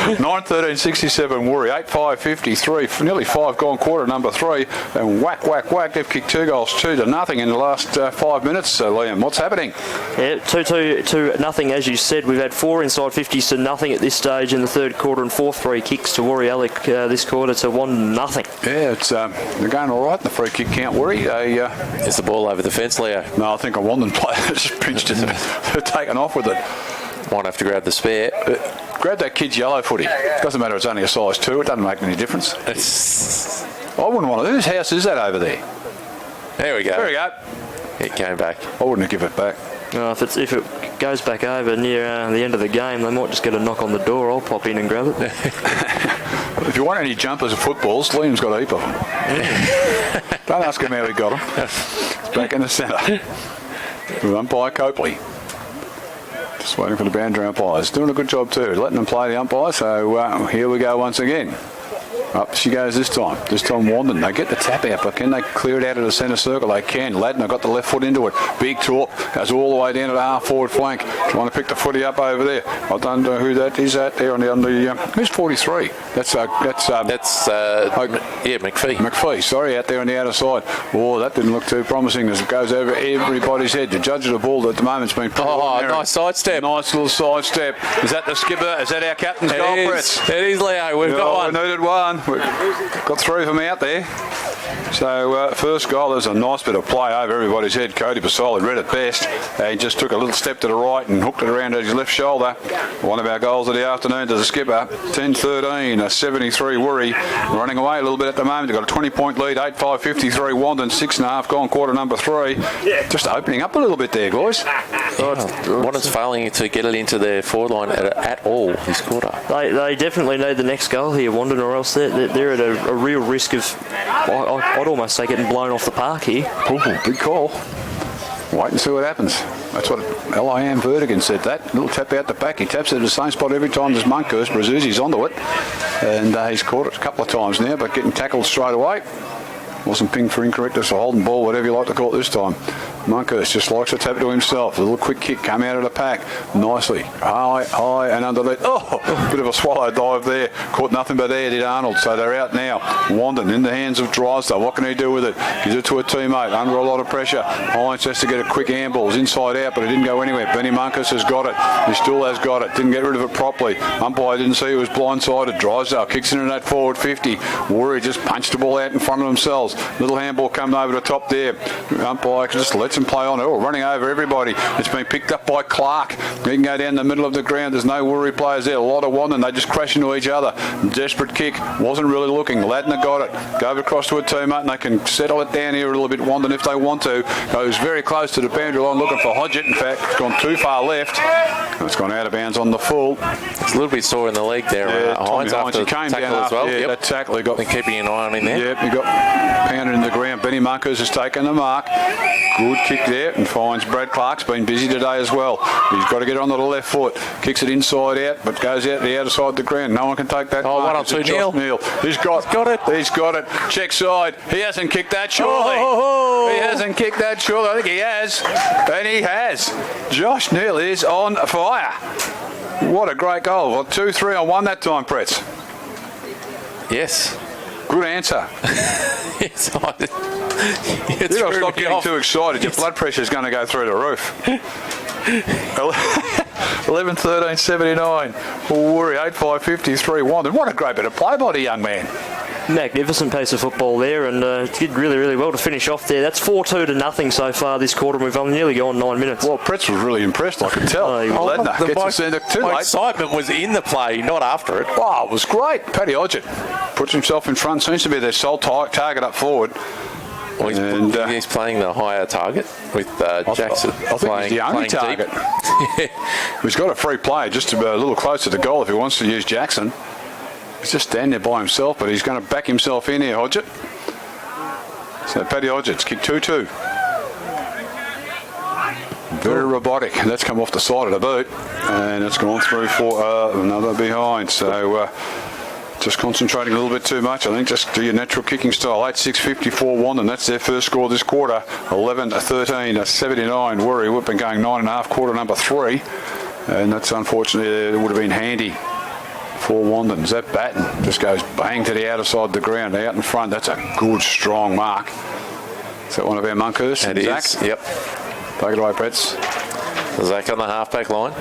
9:13.67 Woori, 8:5.53, nearly 5 gone, quarter number 3, and whack. They've kicked 2 goals, 2-0 in the last 5 minutes. So Liam, what's happening? Yeah, 2-0 as you said. We've had 4 inside 50s to nothing at this stage in the 3rd quarter, and 4 free kicks to Woori YALLOck this quarter to 1-0. Yeah, it's they're going all right in the free kick count, Woori. Is the ball over the fence, Leo? No, I think a Wandin player just pinched it. They're taken off with it. Might have to grab the spare. Grab that kid's yellow footy. Doesn't matter, it's only a size 2. It doesn't make any difference. I wouldn't want to. Whose house is that over there? There we go. There we go. It came back. I wouldn't give it back. If it goes back over near the end of the game, they might just get a knock on the door. I'll pop in and grab it. If you want any jumpers or footballs, Liam's got a heap of them. Don't ask him how he got them. It's back in the centre. Umpire Copley. Just waiting for the boundary umpires. Doing a good job too, letting them play the umpire. So here we go once again. Up she goes this time. This time Wandin. They get the tap out, but can they clear it out of the centre circle? They can. Ladner got the left foot into it. Big talk. Goes all the way down to the half forward flank. Trying to pick the footy up over there. I don't know who that is at there on the who's 43? That's McPhee. McPhee, sorry, out there on the outer side. Oh, that didn't look too promising as it goes over everybody's head. The judge of the ball at the moment's been nice sidestep. Nice little sidestep. Is that the skipper? Is that our captain's goal, Brett? It is, Leo. We've got one. one. We needed one. We got 3 of them out there. So first goal, there's a nice bit of play over everybody's head. Cody Basoli read it best. He just took a little step to the right and hooked it around his left shoulder. One of our goals of the afternoon to the skipper. 10-13, a 73 WOORI. Running away a little bit at the moment. They've got a 20-point lead, 8-5-53 WANDIN, 6.5 gone, quarter number 3. Just opening up a little bit there, guys. WANDIN's failing to get it into their forward line at all this quarter. They definitely need the next goal here, WANDIN, or else they're at a real risk of, I'd almost say, getting blown off the park here. Ooh, big call. Wait and see what happens. That's what L.I.M. Vertigan said that. Little tap out the back. He taps it at the same spot every time as Monkhurst. Brazuzzi's onto it. And he's caught it a couple of times now, but getting tackled straight away. Wasn't pinged for incorrectness or holding ball, whatever you like to call it this time. Monkhurst just likes to tap it to himself. A little quick kick come out of the pack. Nicely. High and underneath. Oh, bit of a swallow dive there. Caught nothing but air, did Arnold. So they're out now. WANDIN in the hands of Drysdale. What can he do with it? Gives it to a teammate. Under a lot of pressure. Hines has to get a quick handballs inside out, but it didn't go anywhere. Benny Monkhurst has got it. He still has got it. Didn't get rid of it properly. Umpire didn't see he was blindsided. Drysdale kicks in that forward 50. WOORI just punched the ball out in front of themselves. Little handball coming over the top there. Umpire just lets him play on it. Oh, running over everybody. It's been picked up by Clark. He can go down the middle of the ground. There's no WOORI players there. A lot of WANDIN. They just crash into each other. Desperate kick. Wasn't really looking. Ladner got it. Go across to a teammate and they can settle it down here a little bit. WANDIN if they want to. Goes very close to the boundary line looking for Hodgett. In fact, it's gone too far left. It's gone out of bounds on the full. It's a little bit sore in the leg there. Hines after the tackle as well. Yeah, that tackle. He got. They're keeping an eye on him there. Yep, he got pounded in the ground. Benny Monkhurst has taken the mark. Good kick there and finds Brad Clark's been busy today as well. He's got to get onto the left foot. Kicks it inside out, but goes out the outer side of the ground. No one can take that. Oh, 1 on 2 Neil. He's got it. He's got it. Check side. He hasn't kicked that surely. He hasn't kicked that surely. I think he has. And he has. Josh Neal is on fire. What a great goal. Well, 2-3 on 1 that time, Pretz. Yes. Good answer. It's You've got to stop getting too excited. Your blood pressure is going to go through the roof. 11-13-79. WOORI 8-5-53 WANDIN. What a great bit of play by the young man. Magnificent piece of football there, and did really, really well to finish off there. That's 4-2 so far this quarter, and we've only nearly gone 9 minutes. Well, Pretz was really impressed, I could tell. Ledner gets us in too late. Excitement was in the play, not after it. Oh, it was great. Paddy Hodgett puts himself in front, seems to be their sole target up forward. Well, he's playing the higher target with Jackson. I think he's the only target. He's got a free play just a little closer to the goal if he wants to use Jackson. He's just standing there by himself, but he's going to back himself in here, Hodgett. So Paddy Hodgett's kicked 2-2. Very robotic. That's come off the side of the boot, and it's gone through for another behind. So just concentrating a little bit too much. I think just do your natural kicking style. 8-6-54 WANDIN. That's their first score this quarter. 11-13-79 WOORI. We've been going 9.5 quarter number 3, and that's unfortunately it would have been handy for WANDIN. That Batten just goes bang to the outer side of the ground, out in front. That's a good, strong mark. Is that one of our Monkhurst? It Zach? is, yep. Take it away, Pretz. Zach on the halfback line.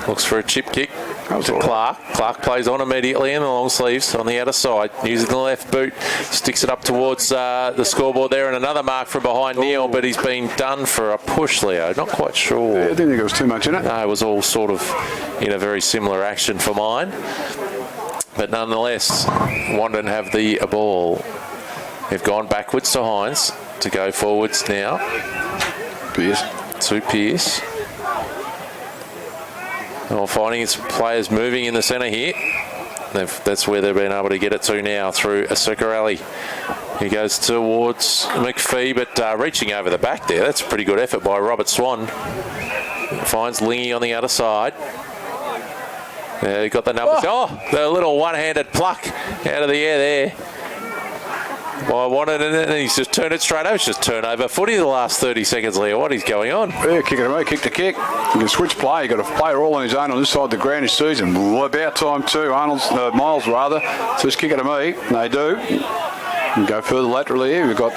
Looks for a chip kick to Clark. Clark plays on immediately in the long sleeves on the outer side. Using the left boot. Sticks it up towards the scoreboard there. And another mark from behind Neil, but he's been done for a push, Leo. Not quite sure. Yeah, I didn't think there was too much in it. No, it was all sort of in a very similar action for mine. But nonetheless, WANDIN have the ball. They've gone backwards to Hines to go forwards now. Pierce. To Pierce. Well, finding its players moving in the centre here. That's where they've been able to get it to now through a Succarelli. He goes towards McPhee, but reaching over the back there. That's a pretty good effort by Robert Swan. Finds Lingy on the other side. He got the numbers. Oh, the little one-handed pluck out of the air there. Well, I wanted it, and he's just turned it straight over. It's just turnover footy the last 30 seconds, Leo. What is going on? Yeah, kick it away, kick to kick. You can switch play. You've got a player all on his own on this side of the ground this season. Well, about time too. Miles rather. So just kick it to me. And they do. And go further laterally here. We've got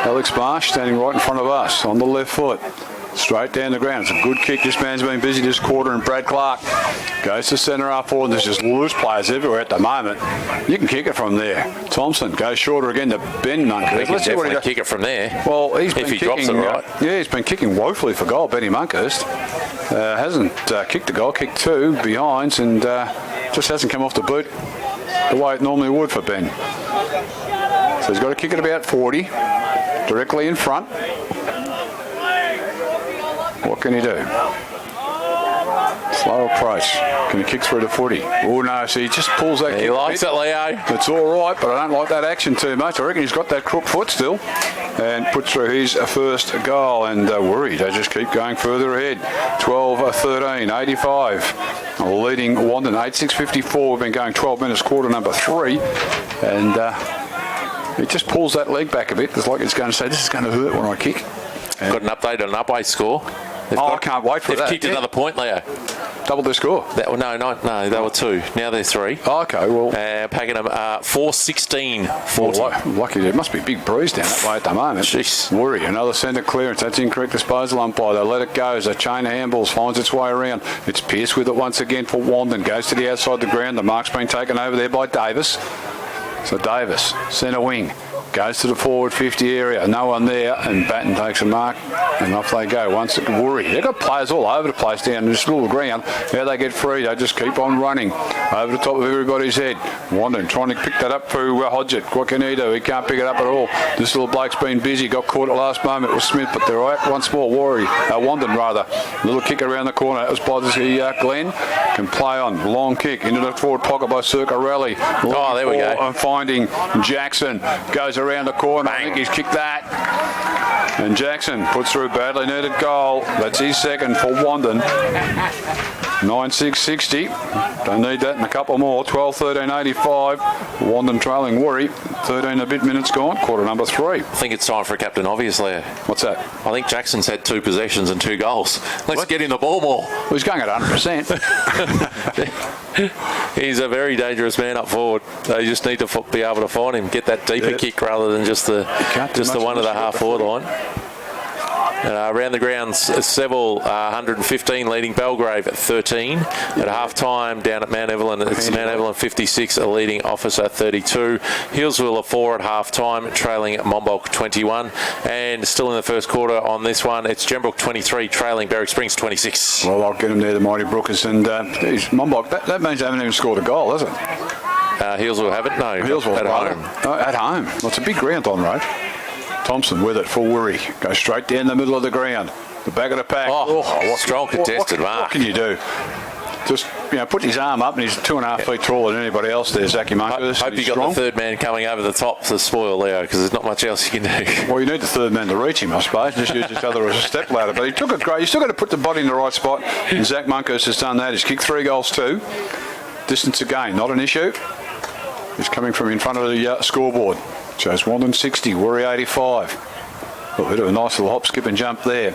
Alex Marsh standing right in front of us on the left foot. Straight down the ground. It's a good kick. This man's been busy this quarter, and Brad Clark goes to centre half forward. There's just loose players everywhere at the moment. You can kick it from there. Thompson goes shorter again to Ben Monk. Let's definitely kick it from there. Well, he's been if he kicking, drops it right. Yeah, he's been kicking woefully for goal, Benny Monkhurst. Hasn't kicked the goal, kicked 2 behinds, and just hasn't come off the boot the way it normally would for Ben. So he's got to kick it about 40, directly in front. What can he do? Slow approach. Can he kick through the footy? Oh no, so he just pulls that kick. He likes it, Leo. It's all right, but I don't like that action too much. I reckon he's got that crook foot still, and puts through his first goal. And worried, they just keep going further ahead. 12-13, 85. Leading Wandin 8-6-54. We've been going 12 minutes, quarter number 3, and he just pulls that leg back a bit. It's like it's going to say, this is going to hurt when I kick. And got an update on an upway score. I can't wait for that. They've kicked another point, Leo. Double their score. No, they were 2. Now they're 3. Oh, okay, well. Packing them 4-16-40. Well, lucky there must be a big breeze down that way at the moment. Jeez. WOORI, another centre clearance. That's incorrect disposal umpire. They let it go as a chain of handballs finds its way around. It's Pearce with it once again for Wandin. Goes to the outside the ground. The mark's been taken over there by Davis. So Davis, centre wing. Goes to the forward 50 area, no one there, and Batten takes a mark, and off they go. Once at WOORI, they've got players all over the place down this little ground. Now they get free, they just keep on running over the top of everybody's head. Wandin trying to pick that up through Hodgett. What can he do? He can't pick it up at all. This little bloke's been busy, got caught at the last moment with Smith, but they're out once more. Wandin rather. Little kick around the corner. That was by the Glenn. Can play on. Long kick into the forward pocket by Circa Rally. Oh, there we go. And finding Jackson. Goes around the corner. Bang. I think he's kicked that. And Jackson puts through a badly needed goal. That's his second for Wandin. 9-6-60. Don't need that in a couple more. 12-13-85. Wandin trailing WOORI. 13 a bit minutes gone. Quarter number 3. I think it's time for a captain obvious, Leo. What's that? I think Jackson's had 2 possessions and 2 goals. Let's get him the ball more. Well, he's going at 100%. He's a very dangerous man up forward. They just need to be able to find him, get that deeper kick rather than just the one of the half forward line. Around the grounds, Seville 115 leading Belgrave at 13. At half-time down at Mount Evelyn, it's Mount Evelyn 56 leading Officer 32. Hillsville are 4 at half-time, trailing Monbulk 21. And still in the first quarter on this one, it's Gembrook 23 trailing Berwick Springs 26. Well, I'll get him there, the Mighty Brookers. And Monbulk, that means they haven't even scored a goal, has it? Hillsville haven't, no. Hillsville at home. Oh, at home. Well, it's a big ground on road. Thompson with it for WOORI. Goes straight down the middle of the ground. The back of the pack. Strong contested mark. What can you do? Just, put his arm up, and he's 2.5 feet taller than anybody else there, Zachy Monkhurst. Hope you got the third man coming over the top to spoil Leo, because there's not much else you can do. Well, you need the third man to reach him, I suppose. Just use each other as a step ladder. But he took it great. You still got to put the body in the right spot. And Zach Monkhurst has done that. He's kicked 3 goals too. Distance again, not an issue. He's coming from in front of the scoreboard. Shows Wandin 60, WOORI 85. A bit of a nice little hop, skip and jump there.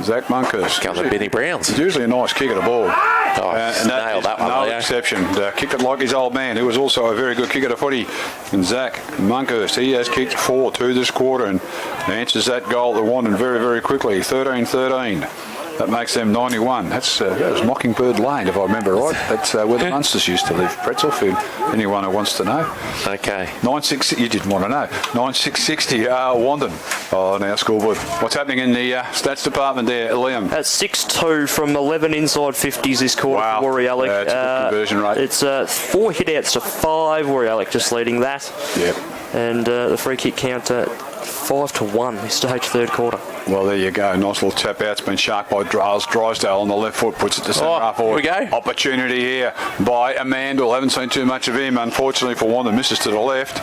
Zach Monkhurst. Comes to Benny Browns. It's usually a nice kick at the ball. And nailed that one. No Leo. exception. Kicked it like his old man, who was also a very good kicker to footy. And Zach Monkhurst, he has kicked 4-2 this quarter and answers that goal to Wandin very, very quickly. 13-13. That makes them 91. That was Mockingbird Lane, if I remember right. That's where the Munsters used to live. Pretzel for anyone who wants to know. Okay. 9-6. You didn't want to know. 9-6-60. Wandin. Oh, now scoreboard. What's happening in the stats department there, Liam? That's 6-2 from 11 inside 50s this quarter for WOORI, Alec. That's a good conversion rate. It's 4 hit-outs to 5. WOORI, Alec just leading that. Yep. And the free kick count 5-1 this stage, third quarter. Well, there you go. Nice little tap out. It's been sharked by Drysdale on the left foot. Puts it to centre half forward. Here we go. Opportunity here by Amandel. Haven't seen too much of him, unfortunately, for one that misses to the left.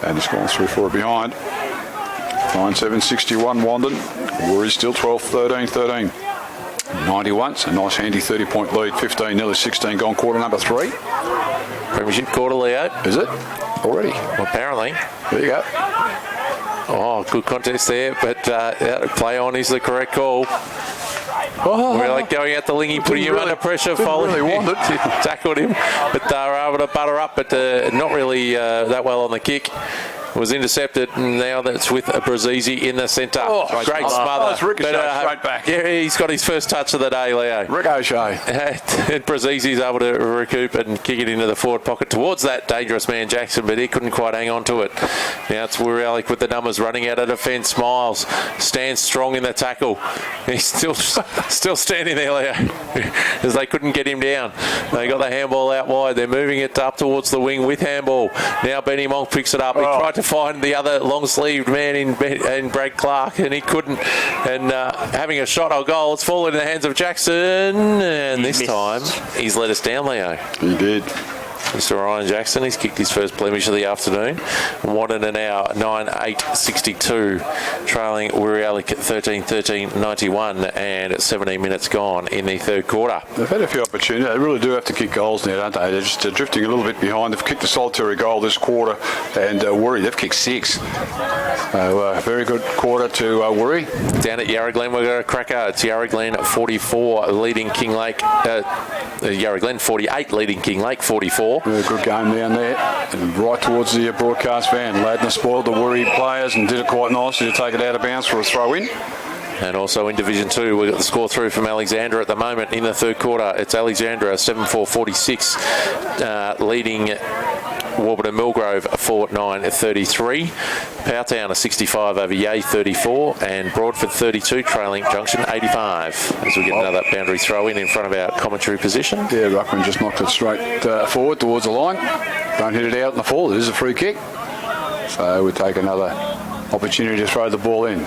And it's gone through for it behind. 9-7-61 Wandin. WOORI still 12-13-13. 91. It's a nice handy 30-point lead. 15, nearly 16 gone. Quarter number 3. Premiership quarter, Leo. Is it? Already? Well, apparently. There you go. Oh, good contest there, but play on is the correct call. We're like going out the lingy, putting him under pressure, following really want it. tackled him, but they were able to butter up, but not really that well on the kick. was intercepted, and now that's with Brazzi in the centre. Oh, great smother. It's ricochet straight back. Yeah, he's got his first touch of the day, Leo. Ricochet. And Brazzi's able to recoup and kick it into the forward pocket towards that dangerous man Jackson, but he couldn't quite hang on to it. Now it's YALLOck with the numbers running out of defence. Miles stands strong in the tackle. He's still standing there, Leo, as they couldn't get him down. They got the handball out wide. They're moving it up towards the wing with handball. Now Benny Monk picks it up. He tried to find the other long-sleeved man in Brad Clark, and he couldn't. And having a shot on goal, it's fallen in the hands of Jackson, and this time he's let us down, Leo. He did. Mr. Ryan Jackson, he's kicked his first blemish of the afternoon. 1 in an hour, 9:8:62, trailing YALLOck at 13-13-91, and at 17 minutes gone in the third quarter. They've had a few opportunities. They really do have to kick goals now, don't they? They're just drifting a little bit behind. They've kicked a solitary goal this quarter, and WOORI, they've kicked 6. So very good quarter to WOORI. Down at Yarra Glen, we've got a cracker. It's Yarra Glen 44 leading King Lake. Yarra Glen 48 leading King Lake 44. Yeah, good game down there, and right towards the broadcast van. Ladner spoiled the WOORI players and did it quite nicely to take it out of bounds for a throw in. And also in Division 2, we've got the score through from Alexandra at the moment in the third quarter. It's Alexandra 7-4-46 leading Warburton Millgrove 4-9-33. Powtown 65 over Yea 34, and Broadford 32 trailing Junction 85. As we get another boundary throw in front of our commentary position. Yeah, Ruckman just knocked it straight forward towards the line. Don't hit it out in the fall. It is a free kick. So we take another opportunity to throw the ball in.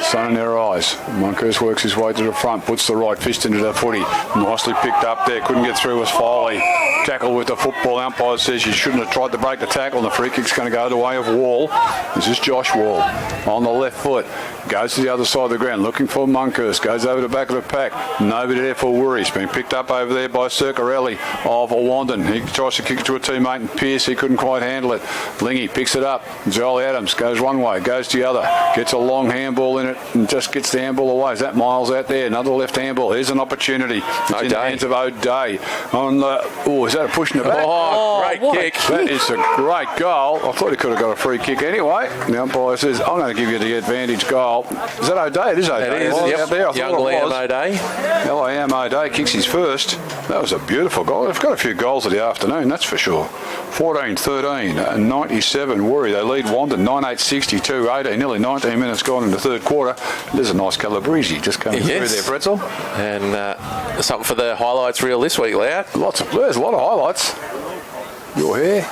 Sun in their eyes. Monkhurst works his way to the front, puts the right fist into the footy. Nicely picked up there. Couldn't get through was Foley. Tackle with the football. Umpire says you shouldn't have tried to break the tackle, and the free kick's going to go the way of Wall. This is Josh Wall on the left foot. Goes to the other side of the ground, looking for Monkhurst. Goes over the back of the pack. Nobody there for WOORI. It's been picked up over there by Circarelli of WANDIN. He tries to kick it to a teammate, and Pearce, he couldn't quite handle it. Lingy picks it up. Joel Adams goes one way, goes the other. Gets a long handball in it and just gets the handball away. Is that Miles out there? Another left handball. Here's an opportunity. It's in the hands of O'Day. On the, is that a push in the back? Oh, great kick. That is a great goal. I thought he could have got a free kick anyway. The umpire says, I'm going to give you the advantage goal. Is that O'Day? It is O'day. It is. Out there. Young Liam O'Day. Liam O'Day kicks his first. That was a beautiful goal. They've got a few goals of the afternoon, that's for sure. 14-13, 97 WOORI. They lead WANDIN 9-8-62, 18, nearly 19 minutes gone in the third quarter. There's a nice Calabrese just coming through there, Pretzel. And something for the highlights reel this week, Leo. There's a lot of highlights. Your hair.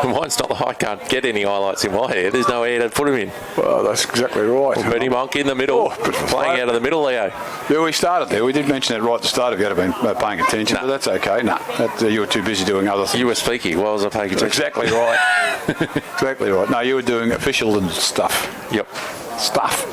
Mine's not. I can't get any highlights in my hair. There's no hair to put them in. Well, that's exactly right. Well, Benny Monk in the middle, playing out of the middle, Leo. Yeah, we started there. We did mention that right at the start if you had been paying attention, but that's okay. No, you were too busy doing other things. You were speaking. Why was I paying attention? Exactly right. Exactly right. No, you were doing official and stuff. Yep. Stuff.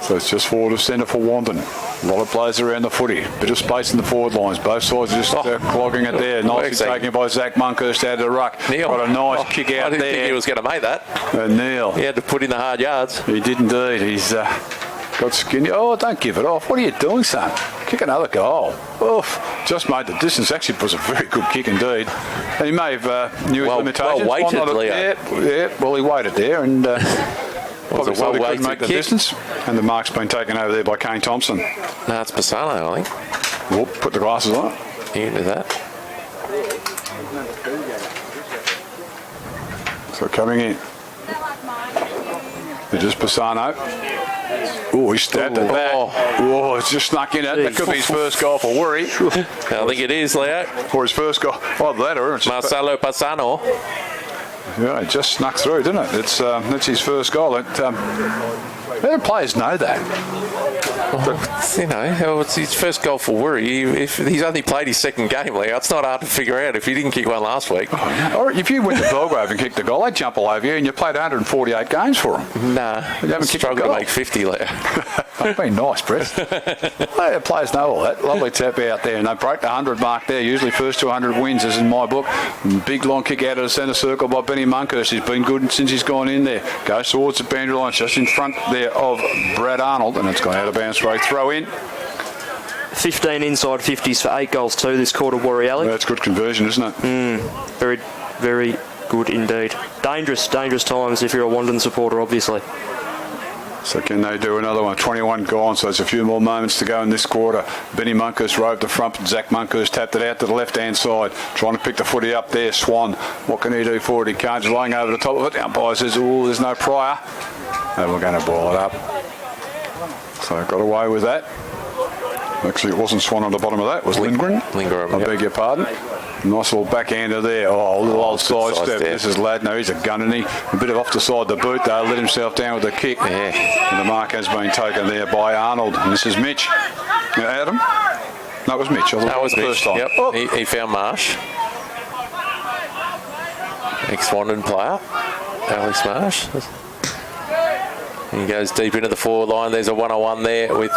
So it's just forward of centre for WANDIN. A lot of players around the footy. Bit of space in the forward lines. Both sides just clogging it there. Nicely taken by Zach Monkhurst out of the ruck. Neil. Got a nice kick out there. I didn't think he was going to make that. Neil. He had to put in the hard yards. He did indeed. He's got skinny. Oh, don't give it off. What are you doing, son? Kick another goal. Oof. Just made the distance. Actually was a very good kick indeed. And he may have knew his limitations. Well weighted, Leo. Yeah, well, he waited there and... Probably thought he couldn't make the distance, and the mark's been taken over there by Kane Thompson. No, it's Pisano, I think. Whoop, put the glasses on. You can do that. So coming in. It is Pisano. Oh, he stabbed it back. Oh, it's just snuck in it. That could be his first goal for WOORI. I think it is, Leo. Or his first goal. Oh, that or it's Marcelo Pisano. Yeah, it just snuck through, didn't it? That's his first goal. The players know that. It's his first goal for WOORI. If he's only played his second game, Leo, it's not hard to figure out if he didn't kick one last week. Or if you went to Belgrave and kicked a goal, they'd jump all over you, and you played 148 games for them. Nah, you haven't struggled to make 50, Leo. That'd be nice, Brett. The players know all that. Lovely tap out there, and they broke the 100 mark there. Usually first to 100 wins, as in my book. Big long kick out of the centre circle by Benny Monkhurst. He's been good since he's gone in there. Goes towards the boundary line, just in front there of Brad Arnold, and it's gone out of bounds for a throw in. 15 inside 50s for 8 goals too this quarter, YALLOck. That's good conversion, isn't it? Very Very good indeed. Dangerous times if you're a WANDIN supporter, obviously. So can they do another one? 21 gone, so there's a few more moments to go in this quarter. Benny Munkus rode the front, Zach Munkus tapped it out to the left-hand side, trying to pick the footy up there. Swan, what can he do for it? He can't, just lying over the top of it. The umpire says, oh, there's no prior. And we're going to ball it up. So got away with that. Actually, it wasn't Swan on the bottom of that, it was Lindgren. I beg your pardon. Nice little backhander there. Oh, a little old side step. This is Ladner. He's a gun, isn't he? A bit of off the side the boot, though. Let himself down with a kick. Yeah. And the mark has been taken there by Arnold. And this is Mitch. Adam? No, it was Mitch. That was Mitch. First time. Yep. Oh. He found Marsh. Ex-WANDIN player, Alex Marsh. He goes deep into the forward line. There's a 1-on-1 there with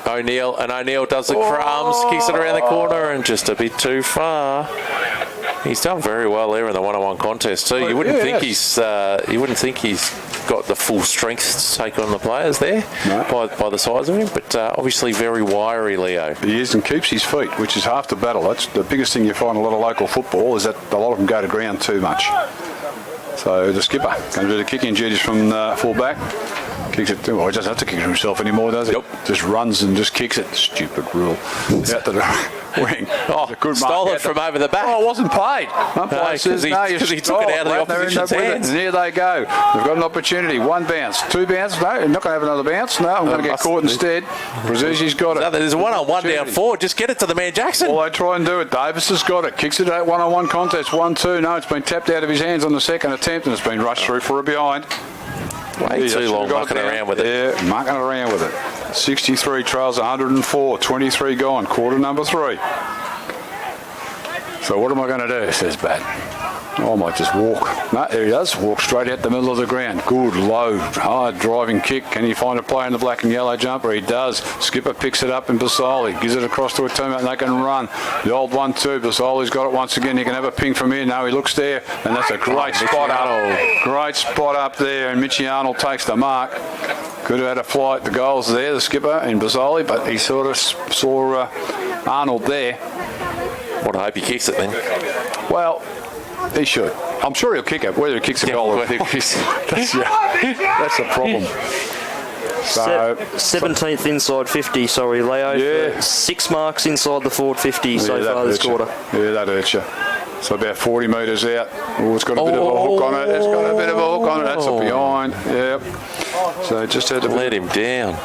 O'Neill, and O'Neill does the crumbs, kicks it around the corner, and just a bit too far. He's done very well there in the 1-on-1 contest too. You wouldn't think he's got the full strength to take on the players there by the size of him, but obviously very wiry, Leo. He is, and keeps his feet, which is half the battle. That's the biggest thing you find in a lot of local football, is that a lot of them go to ground too much. So the skipper going to do the kicking duties from full back. Kicks it. Well, he doesn't have to kick it himself anymore, does he? Nope. Just runs and just kicks it. Stupid rule. Out to the wing. Oh, good stole it from over the back. Oh, it wasn't paid. Because he took it out of the opposition's hands. And there they go. They've got an opportunity. 1 bounce. 2 bounce. No, you're not going to have another bounce. No, I'm going to get caught instead. Brazizi's got it. There's a 1-on-1 down forward. Just get it to the man Jackson. Well, they try and do it. Davis has got it. Kicks it at 1-on-1 contest. 1-2. No, it's been tapped out of his hands on the second attempt, and it's been rushed through for a behind. Way too long mucking around with it. Yeah, mucking around with it. 63 trails 104, 23 gone, quarter number 3. So what am I going to do, says Bat. Oh, I might just walk. No, there he does. Walk straight out the middle of the ground. Good, low, hard driving kick. Can he find a player in the black and yellow jumper? He does. Skipper picks it up in Basoli. Gives it across to a teammate and they can run. The old 1-2. Basoli's got it once again. He can have a ping from here. No, he looks there. And that's a great spot up. Great spot up there. And Mitchie Arnold takes the mark. Could have had a flight. The goals there, the skipper in Basoli. But he sort of saw Arnold there. What, I hope he kicks it then. Well, he should. I'm sure he'll kick it. Whether he kicks a goal or that's the problem. So 17th inside 50, sorry, Leo. Yeah. 6 marks inside the forward 50 so far this quarter. Yeah, that hurts you. So about 40 metres out. Oh, it's got a bit of a hook on it. It's got a bit of a hook on it. That's a behind. Yep. So just had to let him down.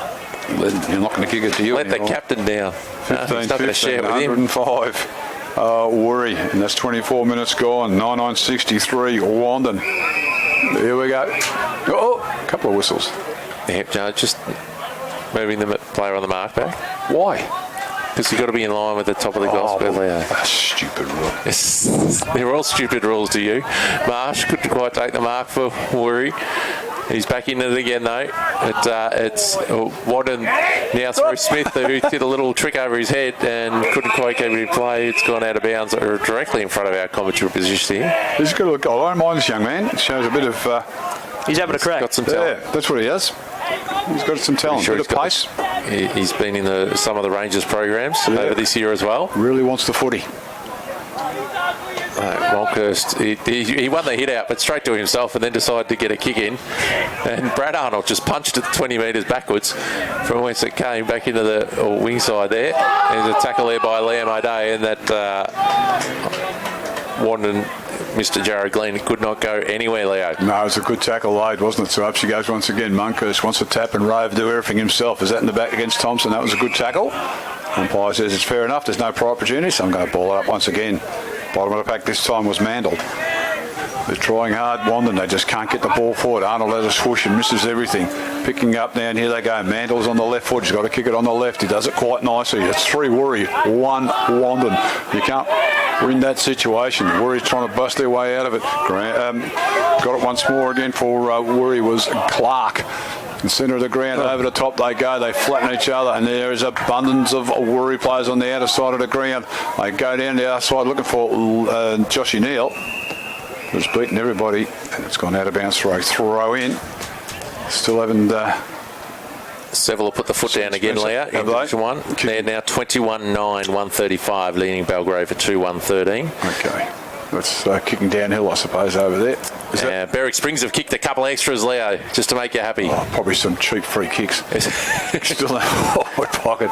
You're not going to kick it to you. Let the captain down. 15, he's not going to share it with him. 105. WOORI, and that's 24 minutes gone. 99.63 WANDIN. Here we go. Oh, a couple of whistles. Yep, no, just moving the player on the mark back. Why? Because you've got to be in line with the top of the gospel, Leo. That's stupid rule. Yes, they're all stupid rules to you. Marsh couldn't quite take the mark for WOORI. He's back in it again, though. It's WANDIN now through Smith, who did a little trick over his head and couldn't quite keep it in play. It's gone out of bounds directly in front of our commentary position here. He's got a look. I don't mind this young man. It shows a bit of... he's having a crack. Got some talent. Yeah, that's what he has. He's got some talent. Sure, bit of pace. He's been in some of the Rangers programs over this year as well. Really wants the footy. Monkhurst, he won the hit out, but straight to himself and then decided to get a kick in. And Brad Arnold just punched it 20 metres backwards from whence it came back into the wing side there. There's a tackle there by Liam O'Day, and that WANDIN, Mr. Jared Glenn, could not go anywhere, Leo. No, it was a good tackle laid, wasn't it? So up she goes once again. Monkhurst wants to tap and Rove, do everything himself. Is that in the back against Thompson? That was a good tackle. Umpire says it's fair enough. There's no prior opportunity, so I'm going to ball it up once again. Bottom of the pack this time was Mandel. They're trying hard, WANDIN. They just can't get the ball forward. Arnold has a swoosh and misses everything. Picking up now, and here they go. Mandel's on the left foot. He's got to kick it on the left. He does it quite nicely. It's 3 WOORI, 1 WANDIN. You can't win that situation. WOORI's trying to bust their way out of it. Got it once more again for WOORI was Clark. In the centre of the ground, over the top they go. They flatten each other, and there is abundance of WOORI players on the outer side of the ground. They go down the outside looking for Joshy Neal, who's beaten everybody, and it's gone out of bounds for a throw in. Still haven't... Seville will put the foot down again, Leo, in Division 1. They're now 21-9, 135, leading Belgrave at 2-1-13. Okay. That's kicking downhill, I suppose, over there. Is that Berwick Springs have kicked a couple extras, Leo, just to make you happy. probably some cheap free kicks? Still in the forward pocket.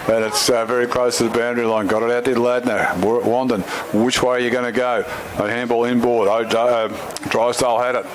And it's very close to the boundary line. Got it out there, Ladner. We're at Wandin. Which way are you going to go? A handball inboard. Drysdale had it.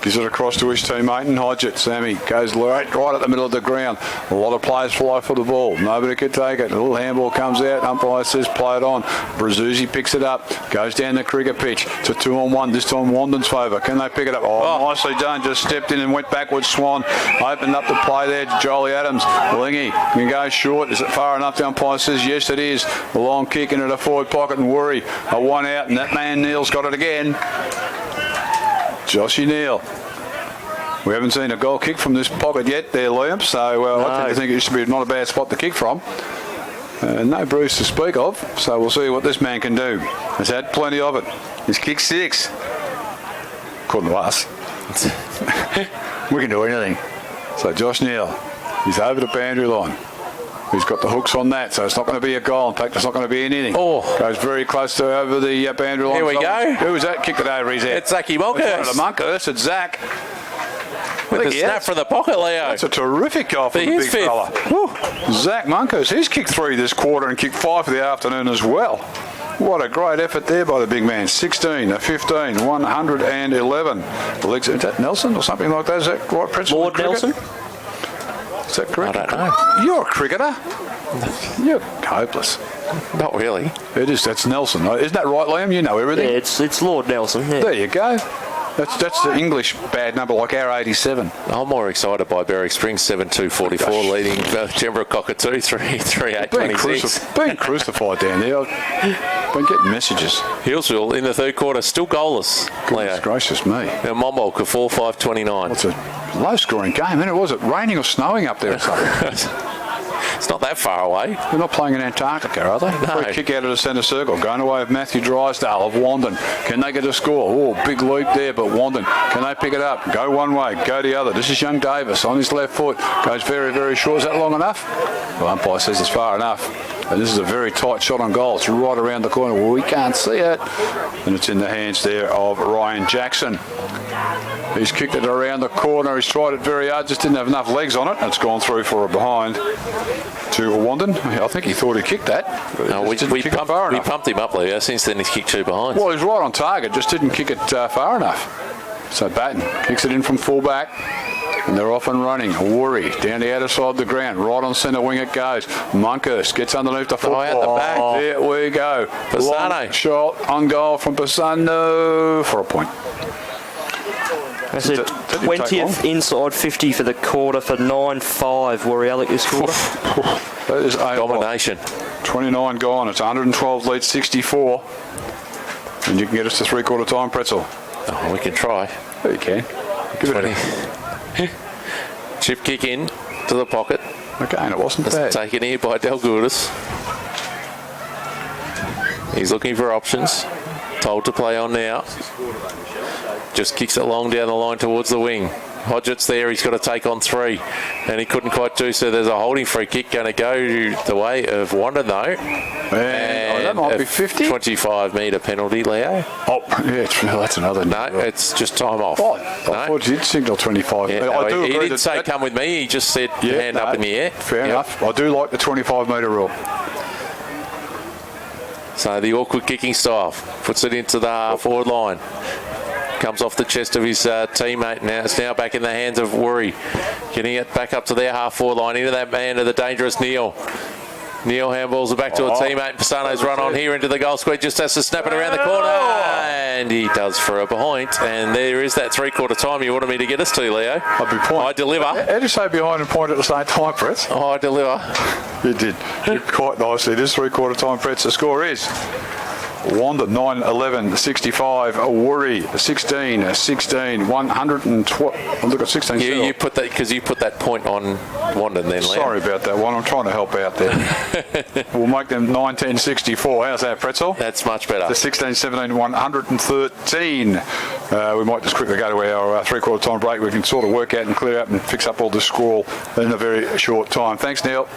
Gives it across to his teammate and Hodgett. Sammy goes right at the middle of the ground. A lot of players fly for the ball. Nobody could take it. A little handball comes out. Umpire says play it on. Brazuzzi picks it up. Goes down the cricket pitch. It's a 2-on-1. This time Wandin's favour. Can they pick it up? Nicely done. Just stepped in and went backwards. Swan opened up the play there to Jolie Adams. Lingy can go short. Is it far enough? The umpire says yes it is. A long kick into the forward pocket and WOORI. A one out and that man Neil's got it again. Joshy Neal. We haven't seen a goal kick from this pocket yet there, Liam, so I think it should be not a bad spot to kick from. No bruise to speak of, so we'll see what this man can do. He's had plenty of it. He's kicked 6. According to us. We can do anything. So Josh Neal, he's over the boundary line. He's got the hooks on that, so it's not going to be a goal. In fact, it's not going to be anything. Goes very close to over the boundary line. Here we go. Who was that? Kicked it over his head. It's Zachy Monkhurst. It's one of the Monkhurst. It's Zach. With the snap from the pocket, Leo. That's a terrific goal from the big fella. Zach Monkhurst, he's kicked 3 this quarter and kicked 5 for the afternoon as well. What a great effort there by the big man. 16, 15, 111. Is that Nelson or something like that? Is that right, Prince? Lord Nelson? Is that correct? I don't know. You're a cricketer. You're hopeless. Not really. It is. That's Nelson. Isn't that right, Liam? You know everything. Yeah, it's Lord Nelson. Yeah. There you go. That's the English bad number, like our 87. I'm more excited by Berwick Springs 7-2-44 leading Jembrook Cockatoo 3-8-26. Being crucified down there. I've been getting messages. Hillsville in the third quarter still goalless. Goodness gracious me. Now Mombolka 4-5-29. It's a low-scoring game, isn't it? Was it raining or snowing up there or something? It's not that far away. They're not playing in Antarctica, are they? No. Free kick out of the centre circle. Going away with Matthew Drysdale of Wandin. Can they get a score? Oh, big leap there, but Wandin, can they pick it up? Go one way, go the other. This is young Davis on his left foot. Goes very, very short. Is that long enough? The umpire says it's far enough. And this is a very tight shot on goal. It's right around the corner. Well, we can't see it. And it's in the hands there of Ryan Jackson. He's kicked it around the corner. He's tried it very hard. Just didn't have enough legs on it. It's gone through for a behind to Wandin. I think he thought he kicked that. No, we pumped him up, Leo. Since then, he's kicked 2 behinds. Well, he's right on target. Just didn't kick it far enough. So Batten kicks it in from full back. And they're off and running. WOORI down the outer side of the ground. Right on centre wing it goes. Monkhurst gets underneath the football. Out the back. There we go. Pisano. Long shot on goal from Pisano for a point. That's a 20th inside 50 for the quarter for 9-5 YALLOck this quarter. That is a domination. 29 gone. It's 112 lead 64. And you can get us to 3/4 time, Pretzel. Oh, we can try. There you can. Give 20. It Chip kick in to the pocket. Again, it wasn't bad. Taken here by Delgudis. He's looking for options. Told to play on now. Just kicks it long down the line towards the wing. Hodgett's there. He's got to take on 3. And he couldn't quite do so. There's a holding free kick going to go the way of Wandin, though. And that might be 50. 25-metre penalty, Leo. Oh, yeah, that's another. No, it's just time off. Oh, I thought you did signal 25. Yeah, I do he agree didn't say come with me. He just said hand up in the air. Fair enough. I do like the 25-metre rule. So the awkward kicking style. Puts it into the forward line. Comes off the chest of his teammate. Now it's now back in the hands of WOORI. Getting it back up to their half-forward line. Into that man of the dangerous Neil. Neil handballs it back to a teammate. Pisano's run on here into the goal square. Just has to snap it around the corner. And he does for a behind. And there is that 3/4 time you wanted me to get us to, Leo. I deliver. How do you say behind and point at the same time, Pretz? I deliver. You did. Quite nicely. This 3/4 time, Pretz. The score is Wandin 9-11-65, WOORI 16-16, 112. Look at 16. You put that because you put that point on Wandin then, Leo. Sorry about that one. I'm trying to help out there. We'll make them 19-64. How's that, Pretzel? That's much better. The 16-17, 113. We might just quickly go to our 3/4 time break. We can sort of work out and clear up and fix up all the squall in a very short time. Thanks, Neil.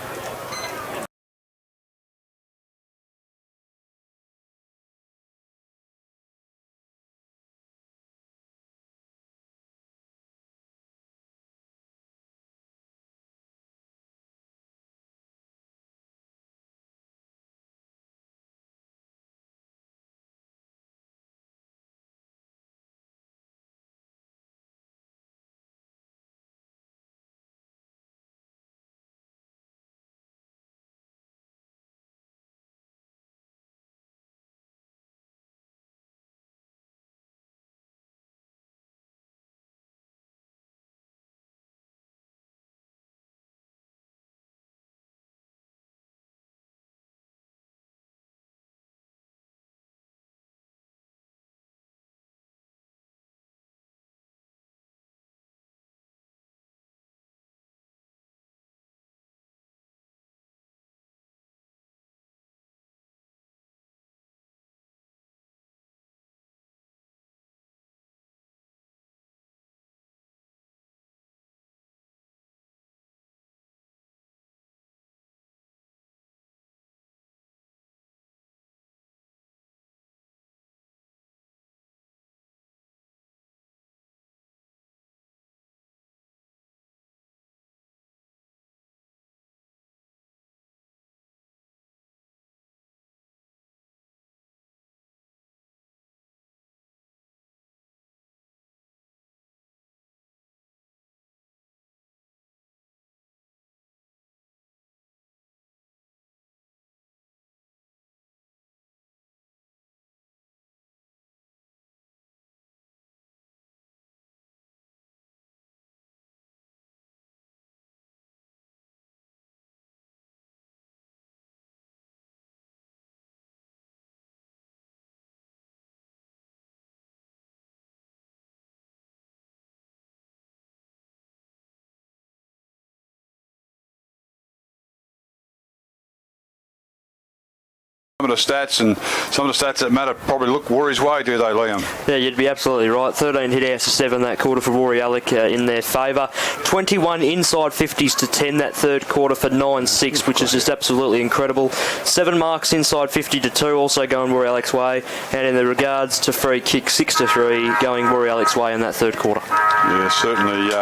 of the stats, and some of the stats that matter probably look Woori's way, do they, Liam? Yeah, you'd be absolutely right. 13 hit outs to 7 that quarter for YALLOck in their favour. 21 inside 50s to 10 that third quarter for 9-6, which is just absolutely incredible. 7 marks inside 50 to 2, also going YALLOck's way. And in the regards to free kick, 6 to 3, going YALLOck's way in that third quarter. Yeah, certainly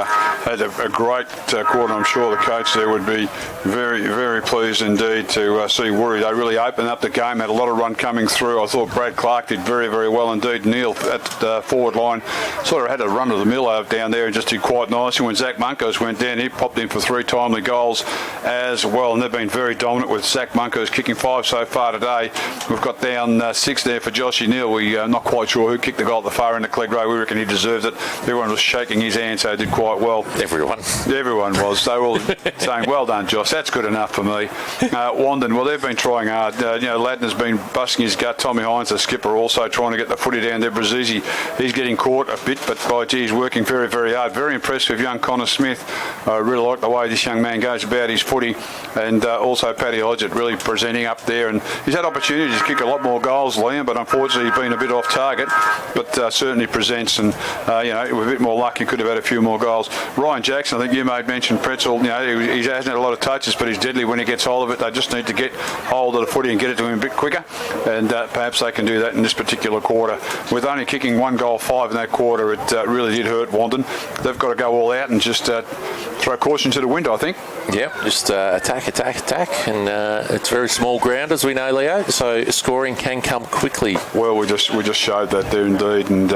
had a great quarter. I'm sure the coach there would be very, very pleased indeed to see Woori. They really opened up the game, had a lot of run coming through. I thought Brad Clark did very, very well indeed. Neil at the forward line sort of had a run of the mill down there and just did quite nicely. When Zach Munkos went down, he popped in for 3 timely goals as well, and they've been very dominant with Zach Munkos kicking 5 so far today. We've got down 6 there for Joshy Neal. We're not quite sure who kicked the goal at the far end of Clegg Road. We reckon he deserved it. Everyone was shaking his hand, so he did quite well. Everyone was. They were all saying, well done, Josh. That's good enough for me. WANDIN, well, they've been trying hard. Ladner's been busting his gut. Tommy Hines, the skipper, also trying to get the footy down there. Brazzi, he's getting caught a bit, but by gee, he's working very, very hard. Very impressed with young Connor Smith. I really like the way this young man goes about his footy. And also Paddy Hodgett really presenting up there. And he's had opportunities to kick a lot more goals, Liam, but unfortunately he's been a bit off target. But certainly presents, and with a bit more luck, he could have had a few more goals. Ryan Jackson, I think you made mention, Pretzel, he hasn't had a lot of touches, but he's deadly when he gets hold of it. They just need to get hold of the footy and get it to him a bit quicker, and perhaps they can do that in this particular quarter. With only kicking 1 goal 5 in that quarter, it really did hurt WANDIN. They've got to go all out and just throw caution to the wind, I think. Yeah, just attack, and it's very small ground, as we know, Leo, so scoring can come quickly. Well, we just showed that there indeed, and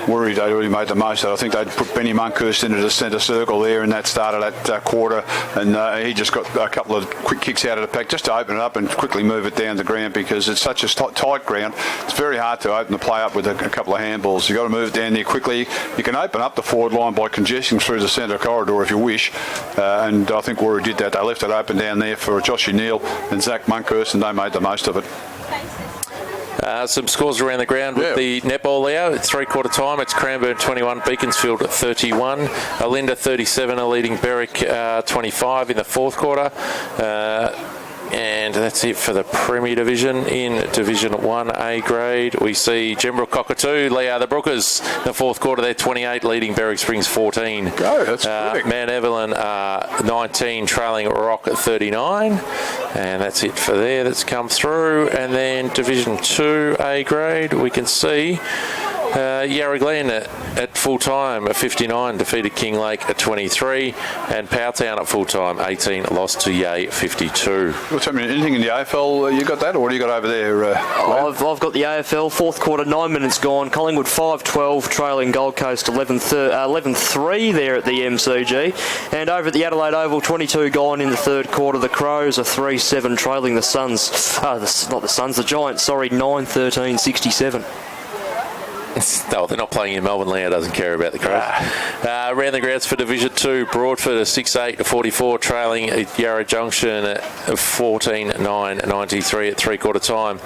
Woori, they really made the most of it. I think they'd put Benny Monkhurst into the centre circle there in that start of that quarter, and he just got a couple of quick kicks out of the pack just to open it up and quickly move it down the ground, because it's such a tight ground. It's very hard to open the play up with a couple of handballs. You've got to move it down there quickly. You can open up the forward line by congesting through the centre corridor if you wish, and I think Woori did that. They left it open down there for Joshy Neal and Zach Monkhurst, and they made the most of it. Some scores around the ground with the netball, Leo. It's 3/4 time. It's Cranbourne 21, Beaconsfield 31. Olinda 37 are leading Berwick 25 in the fourth quarter. And that's it for the Premier Division. In Division 1A grade, we see Gembrook Cockatoo, Leo, the Brookers, the fourth quarter, they're 28, leading Berwick Springs 14. Go, that's quick. Mount Evelyn 19, trailing Rock 39. And that's it for there that's come through. And then Division 2A grade, we can see Yarra Glen at full time at 59 defeated King Lake at 23, and Powtown at full time 18 lost to Yea 52. What's happening? Anything in the AFL? You got that, or what do you got over there? I've got the AFL fourth quarter, 9 minutes gone. Collingwood 5-12, trailing Gold Coast 11-3 there at the MCG, and over at the Adelaide Oval, 22 gone in the third quarter. The Crows are 3-7, trailing the Suns. The Giants. Sorry, 9-13-67. No, they're not playing in Melbourne. Leo doesn't care about the Crows. Around the grounds for Division 2, Broadford are 6-8-44, trailing Yarra Junction at 14-9-93 at 3/4 time.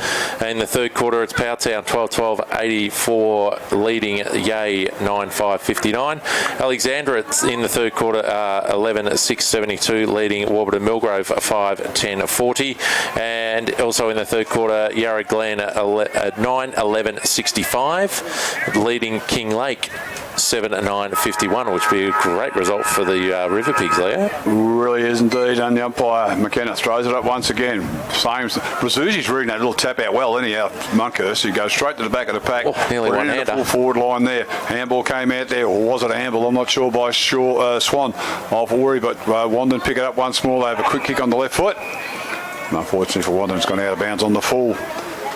In the third quarter, it's Powtown 12-12-84, leading Yea 9-5-59. Alexandra in the third quarter 11-6-72, leading Warburton Millgrove 5-10-40. And also in the third quarter, Yarra Glen at 9-11-65. Leading King Lake 7-9-51, which would be a great result for the River Pigs, Leo. Really is indeed, and the umpire McKenna throws it up once again. Same. Brazuzi's reading that little tap out well, anyhow. Monkhurst, he goes straight to the back of the pack. Nearly We're one in hander. the full forward line there. Handball came out there, or was it a handball? I'm not sure, by Swan off Woori, but WANDIN pick it up once more. They have a quick kick on the left foot. And unfortunately for WANDIN, it's gone out of bounds on the full.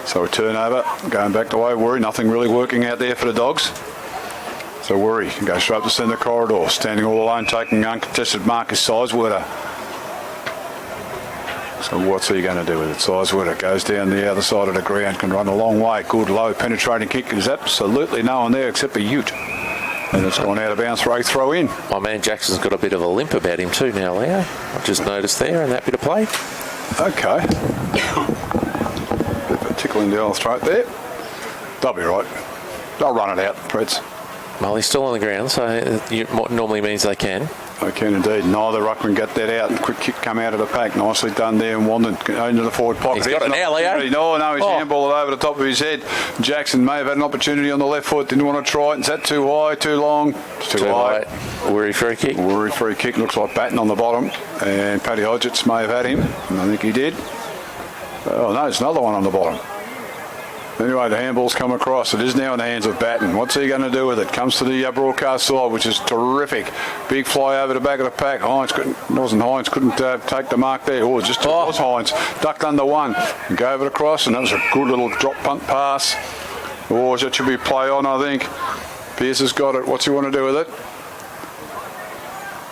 So a turnover, going back the way Woori. Nothing really working out there for the Dogs. So Woori goes straight up the centre corridor, standing all alone, taking uncontested mark is Sizewater. So what's he going to do with it? Sizewater goes down the other side of the ground, can run a long way. Good low penetrating kick. There's absolutely no one there except for Ute. And it's gone out of bounds for a throw in. My man Jackson's got a bit of a limp about him too now, Leo. I've just noticed there in that bit of play. Okay. Bit of a tickle in the old throat there. They'll be right. They'll run it out, Preds. Well, he's still on the ground, so it normally means they can. They can indeed. Neither ruckman get that out. And quick kick come out of the pack. Nicely done there. And Wandin into the forward pocket. He's got it now, Leo. No, he's handballed it over the top of his head. Jackson may have had an opportunity on the left foot. Didn't want to try it. Is that too high, too long? It's too high. WOORI free kick. WOORI free kick. Looks like Batten on the bottom. And Paddy Hodgetts may have had him. And I think he did. Oh, no, it's another one on the bottom. Anyway, the handball's come across. It is now in the hands of Batten. What's he going to do with it? Comes to the broadcast side, which is terrific. Big fly over the back of the pack. Hines couldn't take the mark there. Oh, it was Hines. Ducked under one and gave it across, and that was a good little drop punt pass. Oh, that should be play on, I think. Pearce has got it. What's he want to do with it?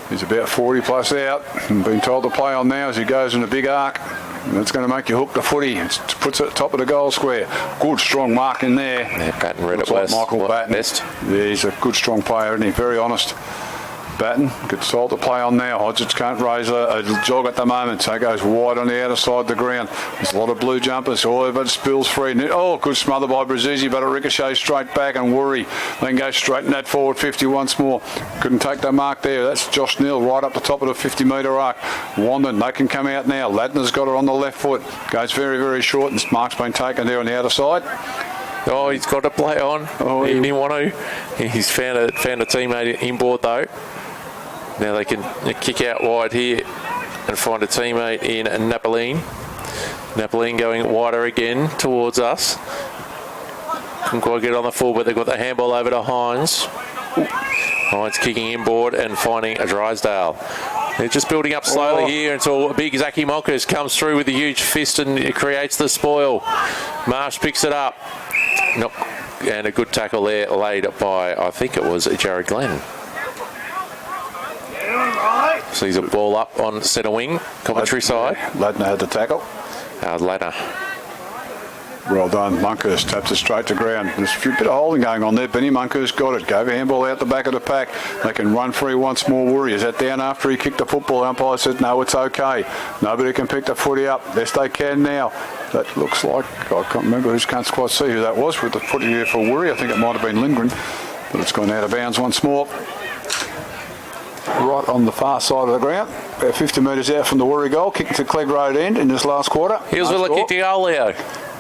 He's about 40 plus out and being told to play on now as he goes in a big arc. And that's going to make you hook the footy. It puts it at the top of the goal square. Good strong mark in there. Yeah, Batten read it like Michael Batten. Best. Yeah, he's a good strong player, isn't he? Very honest. Batten gets told to play on now. Hodgetts can't raise a jog at the moment, so it goes wide on the outer side of the ground. There's a lot of blue jumpers. Oh, but it spills free. Oh, good smother by Brazzi, but it ricochets straight back, and WOORI then goes straight in that forward 50 once more. Couldn't take the mark there. That's Josh Neal right up the top of the 50-metre arc. Wandin, they can come out now. Ladner's got it on the left foot. Goes very, very short, and this mark's been taken there on the outer side. Oh, he's got to play on. Oh, he didn't want to. He's found a teammate inboard though. Now they can kick out wide here and find a teammate in Napoleon. Napoleon going wider again towards us. Couldn't quite get on the full, but they've got the handball over to Hines. Hines kicking inboard and finding a Drysdale. They're just building up slowly here until big Zachy Monkers comes through with a huge fist and it creates the spoil. Marsh picks it up. Nope. And a good tackle there laid by, I think it was Jared Glenn. Sees a ball up on centre wing, commentary side. Ladner had the tackle. Ladner. Well done. Monkhurst taps it straight to ground. There's a bit of holding going on there. Benny Monkhurst got it. Gave a handball out the back of the pack. They can run free once more. WOORI. Is that down after he kicked the football? Umpire said, no, it's okay. Nobody can pick the footy up. Yes, they can now. That looks like, I can't remember, I can't quite see who that was with the footy there for WOORI. I think it might have been Lindgren, but it's gone out of bounds once more. Right on the far side of the ground, about 50 metres out from the WOORI goal, kicked to Clegg Road end in this last quarter. Hillsville kicked the goal, Leo.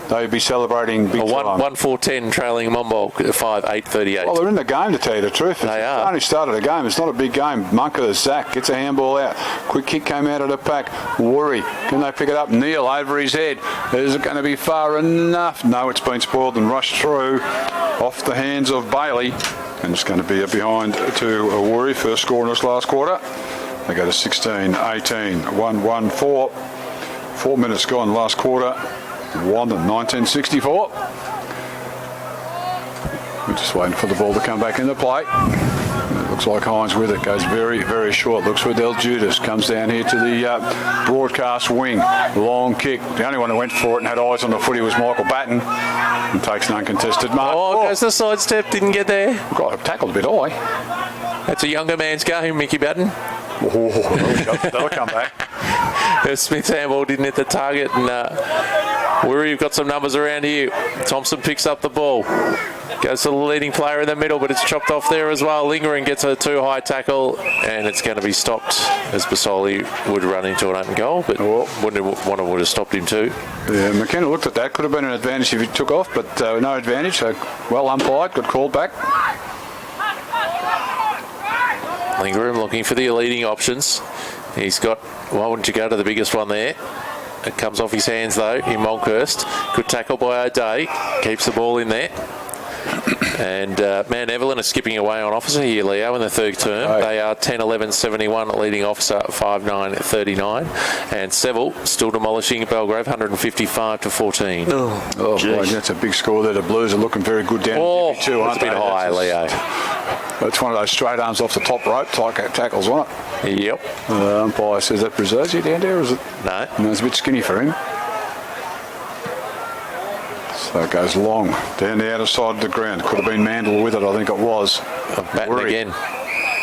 They'd be celebrating big time. 1-4-10 trailing Monbulk 5-8-38. Well, they're in the game, to tell you the truth. They are. They only started a game. It's not a big game. Monkhurst, Zach gets a handball out. Quick kick came out of the pack. WOORI, can they pick it up? Neal over his head. Is it going to be far enough? No, it's been spoiled and rushed through off the hands of Bailey. And it's going to be a behind to WOORI. First score in this last quarter. They go to 16-18, 1-1-4. 4 minutes gone last quarter. Wandin, 1964. We're just waiting for the ball to come back into play. It looks like Hines with it. Goes very, very short. Looks for Del Judas. Comes down here to the broadcast wing. Long kick. The only one who went for it and had eyes on the footy was Michael Batten. And takes an uncontested mark. Goes the sidestep. Didn't get there. Got tackled a bit high. That's a younger man's game, Mickey Batten. That'll come back. Smith's handball didn't hit the target, and WOORI have got some numbers around here. Thompson picks up the ball, goes to the leading player in the middle, but it's chopped off there as well. Lingering gets a too high tackle, and it's going to be stopped as Basoli would run into an open goal, but would have stopped him too. Yeah, McKenna looked at that. Could have been an advantage if he took off, but no advantage. So well umpired, got called back. Lingering looking for the leading options. He's got, why wouldn't you go to the biggest one there? It comes off his hands though in Monkhurst. Good tackle by O'Day. Keeps the ball in there. And Man Evelyn is skipping away on officer here, Leo, in the third term. Right. They are 10-11-71, leading officer 5-9-39. And Seville still demolishing Belgrave 155-14. Oh boy, that's a big score there. The Blues are looking very good down at 52, aren't they? It's a bit high, Leo. That's one of those straight arms off the top rope type tackles, wasn't it? Yep. Umpire says that Brazzi down there, is it? No. No, it's a bit skinny for him. So it goes long down the outer side of the ground. Could have been Mandel with it, I think it was. Batten again.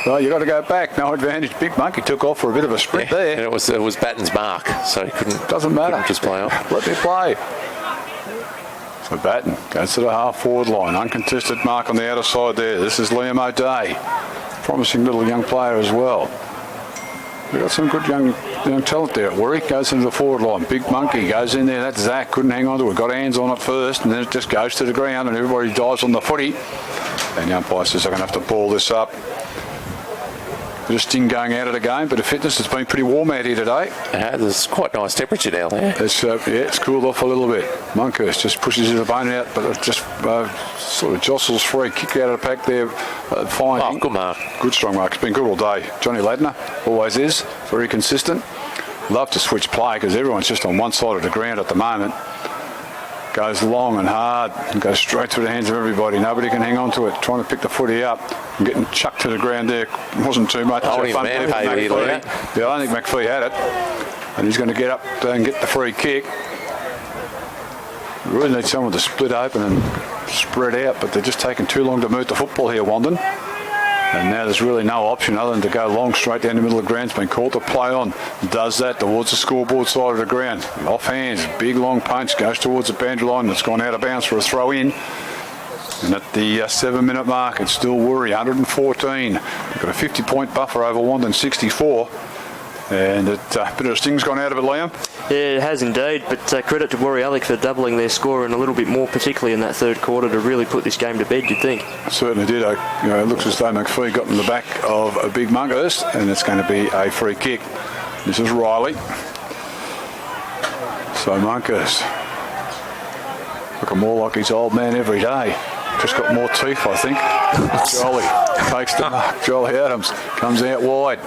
Well, you got to go back. No advantage. Big Monkey took off for a bit of a sprint there. And it was Batten's mark, so he couldn't. Doesn't matter. Couldn't just play off. Let me play. So Batten goes to the half-forward line. Uncontested mark on the outer side there. This is Liam O'Day. Promising little young player as well. We've got some good young talent there at WOORI. Goes into the forward line. Big monkey goes in there. That's Zach. Couldn't hang on to it. Got hands on it first, and then it just goes to the ground, and everybody dives on the footy. And the umpire says they're going to have to ball this up. Bit of sting going out of the game, but the fitness has been pretty warm out here today. There's quite nice temperature down there. It's cooled off a little bit. Monkhurst just pushes his bone out, but it just sort of jostles free. Kick out of the pack there. Fine. Oh, good mark. Good strong mark. It's been good all day. Johnny Ladner always is. Very consistent. Love to switch play because everyone's just on one side of the ground at the moment. Goes long and hard and goes straight through the hands of everybody. Nobody can hang on to it. Trying to pick the footy up and getting chucked to the ground there wasn't too much. I don't think McPhee had it. And he's going to get up and get the free kick. We really need someone to split open and spread out, but they're just taking too long to move the football here, Wandin. And now there's really no option other than to go long straight down the middle of the ground. It's been called to play on. Does that towards the scoreboard side of the ground. Off hands, big long punch, goes towards the boundary line. It's gone out of bounds for a throw in. And at the 7-minute mark, it's still WOORI, 114. They've got a 50-point buffer over Wandin, 64. And a bit of a sting's gone out of it, Liam. Yeah, it has indeed, but credit to WOORI YALLOck for doubling their score and a little bit more, particularly in that third quarter, to really put this game to bed, you'd think. Certainly did. It looks as though McPhee got in the back of a big Monkhurst, and it's going to be a free kick. This is Riley. So Monkhurst, looking more like his old man every day. Just got more teeth, I think. Jolly takes the mark. Jolly Adams comes out wide.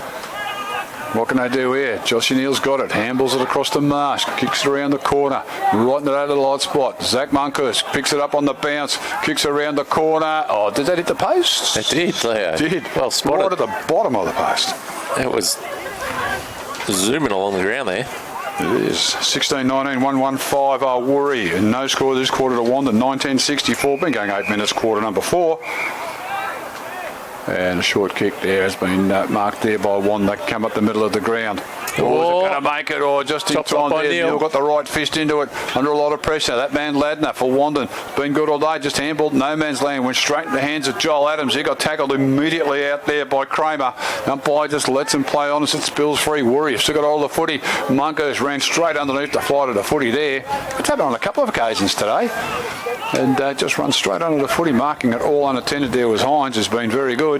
What can they do here? Josh O'Neill's got it. Handballs it across the marsh. Kicks it around the corner. Right in the out of the light spot. Zach Monkhurst picks it up on the bounce. Kicks around the corner. Oh, did that hit the post? It did, Leo. It did. Well spotted. Right at the bottom of the post. It was zooming along the ground there. It is 16-19, 1-1-5 WOORI. And no score this quarter to Wandin, 19-64. Been going 8 minutes, quarter number 4. And a short kick there has been marked there by one. They come up the middle of the ground. Oh, is it going to make it? Or just in time there. Neil got the right fist into it under a lot of pressure. That man Ladner for Wandin. Been good all day. Just handballed no man's land. Went straight in the hands of Joel Adams. He got tackled immediately out there by Kramer. Umpire just lets him play on as it spills free. WOORI have still got all the footy. Monkhurst ran straight underneath the flight of the footy there. It's happened on a couple of occasions today. And just run straight under the footy, marking it all unattended there was Hines, has been very good.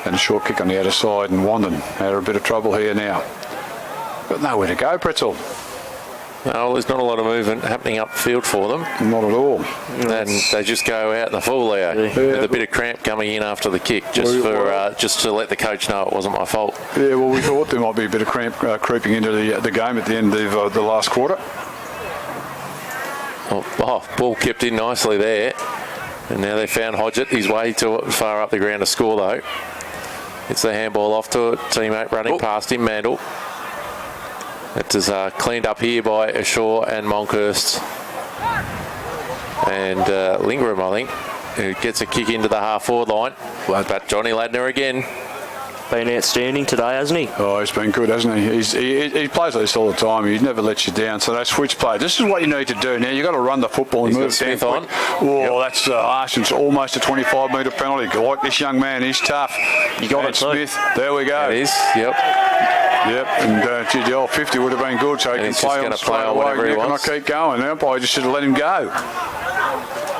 And a short kick on the outer side, and Wandin had a bit of trouble here now. Got nowhere to go, Pretzel. No, there's not a lot of movement happening upfield for them. Not at all. And they just go out in the full there with a bit of cramp coming in after the kick, just to let the coach know it wasn't my fault. Yeah, well, we thought there might be a bit of cramp creeping into the game at the end of the last quarter. Oh, ball kept in nicely there. And now they found Hodgett. He's way too far up the ground to score, though. It's the handball off to a teammate running past him, Mandel. It is cleaned up here by Ashore and Monkhurst. And Lingram, I think, who gets a kick into the half-forward line. But Johnny Ladner again. Been outstanding today, hasn't he? Oh, he's been good, hasn't he? He plays like this all the time. He never lets you down. So they switch play. This is what you need to do now. You've got to run the football and move Smith on. Oh, that's harsh. It's almost a 25-metre penalty. Like this young man, he's tough. You got it, Smith. There we go. It is. Yep. Yep. And the old 50 would have been good, so he can play on straight away. Whenever he wants. Can I keep going? The umpire just should have let him go.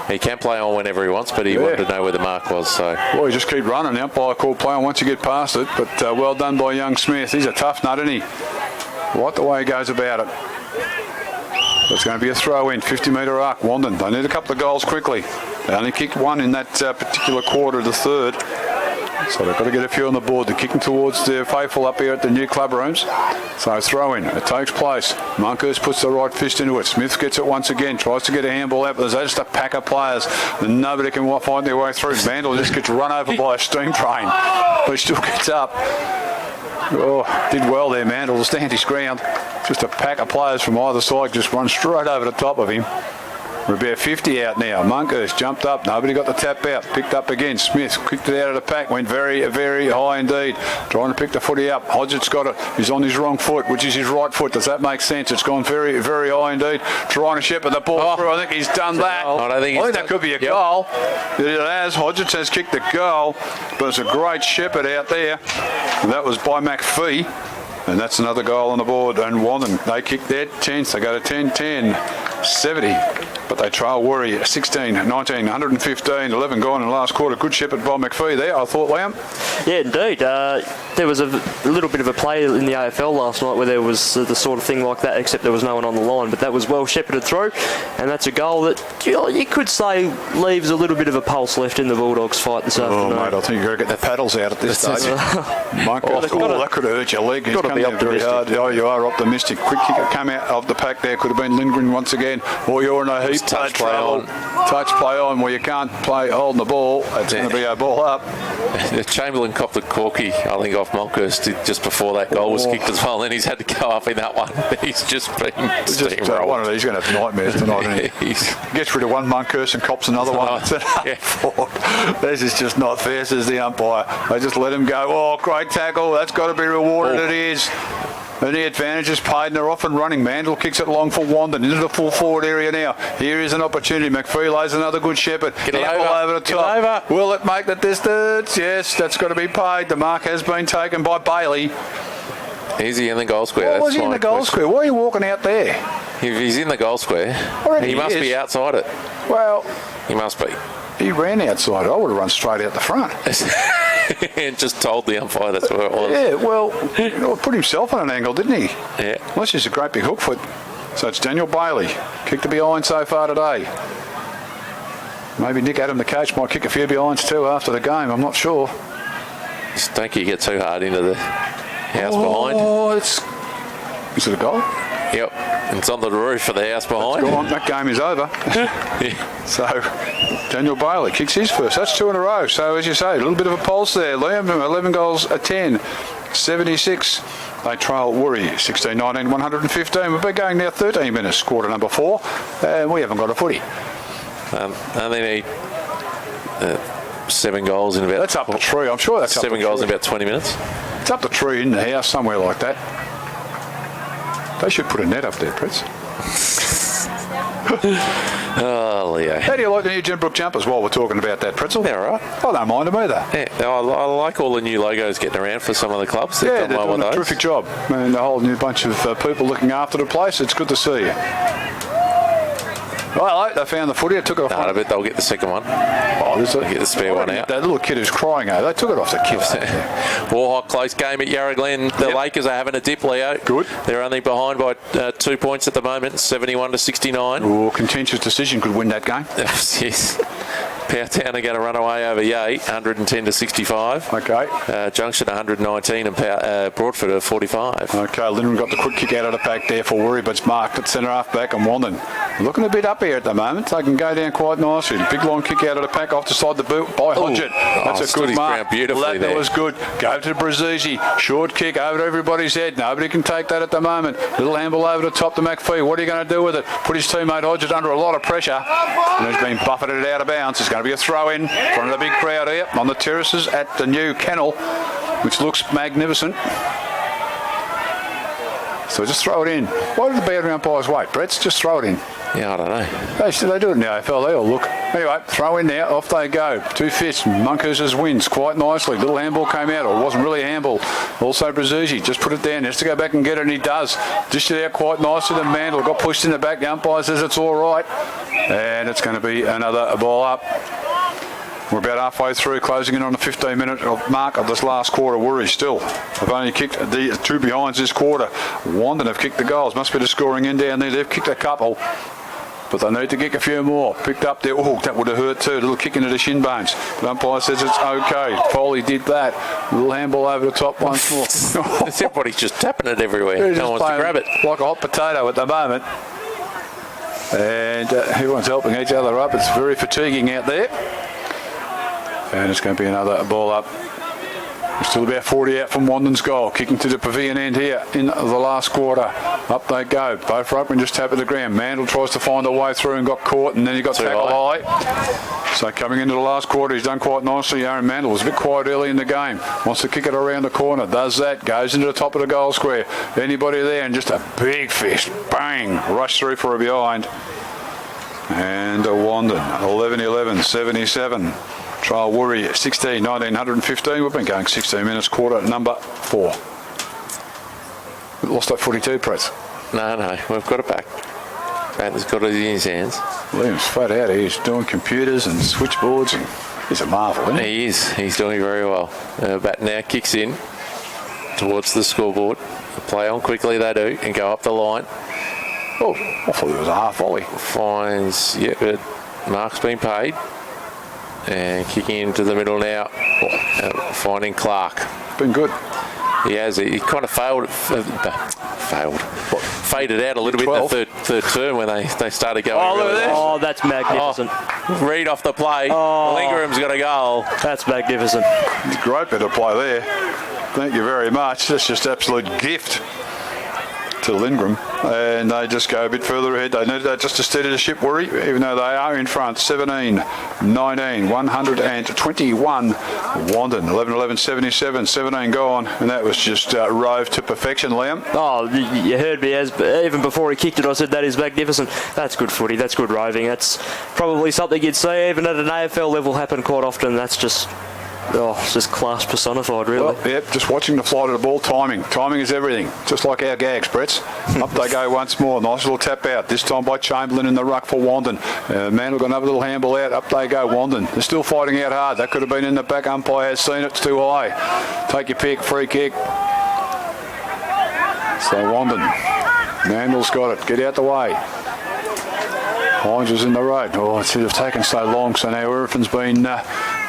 He can play on whenever he wants, but he wanted to know where the mark was. So, well, you just keep running. The umpire called play on once you get past it. But well done by young Smith. He's a tough nut, isn't he? Right the way he goes about it. It's going to be a throw-in, 50-metre arc. Wandin, they need a couple of goals quickly. They only kicked one in that particular quarter, the third. So they've got to get a few on the board. They're kicking towards the faithful up here at the new club rooms. So throw-in, it takes place. Monkhurst puts the right fist into it. Smith gets it once again, tries to get a handball out, but there's just a pack of players and nobody can find their way through. Mandel just gets run over by a steam train, but he still gets up. Oh, did well there, Mandel, to stand his ground. Just a pack of players from either side just run straight over the top of him. We're about 50 out now. Monkhurst jumped up. Nobody got the tap out. Picked up again. Smith kicked it out of the pack. Went very, very high indeed. Trying to pick the footy up. Hodgett's got it. He's on his wrong foot, which is his right foot. Does that make sense? It's gone very, very high indeed. Trying to shepherd the ball through. I think he's done that. I think that could be a goal. It has. Hodgetts has kicked the goal, but it's a great shepherd out there. And that was by McPhee. And that's another goal on the board. And WANDIN, they kick their 10th. They go to 10-10, 70. But they trail WOORI 16, 19, 115, 11 gone in the last quarter. Good shepherd by McPhee there, I thought, Liam. Yeah, indeed. There was a little bit of a play in the AFL last night where there was the sort of thing like that, except there was no one on the line. But that was well shepherded through. And that's a goal that you could say leaves a little bit of a pulse left in the Bulldogs fight this afternoon. Oh, mate, I think you've got to get the paddles out at this stage. That could hurt your leg. He's come down very hard. Oh, you are optimistic. Quick kick come out of the pack there. Could have been Lindgren once again. Or you're in a heap. Touch play on. Touch play on where you can't play holding the ball. It's going to be a ball up. Chamberlain copped the corky, I think, off Monkhurst just before that goal was kicked as well. And he's had to go up in that one. He's just been steamrolled. One of these going to have nightmares tonight, isn't he? He gets rid of one Monkhurst and cops another one. This is just not fair, says the umpire. They just let him go. Oh, great tackle. That's got to be rewarded. It is. And the advantage is paid and they're off and running. Mandel kicks it long for WANDIN into the full forward area now. Here is an opportunity. McPhee lays another good shepherd. Get it over the top. Will it make the distance? Yes, that's got to be paid. The mark has been taken by Bailey. Is he in the goal square? Was he in the goal square? Why are you walking out there? If he's in the goal square, he must be outside it. Well, he must be. He ran outside. I would have run straight out the front. And just told the umpire that's where it was. Yeah, well, put himself on an angle, didn't he? Yeah. Unless he's a great big hook foot. So it's Daniel Bailey. Kicked the behind so far today. Maybe Nick Adam, the coach, might kick a few behinds too after the game. I'm not sure. Just don't you get too hard into the house behind. Oh, is it a goal? Yep. It's on the roof of the house behind. That game is over. Yeah. So Daniel Bailey kicks his first. That's 2 in a row. So as you say, a little bit of a pulse there. Liam, 11 goals a 10, 76. They trail WOORI 16, 19, 115. We've been going now 13 minutes, quarter number 4, and we haven't got a footy. Only need 7 goals in about. That's up the tree. I'm sure that's 7 goals in about 20 minutes. It's up the tree in the house somewhere like that. They should put a net up there, Pritz. Oh, Leo. How do you like the new Gembrook jumpers while we're talking about that, Pretzel? They're all right. I don't mind them either. Yeah, I like all the new logos getting around for some of the clubs. They're doing a terrific job. And a whole new bunch of people looking after the place. It's good to see you. Well, they found the footy. It took it off. I bet they'll get the second one. They'll get the spare one out. That little kid who's crying, they took it off the kid. Warhawk, close game at Yarra Glen. The Lakers are having a dip, Leo. Good. They're only behind by 2 points at the moment, 71 to 69. Oh, contentious decision could win that game. Yes. Powtown are going to run away over Yate, 110 to 65. Okay. Junction 119 and Broadford are 45. Okay, Lindgren got the quick kick out of the pack there for WOORI, but it's marked at centre half back and WANDIN. Looking a bit up here at the moment. They can go down quite nicely. Big long kick out of the pack off the side of the boot by Hodgett. That's a good mark. That was good. Go to Brazzi. Short kick over to everybody's head. Nobody can take that at the moment. Little handball over the top to McPhee. What are you going to do with it? Put his teammate Hodgett under a lot of pressure. And he's been buffeted out of bounds. It's going to be a throw in front of the big crowd here on the terraces at the new kennel, which looks magnificent. So just throw it in. Why did the bad umpires wait, Brett? Just throw it in. Yeah, I don't know. They do it in the AFL. They all look. Anyway, throw in there. Off they go. 2 fists. Monkhurst wins quite nicely. Little handball came out, or it wasn't really a handball. Also Brazzi just put it down. He has to go back and get it, and he does. Dished it out quite nicely. The Mandel got pushed in the back. The umpire says it's all right. And it's going to be another ball up. We're about halfway through, closing in on the 15-minute mark of this last quarter. WOORI still. They've only kicked the 2 behinds this quarter. WANDIN have kicked the goals. Must be the scoring in down there. They've kicked a couple. But they need to kick a few more. Picked up there. Oh, that would have hurt too. A little kick into the shin bones. The umpire says it's okay. Foley did that. A little handball over the top once more. Everybody's just tapping it everywhere. No one wants to grab it. Like a hot potato at the moment. And everyone's helping each other up. It's very fatiguing out there. And it's going to be another ball up. Still about 40 out from Wandin's goal. Kicking to the pavilion end here in the last quarter. Up they go. Both ruckmen just tap at the ground. Mandel tries to find a way through and got caught, and then he got tackled high. So coming into the last quarter, he's done quite nicely. Aaron Mandel was a bit quiet early in the game. Wants to kick it around the corner. Does that. Goes into the top of the goal square. Anybody there, and just a big fist. Bang. Rush through for a behind. And a Wandin. 11-11, 77. Trial WOORI 16, 1915. We've been going 16 minutes, quarter number 4. We lost that 42, Press. No, we've got it back. Batten's got it in his hands. Liam's flat out. He's doing computers and switchboards, and he's a marvel, isn't he? He is. He's doing very well. Batten now kicks in towards the scoreboard. Play on quickly, they do, and go up the line. Oh, I thought it was a half volley. Finds, but mark's been paid. And kicking into the middle now, finding Clark. Been good. He has. He kind of faded out a little bit in the third term when they started going. Look at this. Oh, that's magnificent. Read off the play. Lingram's got a goal. That's magnificent. Great bit of play there. Thank you very much. That's just absolute gift to Lindgren, and they just go a bit further ahead. They need that just to steady the ship, WOORI, even though they are in front. 17-19, 121 Wandin. 11-11, 77, 17 gone, and that was just rove to perfection, Liam. Oh, you heard me, even before he kicked it, I said that is magnificent. That's good footy, that's good roving. That's probably something you'd see even at an AFL level happen quite often. That's just... it's just class personified, really. Well, yep, just watching the flight of the ball, timing. Timing is everything, just like our gags, Bretts. Up they go once more. Nice little tap out, this time by Chamberlain in the ruck for Wandin. Mandel got another little handball out. Up they go, Wandin. They're still fighting out hard. That could have been in the back. Umpire has seen it's too high. Take your pick, free kick. So Wandin. Mandel's got it. Get out the way. Hines was in the road. Oh, it should have taken so long. So now everything's been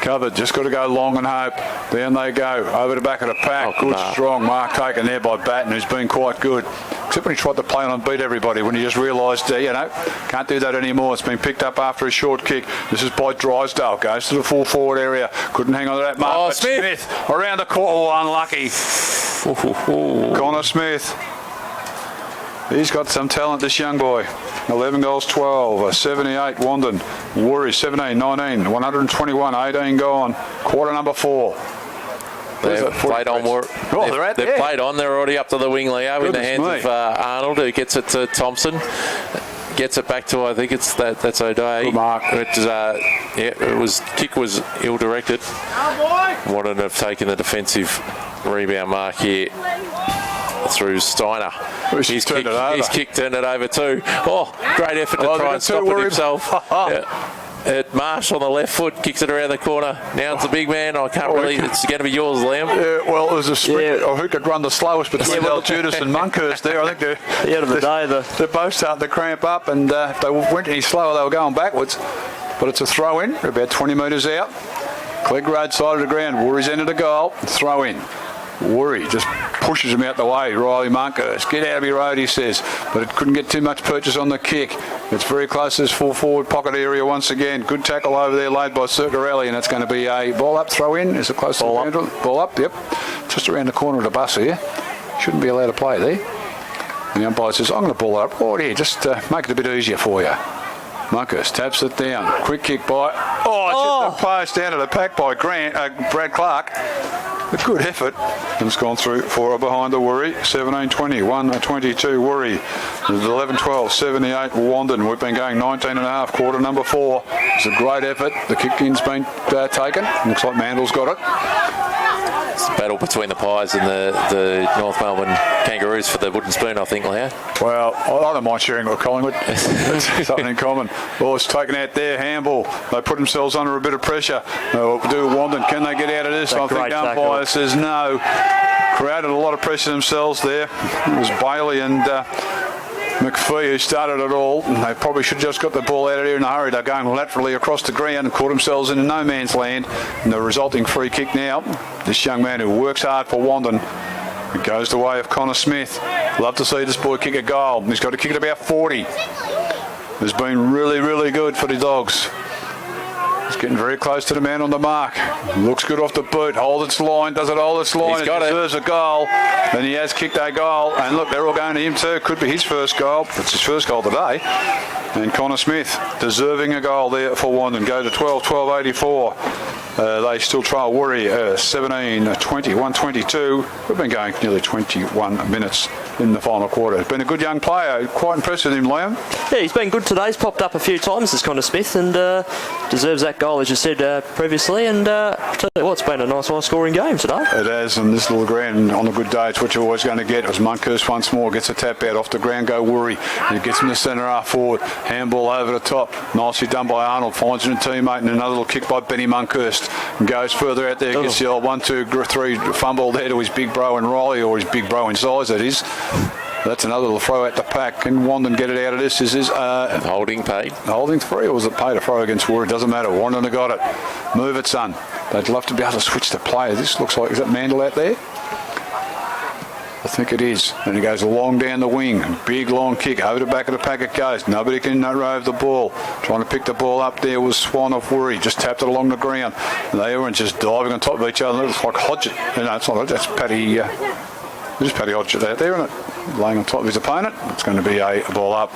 covered. Just got to go long and hope. Down they go. Over the back of the pack. Good, strong mark taken there by Batten, who's been quite good. Except when he tried to play on and beat everybody, when he just realised, can't do that anymore. It's been picked up after a short kick. This is by Drysdale. Goes to the full forward area. Couldn't hang on to that mark. Oh, but Smith around the corner. Oh, unlucky. Connor Smith. He's got some talent, this young boy. 11 goals, 12, 78 Wandin. WOORI 17, 19, 121, 18 gone. Quarter number 4. They've played on. They've played on. They're already up to the wing, Leo, in the hands of Arnold, who gets it to Thompson. Gets it back to, I think that's O'Day. Good mark. Kick was ill-directed. Wouldn't have taken the defensive rebound mark here through Steiner. His kick turned it over too. Oh, great effort to try and stop it himself. Marsh on the left foot kicks it around the corner. Now it's the big man. I can't really. It's going to be yours, Liam. Yeah, well, it was a sprint. Who could run the slowest between Judas and Monkhurst there? I think the end of the day, they're both starting to cramp up, and if they weren't any slower, they were going backwards. But it's a throw in. They're about 20 metres out. Clegg Road side of the ground. WOORI's entered a goal. Throw in. WOORI just pushes him out the way. Riley Monkhurst, get out of your road, he says, but it couldn't get too much purchase on the kick. It's very close to this full forward pocket area once again. Good tackle over there laid by Circarelli, and it's going to be a ball up, throw in. Is it close to the boundary? Ball up, yep. Just around the corner of the bus here. Shouldn't be allowed to play there. And the umpire says, I'm going to ball it up. Oh, yeah, just make it a bit easier for you. Monkhurst taps it down. Quick kick by... it's hit the post down to the pack by Brad Clark. A good effort, and it's gone through for behind the WOORI. 17-20, 1-22 WOORI. 11-12, 78 Wandin. We've been going 19 and a half, quarter number 4. It's a great effort. The kick-in's been taken. Looks like Mandel's got it. It's a battle between the Pies and the North Melbourne Kangaroos for the wooden spoon, I think, Leo. Well, I don't mind sharing it with Collingwood. It's something in common. Well, it's taken out there, handball. They put themselves under a bit of pressure. Do Wandin. Can they get out of this? I think the umpire says no. Created a lot of pressure themselves there. It was Bailey and McPhee who started it all. And they probably should have just got the ball out of here in a hurry. They're going laterally across the ground and caught themselves in no man's land. And the resulting free kick now. This young man who works hard for Wandin. It goes the way of Connor Smith. Love to see this boy kick a goal. He's got to kick it about 40. It's been really, really good for the Dogs. It's getting very close to the man on the mark. Looks good off the boot. Hold its line. Does it hold its line? He's got it. Deserves a goal. And he has kicked a goal. And look, they're all going to him too. Could be his first goal. It's his first goal today. And Connor Smith deserving a goal there for Wandin. Go to 12-84. They still trail WOORI 17-20, 122. We've been going nearly 21 minutes in the final quarter. He's been a good young player. Quite impressed with him, Liam. Yeah, he's been good today. He's popped up a few times, this Connor Smith, and deserves that goal, as you said previously. And tell you what, it's been a nice high-scoring game today. It has, and this little ground on a good day, it's what you're always going to get. It was Monkhurst once more, gets a tap out off the ground, go WOORI. And he gets him to centre half forward. Handball over the top. Nicely done by Arnold. Finds it a teammate, and another little kick by Benny Monkhurst. And goes further out there, gets the old 1, 2, 3 fumble there to his big bro in Riley, or his big bro in size, that is. That's another little throw at the pack. Can Wandin get it out of this? This is holding paid. Holding free, or was it paid a throw against WOORI? Doesn't matter. Wandin have got it. Move it, son. They'd love to be able to switch the player. This looks like, is that Mandel out there? I think it is. And it goes long down the wing. Big long kick. Over the back of the pack it goes. Nobody can rove the ball. Trying to pick the ball up there was Swan of WOORI. Just tapped it along the ground. And they were just diving on top of each other. It's like Hodgett. No, it's not Hodgett. That's Paddy. There's Paddy Hodgett out there, isn't it? Laying on top of his opponent. It's going to be a ball up.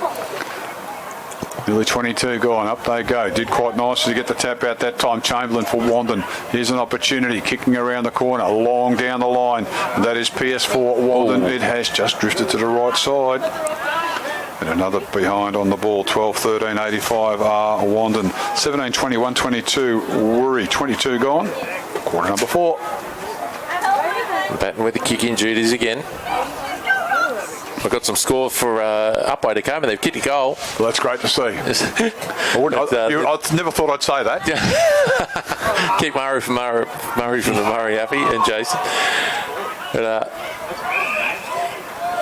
Nearly 22 gone. Up they go. Did quite nicely to get the tap out that time. Chamberlain for Wandin. Here's an opportunity. Kicking around the corner. Long down the line. And that is PS4 Wandin. It has just drifted to the right side. And another behind on the ball. 12-13-85 are Wandin. 17-20, 122 WOORI. 22 gone. Quarter number 4. Batting with the kicking duties again. I've got some score for Upway to come, and they've kicked a goal. Well, that's great to see. I never thought I'd say that. Keep Murray from the Murray happy, and Jason. But,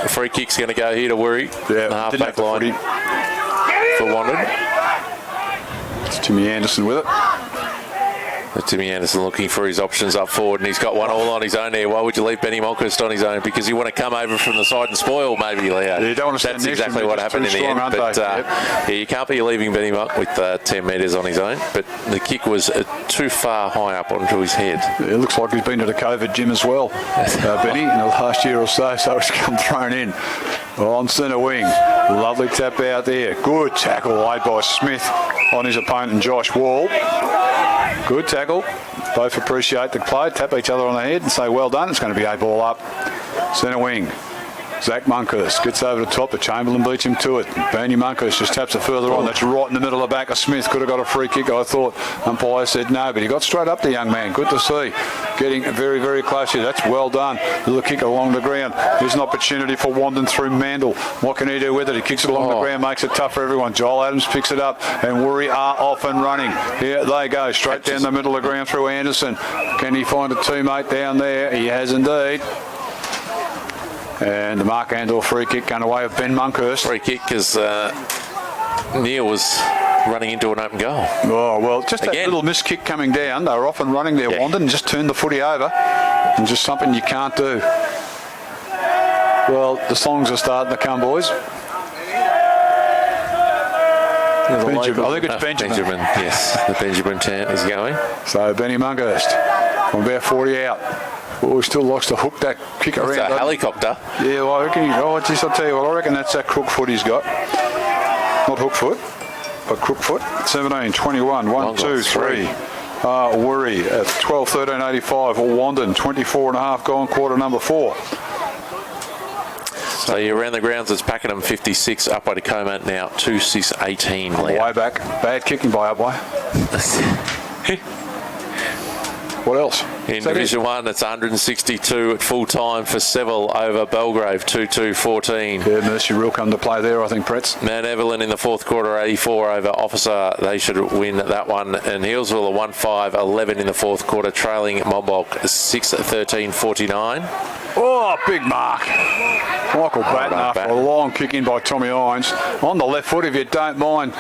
the free kick's going to go here to WOORI. Yeah, the half-back line for Wandin. It's Timmy Anderson with it. Timmy Anderson looking for his options up forward, and he's got one all on his own there. Why would you leave Benny Monkhurst on his own? Because you want to come over from the side and spoil, maybe, Leo. Yeah, you don't want to That's exactly what happened in the end. But yeah, you can't be leaving Benny Monk with 10 metres on his own. But the kick was too far high up onto his head. It looks like he's been to the COVID gym as well, Benny, in the last year or so. So it's come thrown in on centre wing. Lovely tap out there. Good tackle laid by Smith on his opponent, Josh Wall. Good tackle. Both appreciate the play, tap each other on the head and say, well done. It's going to be a ball up. Centre wing. Zach Monkhurst gets over the top, but Chamberlain beats him to it. Bernie Monkhurst just taps it further on. That's right in the middle of the back of Smith. Could have got a free kick, I thought. Umpire said no, but he got straight up the young man. Good to see. Getting very, very close here. That's well done. Little kick along the ground. Here's an opportunity for Wandin through Mandel. What can he do with it? He kicks it along the ground, makes it tough for everyone. Joel Adams picks it up, and WOORI are off and running. Here they go, straight down the middle of the ground through Anderson. Can he find a teammate down there? He has indeed. And the Mark Andor free kick going away with Ben Monkhurst. Free kick because Neil was running into an open goal. Oh, well, just Again. that little missed kick coming down. They were off and running there, Wandin, and just turned the footy over. And just something you can't do. Well, the songs are starting to come, boys. Benjamin. I think it's Benjamin. Yes, the Benjamin chant is going. So Benny Monkhurst from about 40 out. Well, he still likes to hook that kick around. It's a helicopter. Yeah, well, I reckon. I'll tell you what. I reckon that's that crook foot he's got. Not hook foot, but crook foot. 17, 21, 1, 2, 3. WOORI at 12-13-85. Wandin 24.5 gone. Quarter number 4. So you're around the grounds. It's Pakenham 56 up by Tacoma now 26-18. Way back. Bad kicking by Upway. What else? In Division 1, it's 162 at full time for Seville over Belgrave, 2-2-14. Yeah, Mercy will come to play there, I think, Pretz. Mount Evelyn in the fourth quarter, 84 over Officer. They should win that one. And Hillsville, 1-5-11 in the fourth quarter, trailing Monbulk 6-13-49. Oh, big mark. Michael Batten after a long kick in by Tommy Hines. On the left foot, if you don't mind.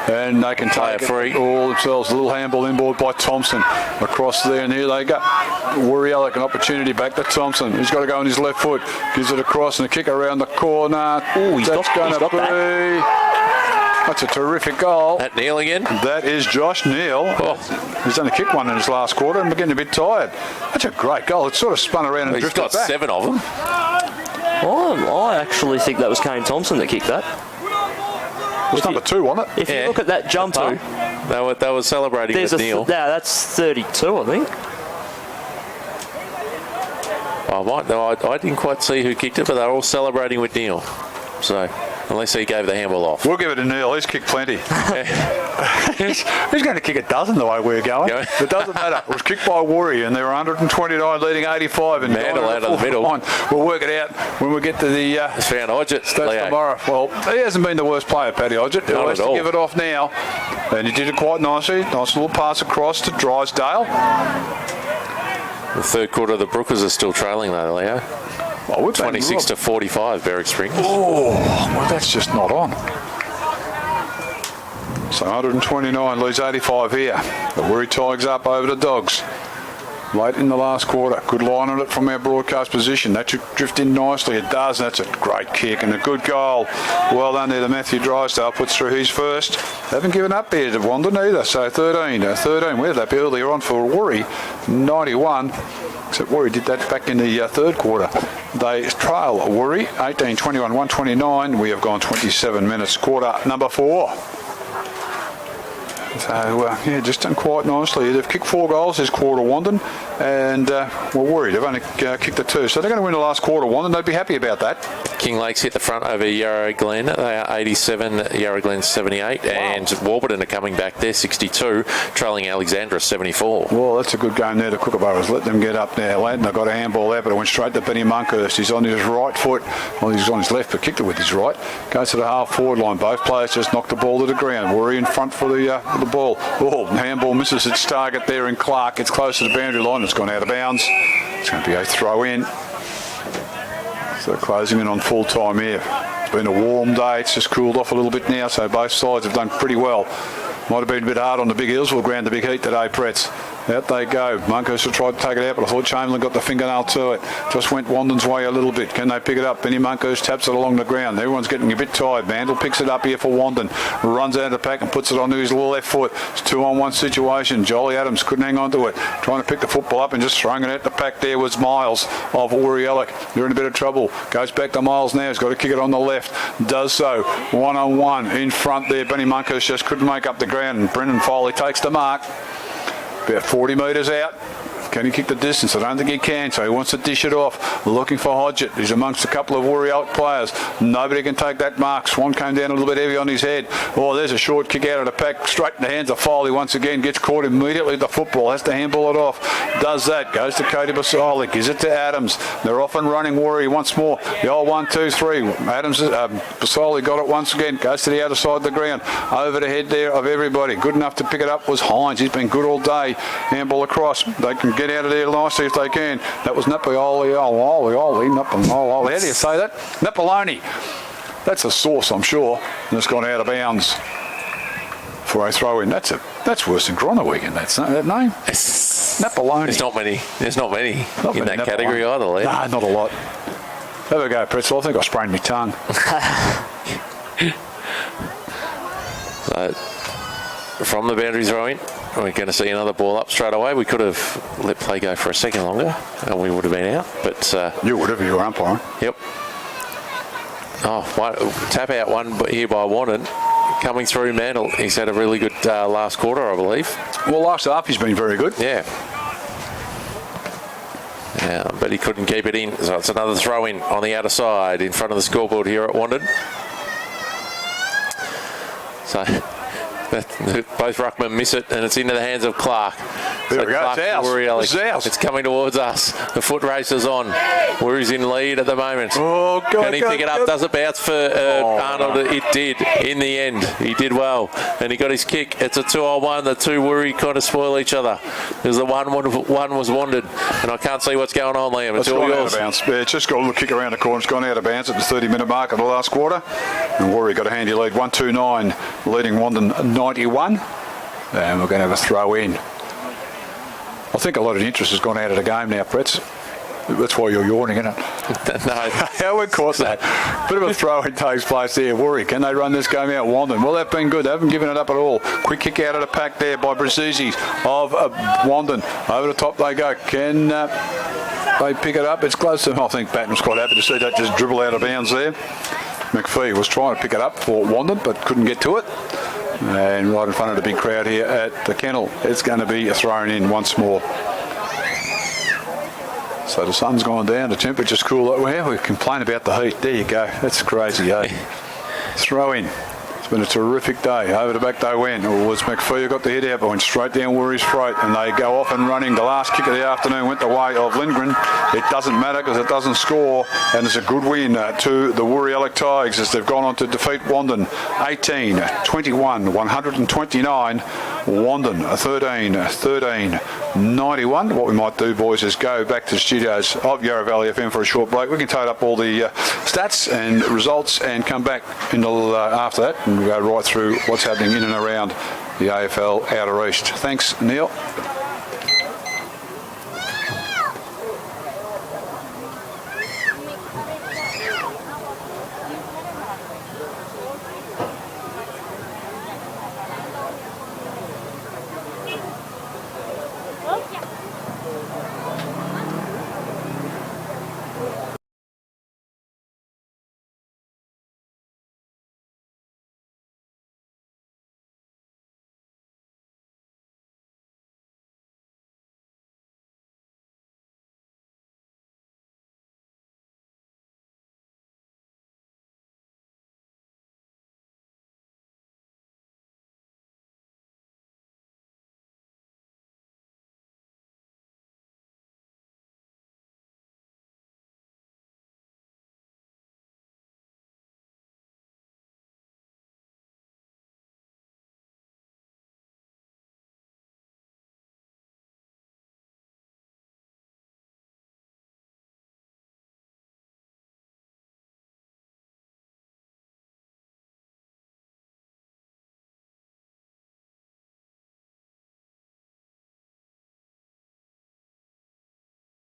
And they can take it all themselves. A little handball inboard by Thompson. Across there, and here they go. WOORI YALLOCK, an opportunity back to Thompson. He's got to go on his left foot. Gives it across and a kick around the corner. Oh, he's got that. That's a terrific goal. That Neil again. That is Josh Neal. Oh. He's only kicked one in his last quarter and we're getting a bit tired. That's a great goal. It sort of spun around and He's drifted got back. 7 of them. I actually think that was Kane Thompson that kicked that. It was number 2, wasn't it? If you look at that jumper, They were celebrating with Neil. That's 32, I think. I didn't quite see who kicked it, but they're all celebrating with Neil. So, unless he gave the handball off. We'll give it to Neil. He's kicked plenty. He's going to kick a dozen the way we're going. It doesn't matter. It was kicked by WOORI and they were 129 leading 85. And Mandel out of the middle. We'll work it out when we get to the found Hodgett stats tomorrow. Well, he hasn't been the worst player, Paddy Hodgett. He'll have to give it off now. And he did it quite nicely. Nice little pass across to Drysdale. The third quarter of the Brookers are still trailing though, Leo. 26 to 45, Berwick Springs. Oh, well, that's just not on. So 129 leads 85 here. The WOORI Tigers up over the Dogs. Late in the last quarter. Good line on it from our broadcast position. That should drift in nicely. It does. That's a great kick and a good goal. Well done there to Matthew Drysdale. Puts through his first. Haven't given up here to WANDIN either. So 13. Where did that be earlier on for WOORI? 91. Except WOORI did that back in the third quarter. They trail WOORI 18-21, 129. We have gone 27 minutes. Quarter number 4. So, just done quite nicely. They've kicked 4 goals this quarter, WANDIN, and we're worried. They've only kicked the 2. So they're going to win the last quarter, WANDIN. They'd be happy about that. King Lakes hit the front over Yarra Glen. They are 87, Yarra Glen 78, and Warburton are coming back there 62, trailing Alexandra 74. Well, that's a good game there. The Kookaburras let them get up there. Ladner got a handball there, but it went straight to Benny Monkhurst. He's on his right foot. Well, he's on his left, but kicked it with his right. Goes to the half-forward line. Both players just knocked the ball to the ground. WOORI in front for the ball. Oh, handball misses its target there in Clark. It's close to the boundary line. It's gone out of bounds. It's going to be a throw in. So closing in on full time here. It's been a warm day. It's just cooled off a little bit now, so both sides have done pretty well. Might have been a bit hard on the Big Hillsville ground, the Big Heat today, Pretz. Out they go. Monkhurst will try to take it out, but I thought Chamberlain got the fingernail to it. Just went WANDIN's way a little bit. Can they pick it up? Benny Monkhurst taps it along the ground. Everyone's getting a bit tired. Mandel picks it up here for WANDIN. Runs out of the pack and puts it onto his left foot. It's 2-on-1 situation. Jolly Adams couldn't hang on to it. Trying to pick the football up and just throwing it at the pack there was Miles of YALLOCK. They're in a bit of trouble. Goes back to Miles now. He's got to kick it on the left. Does so. 1-on-1 in front there. Benny Monkhurst just couldn't make up the ground, and Brendan Foley takes the mark. About 40 metres out. Can he kick the distance? I don't think he can, so he wants to dish it off. Looking for Hodgett. He's amongst a couple of YALLOCK players. Nobody can take that mark. Swan came down a little bit heavy on his head. Oh, there's a short kick out of the pack. Straight in the hands of Foley once again. Gets caught immediately at the football. Has to handball it off. Does that. Goes to Cody Basile. Gives it to Adams. They're off and running WOORI once more. The old 1-2-3. Adams, Basile got it once again. Goes to the other side of the ground. Over the head there of everybody. Good enough to pick it up was Hines. He's been good all day. Handball across. They can get out of there nicely if they can. That was Napolioli. How do you say that? Napoloni. That's a sauce, I'm sure. And it's gone out of bounds for a throw in. That's worse than Groenewegen, that name. Napoloni. There's not many in that category either, Leo. No, not a lot. Have a go, Pretzel. I think I sprained my tongue. So, from the boundary throw-in, we're going to see another ball up straight away. We could have let play go for a second longer and we would have been out, but... you would have, you were umpiring. Yep. Tap out one here by WANDIN. Coming through Mandel. He's had a really good last quarter, I believe. Well, last half he's been very good. Yeah. But he couldn't keep it in, so it's another throw-in on the outer side in front of the scoreboard here at WANDIN. So... both ruckmen miss it, and it's into the hands of Clark. There we go. It's ours. It's coming towards us. The foot race is on. WOORI's in lead at the moment. Oh, God. Can he pick it up? Does it bounce for Arnold? It did. In the end, he did well, and he got his kick. It's a 2-on-1. The two WOORI kind of spoil each other. Because the one was WANDIN, and I can't see what's going on, Liam. It's all yours. Out of bounds. Yeah, it's just got a little kick around the corner. It's gone out of bounds at the 30-minute mark of the last quarter. And WOORI got a handy lead, 1-2-9, leading WANDIN 91. And we're going to have a throw in. I think a lot of the interest has gone out of the game now, Pretz. That's why you're yawning, isn't it? No. How we caught that. Bit of a throw-in takes place there. WOORI, can they run this game out? WANDIN. Well, they've been good. They haven't given it up at all. Quick kick out of the pack there by Brazuzzi of WANDIN. Over the top they go. Can they pick it up? It's close to them. I think Batten's quite happy to see that just dribble out of bounds there. McPhee was trying to pick it up for WANDIN, but couldn't get to it. And right in front of the big crowd here at the kennel, it's going to be thrown in once more. So the sun's gone down, the temperature's cool. Well, we complain about the heat. There you go. That's crazy, eh? Throw in. It's been a terrific day. Over the back they went. It was McPhee who got the hit out, but went straight down WOORI's throat, and they go off and running. The last kick of the afternoon went the way of Lindgren. It doesn't matter because it doesn't score, and it's a good win to the WOORI YALLOck Tigers as they've gone on to defeat WANDIN 18-21, 129. WANDIN 13-91. What we might do, boys, is go back to the studios of Yarra Valley FM for a short break. We can total up all the stats and results and come back after that and go right through what's happening in and around the AFL Outer East. Thanks, Neil.